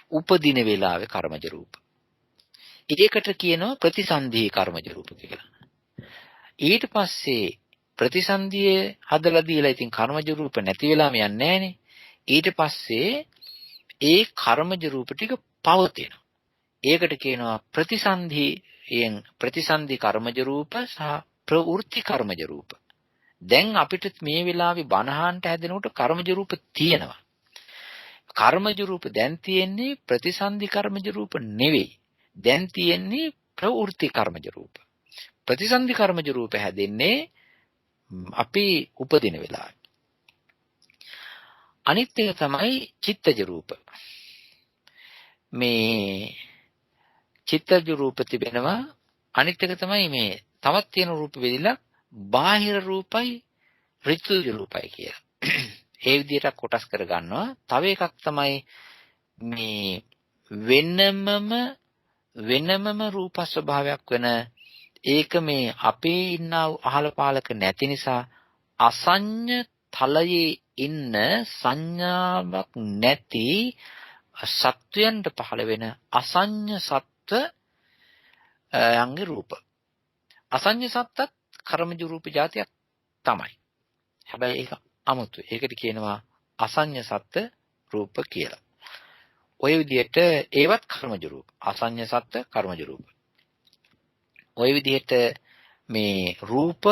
උපදින වෙලාවේ කර්මජ රූප. ඒකට කියනවා ප්‍රතිසන්ධි කර්මජ රූප කියලා. ඊට පස්සේ ප්‍රතිසන්ධියේ හදලා දීලා ඉතින් කර්මජ රූප නැති වෙලාම යන්නේ නැහනේ. ඊට පස්සේ ඒ කර්මජ රූප ටික පවතිනවා. ඒකට කියනවා ප්‍රතිසන්ධි කර්මජ රූප සහ ප්‍රවෘත්ති කර්මජ රූප. දැන් අපිට මේ වෙලාවේ බණහන්ට හැදෙනකොට කර්මජ රූප තියෙනවා. කර්මජ රූප දැන් තියෙන්නේ ප්‍රතිසන්ධි කර්මජ රූප නෙවෙයි. දැන් තියෙන්නේ ප්‍රවෘත්ති කර්මජ රූප. ප්‍රතිසන්ධි කර්මජ රූප හැදෙන්නේ අපි උපදින වෙලාවේ. අනිත් එක තමයි චිත්තජ රූප. මේ චිත්තජ රූප තිබෙනවා. අනිත් එක තමයි මේ තවත් තියෙන රූප වෙදිලා බාහිර රූපයි ඍතුජ රූපයි කියලා. ඒ විදිහට කොටස් කර ගන්නවා. තව එකක් තමයි මේ වෙනමම රූප ස්වභාවයක් වෙන ඒක මේ අපේ ඉන්න අහල පාලක නැති නිසා අසඤ්ඤ තලයේ ඉන්න සංඥාවක් නැති සත්වයන්ට පහළ වෙන අසඤ්ඤ සත්ව යංගේ රූප. අසඤ්ඤ සත්ත්ත් කර්මජ රූප જાතියක් තමයි. හැබැයි ඒක 아무තු. ඒකට කියනවා අසඤ්ඤ සත්ත්ව රූප කියලා. ওই විදිහට ඒවත් කර්මජ රූප. අසඤ්ඤ සත්ත්ව කර්මජ රූප. ওই විදිහට මේ රූප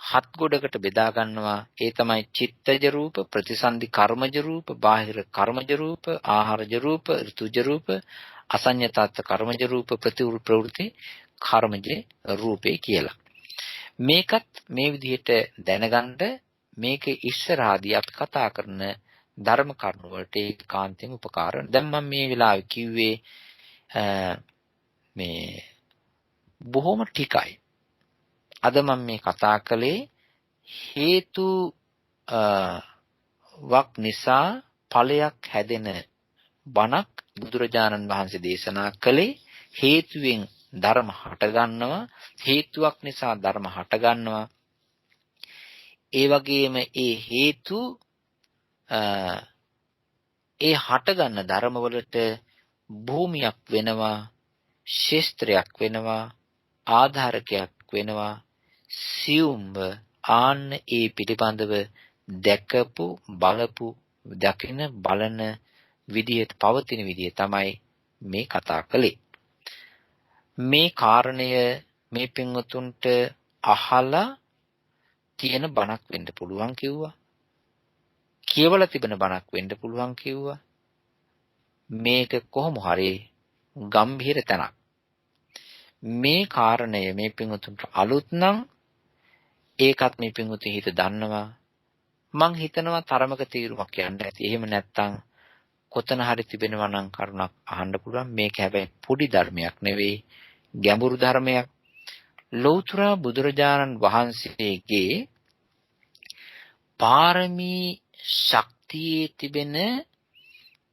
හත් ගොඩකට බෙදා ගන්නවා. ඒ තමයි චිත්තජ රූප, ප්‍රතිසන්දි කර්මජ රූප, බාහිර කර්මජ රූප, ආහාරජ රූප, ඍතුජ රූප, අසඤ්ඤතත් කර්මජ රූප, ප්‍රවෘත්ති කර්මජ රූපේ කියලා. මේකත් මේ විදිහට දැනගන්න මේක ඉස්සරහදී අපි කතා කරන ධර්ම කරුණු වලට ඒකාන්තයෙන් උපකාර වෙනවා. දැන් මම මේ වෙලාවේ කිව්වේ මේ බොහොම ටිකයි. අද මම මේ කතා කළේ හේතු වක් නිසා ඵලයක් හැදෙන බණක් බුදුරජාණන් වහන්සේ දේශනා කළේ හේතුවෙන් ධර්ම හට ගන්නවා, හේතුවක් නිසා ධර්ම හට ගන්නවා. ඒ වගේම ඒ හේතු ඒ හට ගන්න ධර්ම වලට භූමියක් වෙනවා, ශේස්ත්‍රයක් වෙනවා, ආධාරකයක් වෙනවා. සියුම්ව ආන්න ඒ පිළිබඳව දැකපු බලපු දකින බලන විදියට පවතින විදිය තමයි මේ කතා කළේ. මේ කාරණය මේ පින්වතුන්ට අහලා තියෙන බණක් වෙන්න පුළුවන් කිව්වා. කියවලා තිබෙන බණක් වෙන්න පුළුවන් කිව්වා. මේක කොහොම හරි ගම්භීර තැනක්. මේ කාරණය මේ පින්වතුන්ට අලුත් නම් ඒකත් මේ පින්වතුන් හිත දන්නවා. මං හිතනවා තරමක තීරුමක් යන්න ඇති. එහෙම නැත්නම් කොතන හරි තිබෙනවා නම් කරුණක් අහන්න පුළුවන්. මේක හැබැයි පොඩි ධර්මයක් නෙවෙයි, ගැඹුරු ධර්මයක්. ලෞතර බුදුරජාණන් වහන්සේගේ පාරමී ශක්තියේ තිබෙන,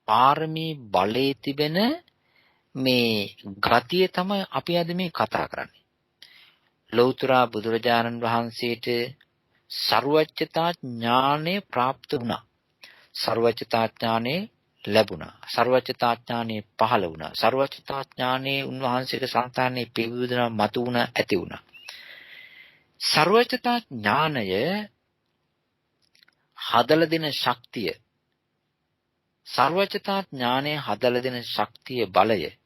පාරමී බලයේ තිබෙන මේ ගතිය තමයි අපි අද මේ කතා කරන්නේ. ලෞතර බුදුරජාණන් වහන්සේට සර්වඥතා ඥානය ප්‍රාප්ත වුණා. සර්වඥතා ඥානය ලැබුණා. සර්වඥතා ඥානය පහළ වුණා. සර්වඥතා ඥානයේ උන්වහන්සේගේ సంతානයේ පිවිදුණා, මතු වුණා, ඇති වුණා. සර්වඥතා ඥානය හදලා දෙන ශක්තිය, සර්වඥතා ඥානය හදලා දෙන ශක්තිය, බලය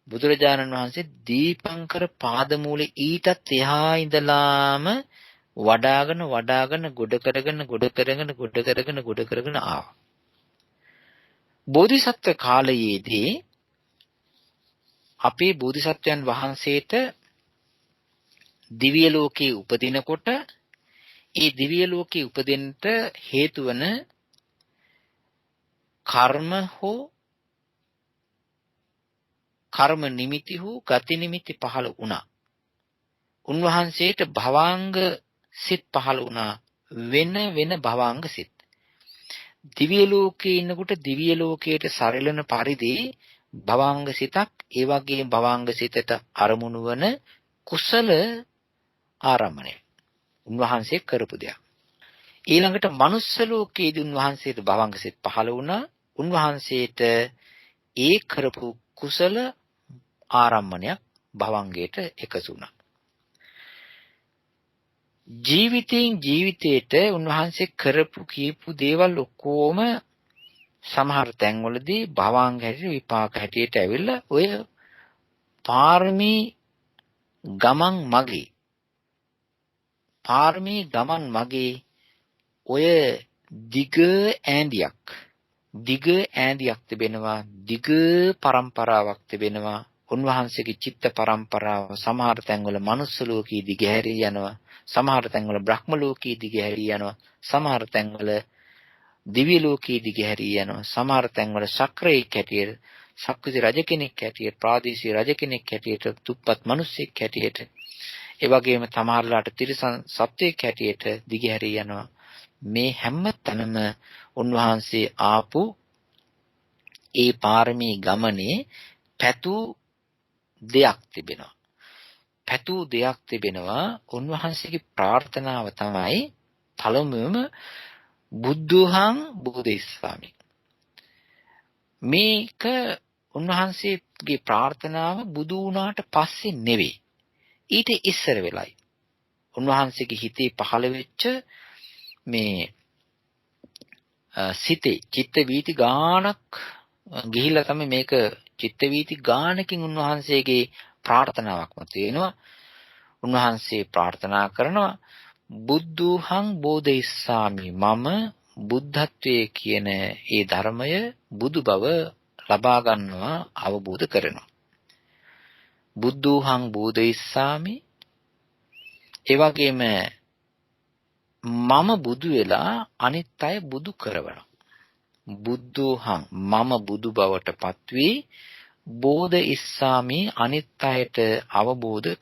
බුදුරජාණන් වහන්සේ දීපංකර පාදමූලේ ඊටත් එහා ඉඳලාම වඩාගෙන ගොඩ කරගෙන ආවා. බෝධිසත්ව කාලයේදී අපේ බෝධිසත්වයන් වහන්සේට දිව්‍ය ලෝකයේ උපදිනකොට ඒ දිව්‍ය ලෝකයේ උපදින්න හේතු වන කර්ම හෝ කර්ම නිමිති හෝ ගති නිමිති පහළ වුණා. උන්වහන්සේට භවාංග සිත් පහළ වුණා, වෙන භවාංග සිත්. දිව්‍ය ලෝකයේ ඉන්නකොට දිව්‍ය ලෝකයට සරලන පරිදි භවාංග සිතක්, ඒ වගේම භවාංග සිතට අරමුණු වන කුසල ආරම්මණය උන්වහන්සේ කරපු දෙයක්. ඊළඟට මනුස්ස ලෝකයේදී උන්වහන්සේට භවාංග සිත් පහළ වුණා. උන්වහන්සේට ඒ කරපු කුසල ආරම්මණයක් භවංගයට එකතු වුණා. ජීවිතයට උන්වහන්සේ කරපු කීපු දේවල් ඔක්කොම සමහර තැන්වලදී භවංග හැටියට විපාක හැටියට ඇවිල්ලා ඔය පාරමී ගමන් මගේ ඔය දිග ඈඳියක් තිබෙනවා, දිග පරම්පරාවක් තිබෙනවා. උන්වහන්සේගේ චිත්ත පරම්පරාව සමහර තැන්වල මනුස්ස ලෝකයේ දිගහැරී යනවා, සමහර තැන්වල බ්‍රහ්ම ලෝකයේ දිගහැරී යනවා, සමහර තැන්වල දිව්‍ය ලෝකයේ දිගහැරී යනවා, සමහර තැන්වල ශක්‍රයෙක් හැටියට, ශක්විති රජ කෙනෙක් හැටියට, ප්‍රාදේශීය රජ කෙනෙක් හැටියට, තුප්පත් මිනිසෙක් හැටියට, ඒ වගේම සමහරලාට තිරිසන් සත්වයෙක් හැටියට දිගහැරී යනවා. මේ හැම තැනම උන්වහන්සේ ආපු ඒ පාරමී ගමනේ පැතු දෙයක් තිබෙනවා. උන්වහන්සේගේ ප්‍රාර්ථනාව තමයි පළමුවම බුද්ධහං බෝධිස්සාමි. මේක උන්වහන්සේගේ ප්‍රාර්ථනාව බුදු වුණාට පස්සේ නෙවෙයි, ඊට ඉස්සර වෙලයි. උන්වහන්සේගේ හිතේ පහළ වෙච්ච මේ සිතේ චිත්ත වීති ගානක් ගිහිල්ලා තමයි මේක චිත්ත වීති ගානකින් උන්වහන්සේගේ ප්‍රාර්ථනාවක් මත වෙනවා. උන්වහන්සේ ප්‍රාර්ථනා කරනවා බුද්ධහං බෝධිස්සාමි මම බුද්ධත්වයේ කියන ඒ ධර්මය බුදු බව ලබා ගන්නවා අවබෝධ කරනවා. බුද්ධහං බෝධිස්සාමි ඒ වගේම මම බුදු වෙලා අනිත් අය බුදු කරවනවා. බුද්ධහං මම බුදු බවට පත්වී බෝධ ඉස්සාමි අනිත් අයට අවබෝධ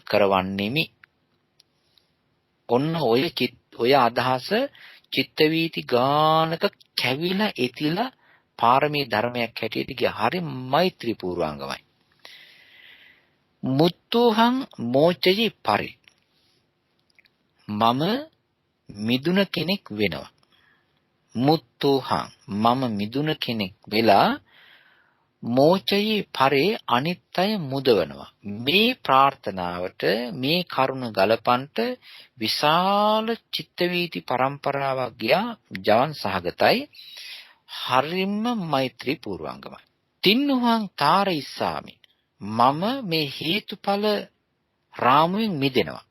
කරවන්නෙමි. ඔන්න ඔය අදහස චිත්ත වීති ගානක කැවිලා එතිලා පාරමී ධර්මයක් හැටියට ගිය හරි මෛත්‍රී පූර්වාංගමයි. මුත්තෝහං මෝචයි පරි මම මිදුන කෙනෙක් වෙනවා. මුත්තෝහං මම මිදුන කෙනෙක් වෙලා මෝචයි පරේ අනිත්‍ය මුදවනවා. මේ ප්‍රාර්ථනාවට මේ කරුණ ගලපන්ට විශාල චිත්ත වීති පරම්පරාවක් ගියා ජවන් සහගතයි හරිම මෛත්‍රී පූර්වාංගමයි. තින්නුහං තාරයිස්සාමි මම මේ හේතුඵල රාමුවෙන් මිදෙනවා.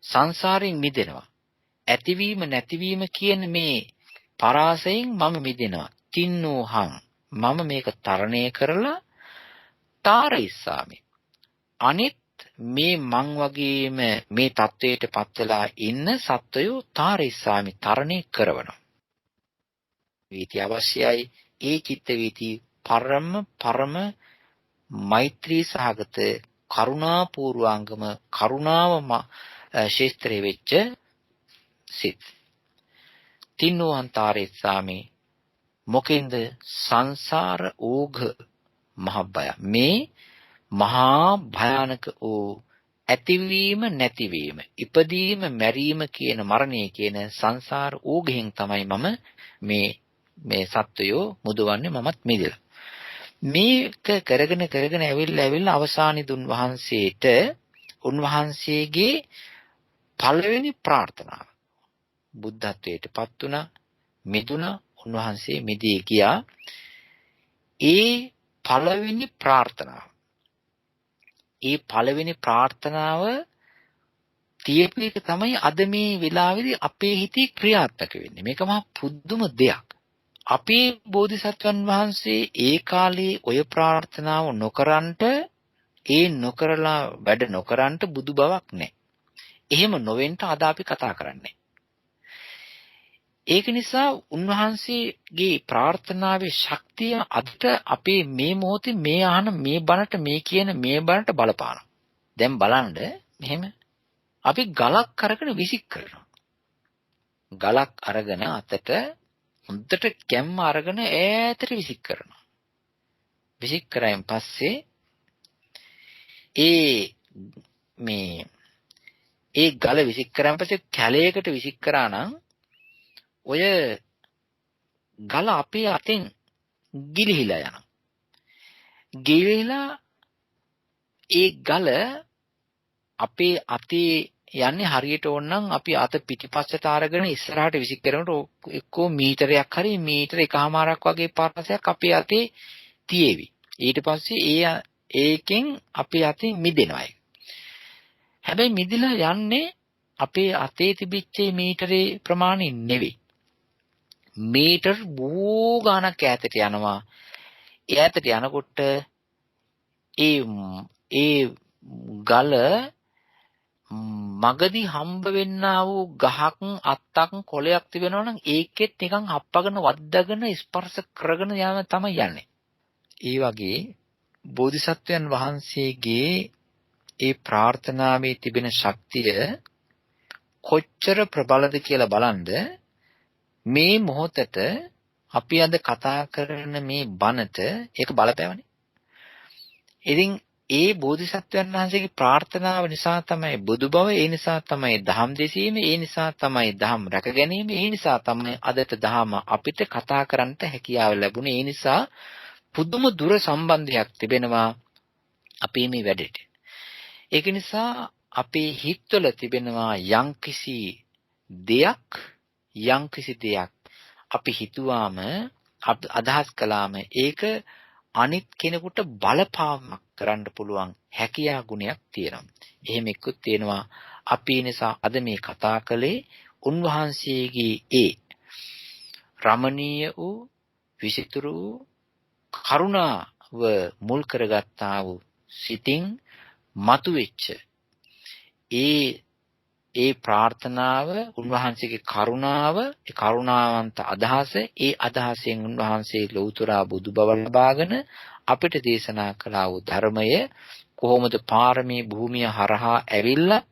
සංසාරයෙන් මිදෙනවා. ඇතිවීම නැතිවීම කියන මේ පරාසයෙන් මම මිදෙනවා. තින්නෝහං මම මේක තරණය කරලා තාරයිස්සාමි අනිත් මේ මං වගේම මේ தത്വයට පත් වෙලා ඉන්න සත්වයෝ තාරයිස්සාමි තරණය කරනවා. වීති අවශ්‍යයි. ඒ චිත්ත වීති පරම මෛත්‍රී සහගත කරුණා පූර්වාංගම කරුණාව ශේස්ත්‍රයේ වෙච්ච සිත්. තින්නෝහන්තරේස්සාමි මොකෙන්ද සංසාර ඕඝ මහබ්බය මේ මහා භයානක වූ ඇතිවීම නැතිවීම ඉපදීම මැරීම කියන මරණය කියන සංසාර ඕඝයෙන් තමයි මම මේ සත්වයෝ මුදවන්නේ මමත් මිදෙලා. මේක කරගෙන ඇවිල්ලා අවසානයේ වහන්සේට උන්වහන්සේගේ පළවෙනි ප්‍රාර්ථනාව බුද්ධත්වයට පත් වුණා මිදුණා උන්වහන්සේ මිදී ගියා. ඒ පළවෙනි ප්‍රාර්ථනාව තියපු එක තමයි අද මේ වෙලාවේදී අපේ හිතේ ක්‍රියාත්මක වෙන්නේ. මේක මහා පුදුම දෙයක්. අපේ බෝධිසත්වයන් වහන්සේ ඒ කාලේ ඔය ප්‍රාර්ථනාව නොකරලා වැඩ නොකරන්ට බුදු බවක් නැහැ. එහෙම නොවෙන්න අද අපි කතා කරන්නේ. ඒක නිසා උන්වහන්සේගේ ප්‍රාර්ථනාවේ ශක්තිය අදට අපේ මේ මොහොතේ මේ අහන මේ බණට මේ කියන මේ බණට බලපානවා. දැන් බලන්න මෙහෙම අපි ගලක් අරගෙන විසික් කරනවා. ගලක් අරගෙන අතට හොඳට කැම්ම අරගෙන ඈතට විසික් කරනවා. විසික් කරායින් පස්සේ ඒ ගල විසික් කරාන් පස්සේ කැලයකට විසික් කරා නම් ඔය ගල අපේ අතෙන් ගිලිහිලා යනවා. ගිලිහිලා ඒ ගල අපේ අතේ යන්නේ හරියට ඕනනම් අපි අත පිටිපස්සට අරගෙන ඉස්සරහට විසික් කරනකොට එක්කෝ මීටරයක් හරි මීටර එකමාරක් වගේ පාරසයක් අපේ අතේ තියේවි. ඊට පස්සේ ඒකෙන් අපේ අතේ මිදෙනවා. හැබැයි මිදිලා යන්නේ අපේ අතේ තිබිච්ච මීටරේ ප්‍රමාණය නෙවෙයි. මීටර් බොහෝ ගණක් ඈතට යනවා. ඈතට යනකොට ඒ ගල මගදී හම්බ වෙන්නා වූ ගහක් අත්තක් කොළයක් තිබෙනවා නම් ඒකෙත් නිකන් හප්පගෙන වද්දාගෙන ස්පර්ශ කරගෙන යන තමයි යන්නේ. ඒ වගේ බෝධිසත්වයන් වහන්සේගේ ඒ ප්‍රාර්ථනාවේ තිබෙන ශක්තිය කොච්චර ප්‍රබලද කියලා බලන්න. මේ මොහොතට අපි අද කතා කරන මේ බණට ඒක බලපෑවනේ. ඉතින් ඒ බෝධිසත්වයන් වහන්සේගේ ප්‍රාර්ථනාව නිසා තමයි බුදු බව, ඒ නිසා තමයි දහම් දෙසීම, ඒ නිසා තමයි දහම් රැක ගැනීම, ඒ නිසා තමයි අදට දහම අපිට කතා කරන්නට හැකියාව ලැබුණේ. ඒ නිසා පුදුම දුර සම්බන්ධයක් තිබෙනවා අපේ මේ වැඩේට. ඒක නිසා අපේ හිතවල තිබෙනවා යම්කිසි දෙයක් අපි හිතුවාම අදහස් කළාම ඒක අනිත් කෙනෙකුට බලපාමක් කරන්න පුළුවන් හැකියා ගුණයක් තියෙනවා. එහෙම එක්කත් තියෙනවා. අපි නිසා අද මේ කතා කළේ උන්වහන්සේගේ ඒ රමණීය වූ විසිතුරු වූ කරුණාව මුල් කරගත්තා වූ සිතින් මතුවෙච්ච ඒ ප්‍රාර්ථනාව උන්වහන්සේගේ කරුණාව ඒ කරුණාවන්ත අදහස ඒ අදහසෙන් උන්වහන්සේ ලෞතර බුදු බව ලබාගෙන අපිට දේශනා කළා වූ ධර්මය කොහොමද පාරමී භූමිය හරහා ඇවිල්ලා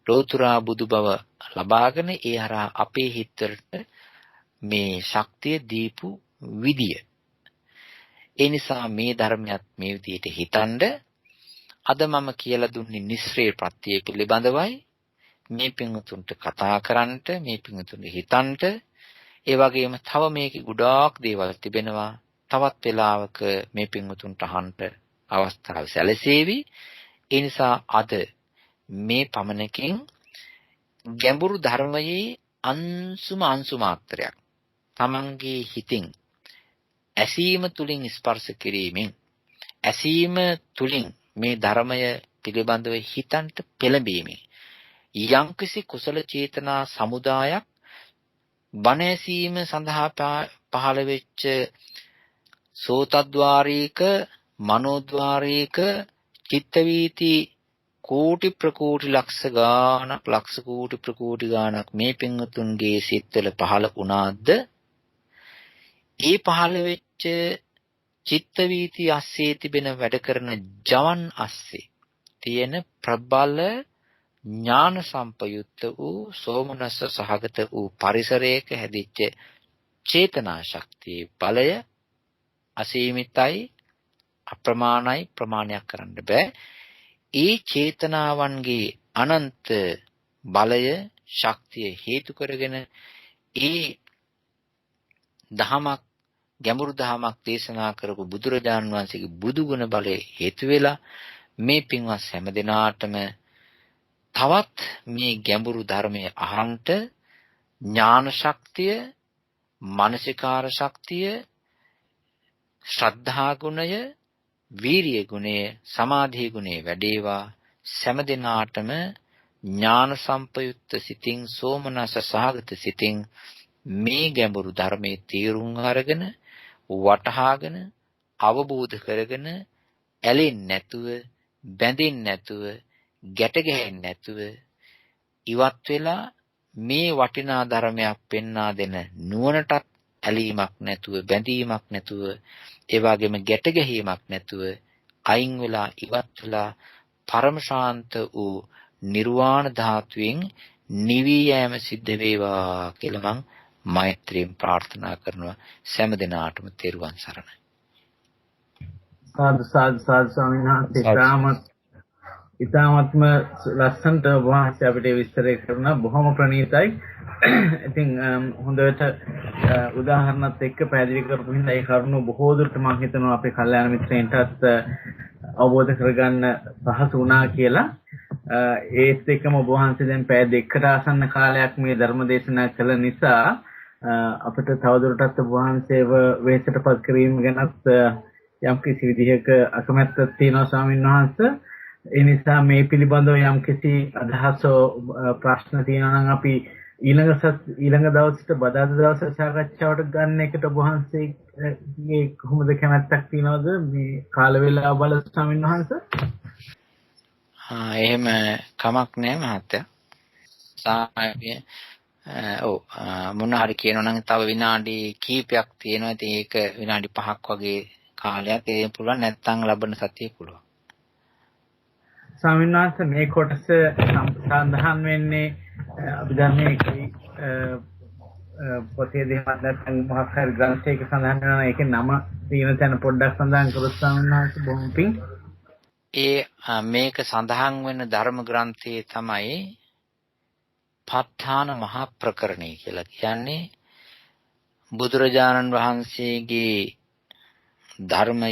ලෞතර බුදු බව ලබාගෙන ඒ හරහා අපේ හිතට මේ ශක්තිය දීපු විදිය. ඒ නිසා මේ ධර්මයක් මේ විදිහට හිතනද අද මම කියලා දුන්නේ නිස්සරේ ප්‍රත්‍ය පිළිබඳවයි. මේ පින්වතුන්ට කතා කරන්නට, මේ පින්වතුන්ට හිතන්නට, ඒ වගේම තව මේකේ ගොඩාක් දේවල් තිබෙනවා. තවත් වෙලාවක මේ පින්වතුන්ට අහන්න අවස්ථාව සැලසේවි. ඒ නිසා අද මේ පමණකින් ගැඹුරු ධර්මයේ අංශු මාත්‍රයක් තමන්ගේ හිතින් ඇසීම තුලින් ස්පර්ශ කිරීමෙන් ඇසීම තුලින් මේ ධර්මය පිළිබඳව හිතන්ට පෙළඹීමේ යම්කිසි කුසල චේතනා සමුදායක් බණ ඇසීම සඳහා පහළ වෙච්ච සෝතද්වාරීක මනෝද්වාරීක චිත්තවීති කෝටි ප්‍රකෝටි ලක්ෂ කෝටි ප්‍රකෝටි ගානක් මේ පින්වතුන්ගේ සිත්වල පහළ වුණාද ඒ පහළ වෙච්ච චිත්ත වීති ASCII තිබෙන වැඩ කරන ජවන් ASCII තියෙන ප්‍රබල ඥාන සම්පයුක්ත වූ සෝමනස්ස සහගත වූ පරිසරයක හැදිච්ච චේතනා ශක්තියේ බලය අසීමිතයි අප්‍රමාණයි ප්‍රමාණයක් කරන්න බෑ. ඒ චේතනාවන්ගේ අනන්ත බලය ශක්තිය හේතු කරගෙන ඒ දහමක් ගැඹුරු දහමක් දේශනා කරපු බුදුරජාණන් වහන්සේගේ බුදු ගුණ බලය හේතු වෙලා මේ පින්වත් හැම දිනාටම තවත් මේ ගැඹුරු ධර්මයේ අහන්ට ඥාන ශක්තිය, මානසිකාර ශක්තිය, ශ්‍රද්ධා ගුණය, වීරිය ගුණය, සමාධි ගුණය වැඩේවා. හැම දිනාටම ඥාන සම්පයුක්ත සිතින් සෝමනස සහගත සිතින් මේ ගැඹුරු ධර්මයේ තීරුම් අරගෙන වටහාගෙන අවබෝධ කරගෙන ඇලෙන්නේ නැතුව බැඳෙන්නේ නැතුව ගැට ගැහෙන්නේ නැතුව ඉවත් වෙලා මේ වටිනා ධර්මයක් පෙන්වා දෙන නුවණටත් ඇලීමක් නැතුව බැඳීමක් නැතුව ඒ වගේම ගැට ගැහිීමක් නැතුව අයින් වෙලා ඉවත් වෙලා පරම ශාන්ත වූ නිර්වාණ ධාතුවෙන් නිවී යෑම සිද්ධ වේවා කියලා මම මෛත්‍රියෙන් ප්‍රාර්ථනා කරනවා. සෑම දිනාටම තෙරුවන් සරණයි. සාදු සාදු සාදු ස්වාමීන් වහන්සේ ඉතාමත්ම ලස්සනට වහන්සේ අපිට විස්තර කරන බොහොම ප්‍රණීතයි. ඉතින් හොඳට උදාහරණත් එක්ක පැහැදිලි කරපු හින්දා ඒ කරුණු බොහෝ දුරට මම හිතනවා අපේ කල්යාණ මිත්‍රයන්ටත් අවබෝධ කරගන්න පහසු වුණා කියලා. ඒත් එක්කම ඔබ වහන්සේ දැන් පැය දෙකකට ආසන්න කාලයක් මේ ධර්ම දේශනා කළ නිසා අපිට තවදුරටත් ඔබ වහන්සේව වෙහෙසටපත් කිරීම ගැනත් යම් කිසි විදිහක අකමැත්තක් තියෙනවා ස්වාමීන් වහන්සේ. ඒ නිසා මේ පිළිබඳව යම් කිසි අදහස් ප්‍රශ්න තියෙනවා නම් අපි ඊළඟ දවසට බදාදා දවසේ සාකච්ඡාවට ගන්න එකට ඔබ වහන්සේගේ කොහොමද කැමැත්තක් තියනවද මේ කාල වේලාව බල ස්වාමීන් වහන්සේ? එහෙම කමක් නෑ මහත්තයා. සාමාන්‍ය මොන හරි කියනවා නම් තව විනාඩි කිහිපයක් තියෙනවා. ඉතින් ඒක විනාඩි 5ක් වගේ කාලයක් ඒ පුළුවන් නැත්නම් ලබන සතියේ පුළුවන්. ස්වාමීන් වහන්සේ මේ කොටස සඳහන් වෙන්නේ අභිධර්මයේ පොතේ දෙහමත් නැත්නම් මොකක් හරි ග්‍රන්ථයක සඳහන් වෙනවා. ඒකේ නම තියෙන තැන පොඩ්ඩක් සඳහන් කරොත් ස්වාමීන් වහන්සේ බොහොම පිං. මේක සඳහන් වෙන ධර්ම ග්‍රන්ථයේ තමයි ප ဋ ාණ මහා ප්‍රකරණය කියලා කියන්නේ. බුදුරජාණන් වහන්සේගේ ධර්මය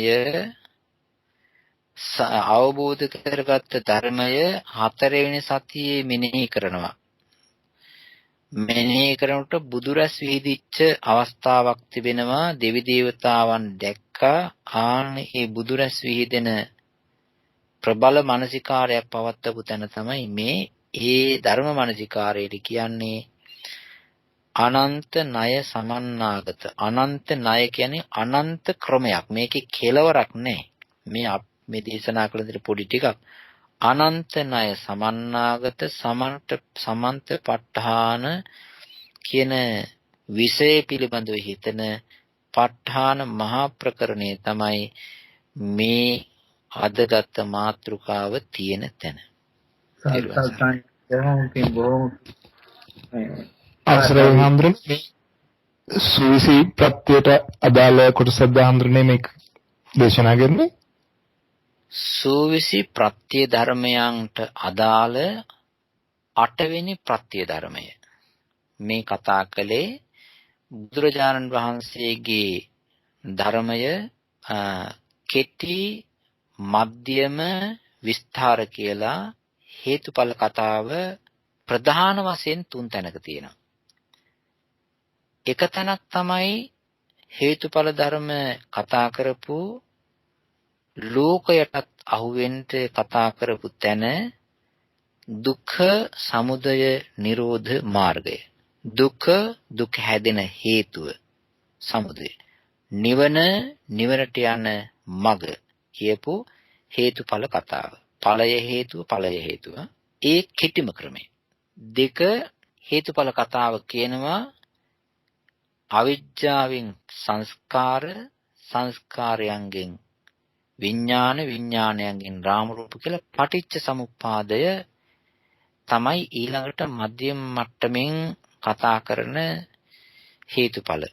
අවබෝධ කරගත්ත ධර්මය 4 වෙනි සතියේ මෙනෙහි කරනවා. මෙනෙහි කරනකොට බුදුරැස් විහිදිච්ච අවස්ථාවක් තිබෙනවා. දෙවි දේවතාවන් දැක්කා. ආන් ඒ බුදුරැස් විහිදෙන ප්‍රබල මානසිකාරයක් පවත්වපු තැන තමයි මේ ධර්ම මානසිකාරයට කියන්නේ අනන්ත ණය සමන්නාගත. අනන්ත ණය කියන්නේ අනන්ත ක්‍රමයක්. මේකේ කෙලවරක් නැහැ. මේ දේශනා කළ දෙයට පොඩි ටිකක්. අනන්ත ණය සමන්නාගත සමන්ත ප ဋ ාණ කියන විෂය පිළිබඳව හිතන ප ဋ ාණ මහා ප්‍රකරණය තමයි මේ අදගත් මාතෘකාව තියෙන තැන. අවසරයි හඳුරන්නේ සූවිසි ප්‍රත්‍යයට අදාළ කොටසක් හඳුරන්නේ මේක දේශනා කරන්නේ සූවිසි ප්‍රත්‍ය ධර්මයන්ට අදාළ 8 වෙනි ප්‍රත්‍ය ධර්මය මේ කතා කළේ බුදුරජාණන් වහන්සේගේ ධර්මය කෙටි මධ්‍යම විස්තර කියලා හේතුඵල කතාව ප්‍රධාන වශයෙන් 3 තැනක තියෙනවා. එක තැනක් තමයි හේතුඵල ධර්ම කතා කරපු ලෝකයටත් අහුවෙන්න කතා කරපු තැන දුක්ඛ සමුදය නිරෝධ මාර්ගය. දුක හැදෙන හේතුව සමුදය. නිවනට යන මඟ කියපු හේතුඵල කතාව. ඵලය හේතුව ඒ කෙටිම ක්‍රමය. දෙක හේතුඵල කතාව කියනවා අවිජ්ජාවෙන් සංස්කාරයන්ගෙන් විඥානයන්ගෙන් රාම රූප කියලා පටිච්ච සමුප්පාදය තමයි ඊළඟට මධ්‍යම මට්ටමින් කතා කරන හේතුඵල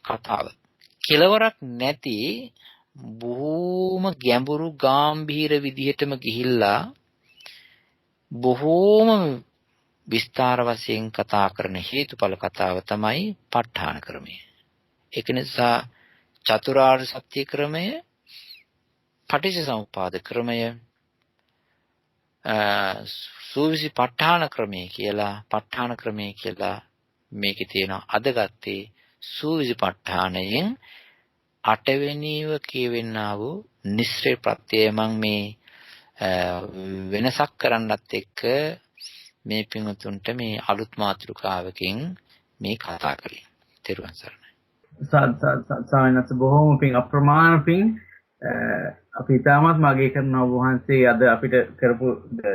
කතාව. කෙලවරක් නැති බොහෝම ගැඹුරු ගැඹීර විදිහටම ගිහිල්ලා බොහෝම විස්තර වශයෙන් කතා කරන හේතුඵල කතාව තමයි ප ဋ ාණ ක්‍රමය. ඒක නිසා චතුරාර්ය සත්‍ය ක්‍රමය, පටිච්චසමුප්පාද ක්‍රමය, සූවිසි ප ဋ ාණ ක්‍රමය කියලා මේකේ තියෙනවා. අද ගත්තේ සූවිසි ප ဋ ාණයෙන් 8 වෙනිව කියවෙන්නා වූ නිස්සය ප්‍රත්‍යය. මම මේ වෙනසක් කරන්නත් එක්ක මේ පින්වතුන්ට මේ අලුත් මාතෘකාවකින් මේ කතා කළේ. තෙරුවන් සරණයි. සායනත් බොහෝම පිං අප්‍රමාණ පිං අපි තාමත් මාගේ කරන ඔබ වහන්සේ අද අපිට කරපු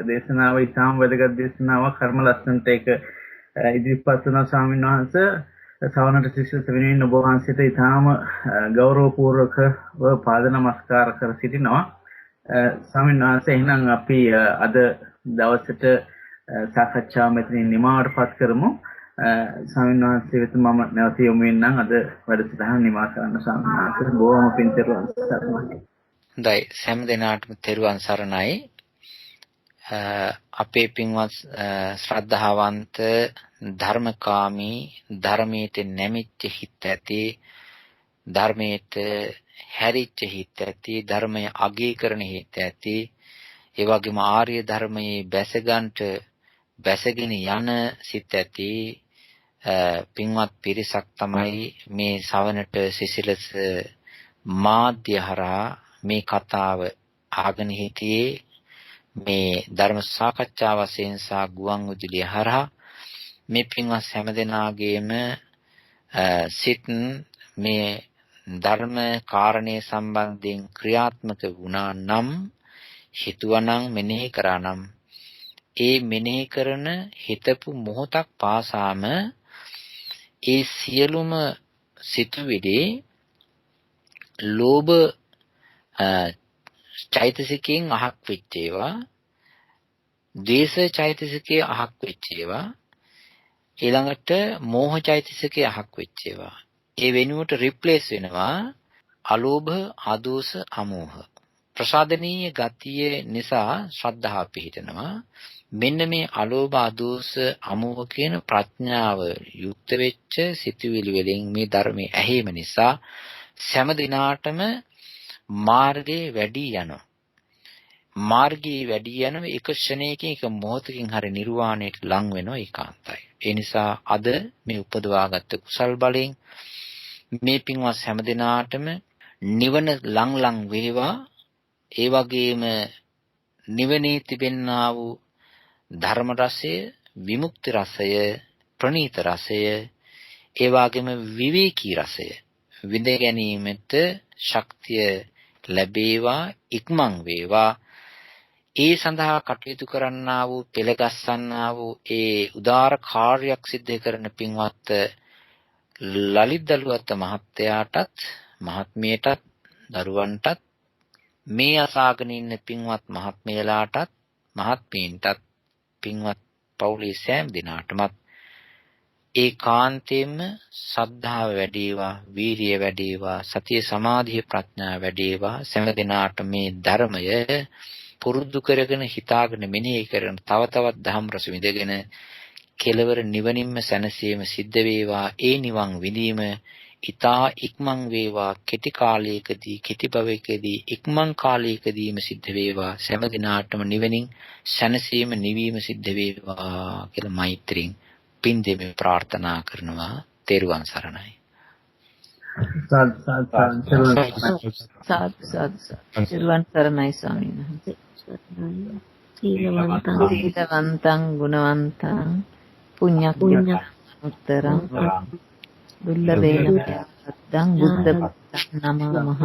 දේශනාව ඉතාම වැදගත් දේශනාවක්. කර්ම ලස්සනට ඒක ඉදිරිපත් වුණා ස්වාමීන් වහන්සේ. සවනට ශිෂ්‍ය වෙනුවෙන් ඔබ වහන්සේට ඉතාම ගෞරවපූර්වකව පාද නමස්කාර කර සිටිනවා. ස්වාමීන් වහන්සේ එහෙනම් අපි අද දවසට සාකච්ඡාව මෙතනින් නිමාවටපත් කරමු. ස්වාමීන් වහන්සේ වෙත මම නැවත යොමු වෙන්නම් අද වැඩසටහන නිමා කරන්න. ස්වාමීන් වහන්සේ බොහොම පිං තෙරුවන් සරණයි. හොඳයි, හැම දිනාටම තෙරුවන් සරණයි. අපේ පින්වත් ශ්‍රද්ධාවන්ත ධර්මකාමී ධර්මයට නැමිච්ච හිත ඇති ධර්මයට හැරිච්ච හිත ඇති ධර්මය අගය කරන හිත ඇති ඒ වගේම ආර්ය ධර්මයේ බැසගෙන යන සිත ඇති පින්වත් පිරිසක් තමයි මේ ශ්‍රවණට සිසිලස මාධ්‍ය හරහා මේ කතාව අහගෙන හිටියේ. මේ ධර්ම සාකච්ඡා වශයෙන් සහ ගුවන් විදුලිය හරහා මේ පින්වත් හැමදෙනාගේම සිත් මේ ධර්ම කාරණේ සම්බන්ධයෙන් ක්‍රියාත්මක වුණා නම්, හිතුවනම්, මෙනෙහි කරා නම් ඒ මෙනෙහි කරන හිතපු මොහොතක් පාසාම ඒ සියලුම සිතුවිලි ලෝභ චෛතසිකයෙන් අහක් වෙච්ච ඒවා, ද්වේෂ චෛතසිකයේ අහක් වෙච්ච ඒවා, ඊළඟට මෝහ චෛතසිකයේ අහක් වෙච්ච ඒවා. ඒ වෙනුවට රිප්ලේස් වෙනවා අලෝභ, ආදෝෂ, අමෝහ. ප්‍රසාදනීය ගතිය නිසා ශ්‍රද්ධාව පිහිටනවා. මෙන්න මේ අලෝභ, ආදෝෂ, අමෝහ කියන ප්‍රඥාව යුක්ත වෙච්ච සිතුවිලි වලින් මේ ධර්මයේ ඇහිම නිසා සෑම දිනාටම මාර්ගයේ වැඩි යනවා. මාර්ගයේ වැඩි යන එක ක්ෂණයකින් එක මොහොතකින් හරි නිර්වාණයට ලං වෙනවා ඒකාන්තයි. ඒ නිසා අද මේ උපදවාගත්ත කුසල් බලයෙන් මේ පින්වත් හැම දිනාටම නිවන ලං වේවා. ඒ වගේම නිවනේ තිබෙන්නා වූ ධර්ම රසය, විමුක්ති රසය, ප්‍රණීත රසය, ඒ වගේම විවේකී රසය විඳ ගැනීමට ශක්තිය ලැබේවා, ඉක්මන් වේවා. ඒ සඳහා කටයුතු කරන්නා වූ, පෙළගස්සන්නා වූ ඒ උදාර කාර්යයක් සිද්ධ කරන පින්වත් ලලිත් දලුවත් මහත්තයාටත්, මහත්මියටත්, දරුවන්ටත්, මේ අසාගෙන ඉන්න පින්වත් මහත්මියලාටත්, මහත්මීන්ටත්, පින්වත් පවුලේ සෑම දිනාටමත් ඒකාන්තයෙන්ම සද්ධාව වැඩේවා, වීරිය වැඩේවා, සතිය සමාධිය ප්‍රඥා වැඩේවා. සෑම දිනාට මේ ධර්මය පුරුදු කරගෙන, හිතාගෙන, මෙනෙහි කරන තව තවත් ධම්ම රස විඳගෙන කෙලවර නිවනින්ම සැනසීම සිද්ධ වේවා. ඒ නිවන් විඳීම ඊතා ඉක්මන් වේවා. කෙටි කාලයකදී, කෙටි භවයකදී, ඉක්මන් කාලයකදීම සිද්ධ වේවා. සෑම දිනාටම නිවනින් සැනසීම, නිවීම සිද්ධ වේවා කියලා මෛත්‍රියෙන් පින් දෙමි ප්‍රාර්ථනා කරනවා. තෙරුවන් සරණයි. තෙරුවන් සරණයි ස්වාමීන් වහන්සේ. සීලවන්තං ගුණවන්තං පුඤ්ඤක්ඛිතං උත්තරං දුර්ලභේන සත්තං බුද්ධ පුත්තං නමः.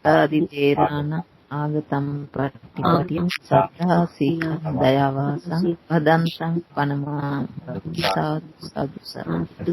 සාරිතේරාණ ආගතම් පටිපටිං සත්තා සීලං දයාවාසං වදන්තං පනමා සාදු සාදු.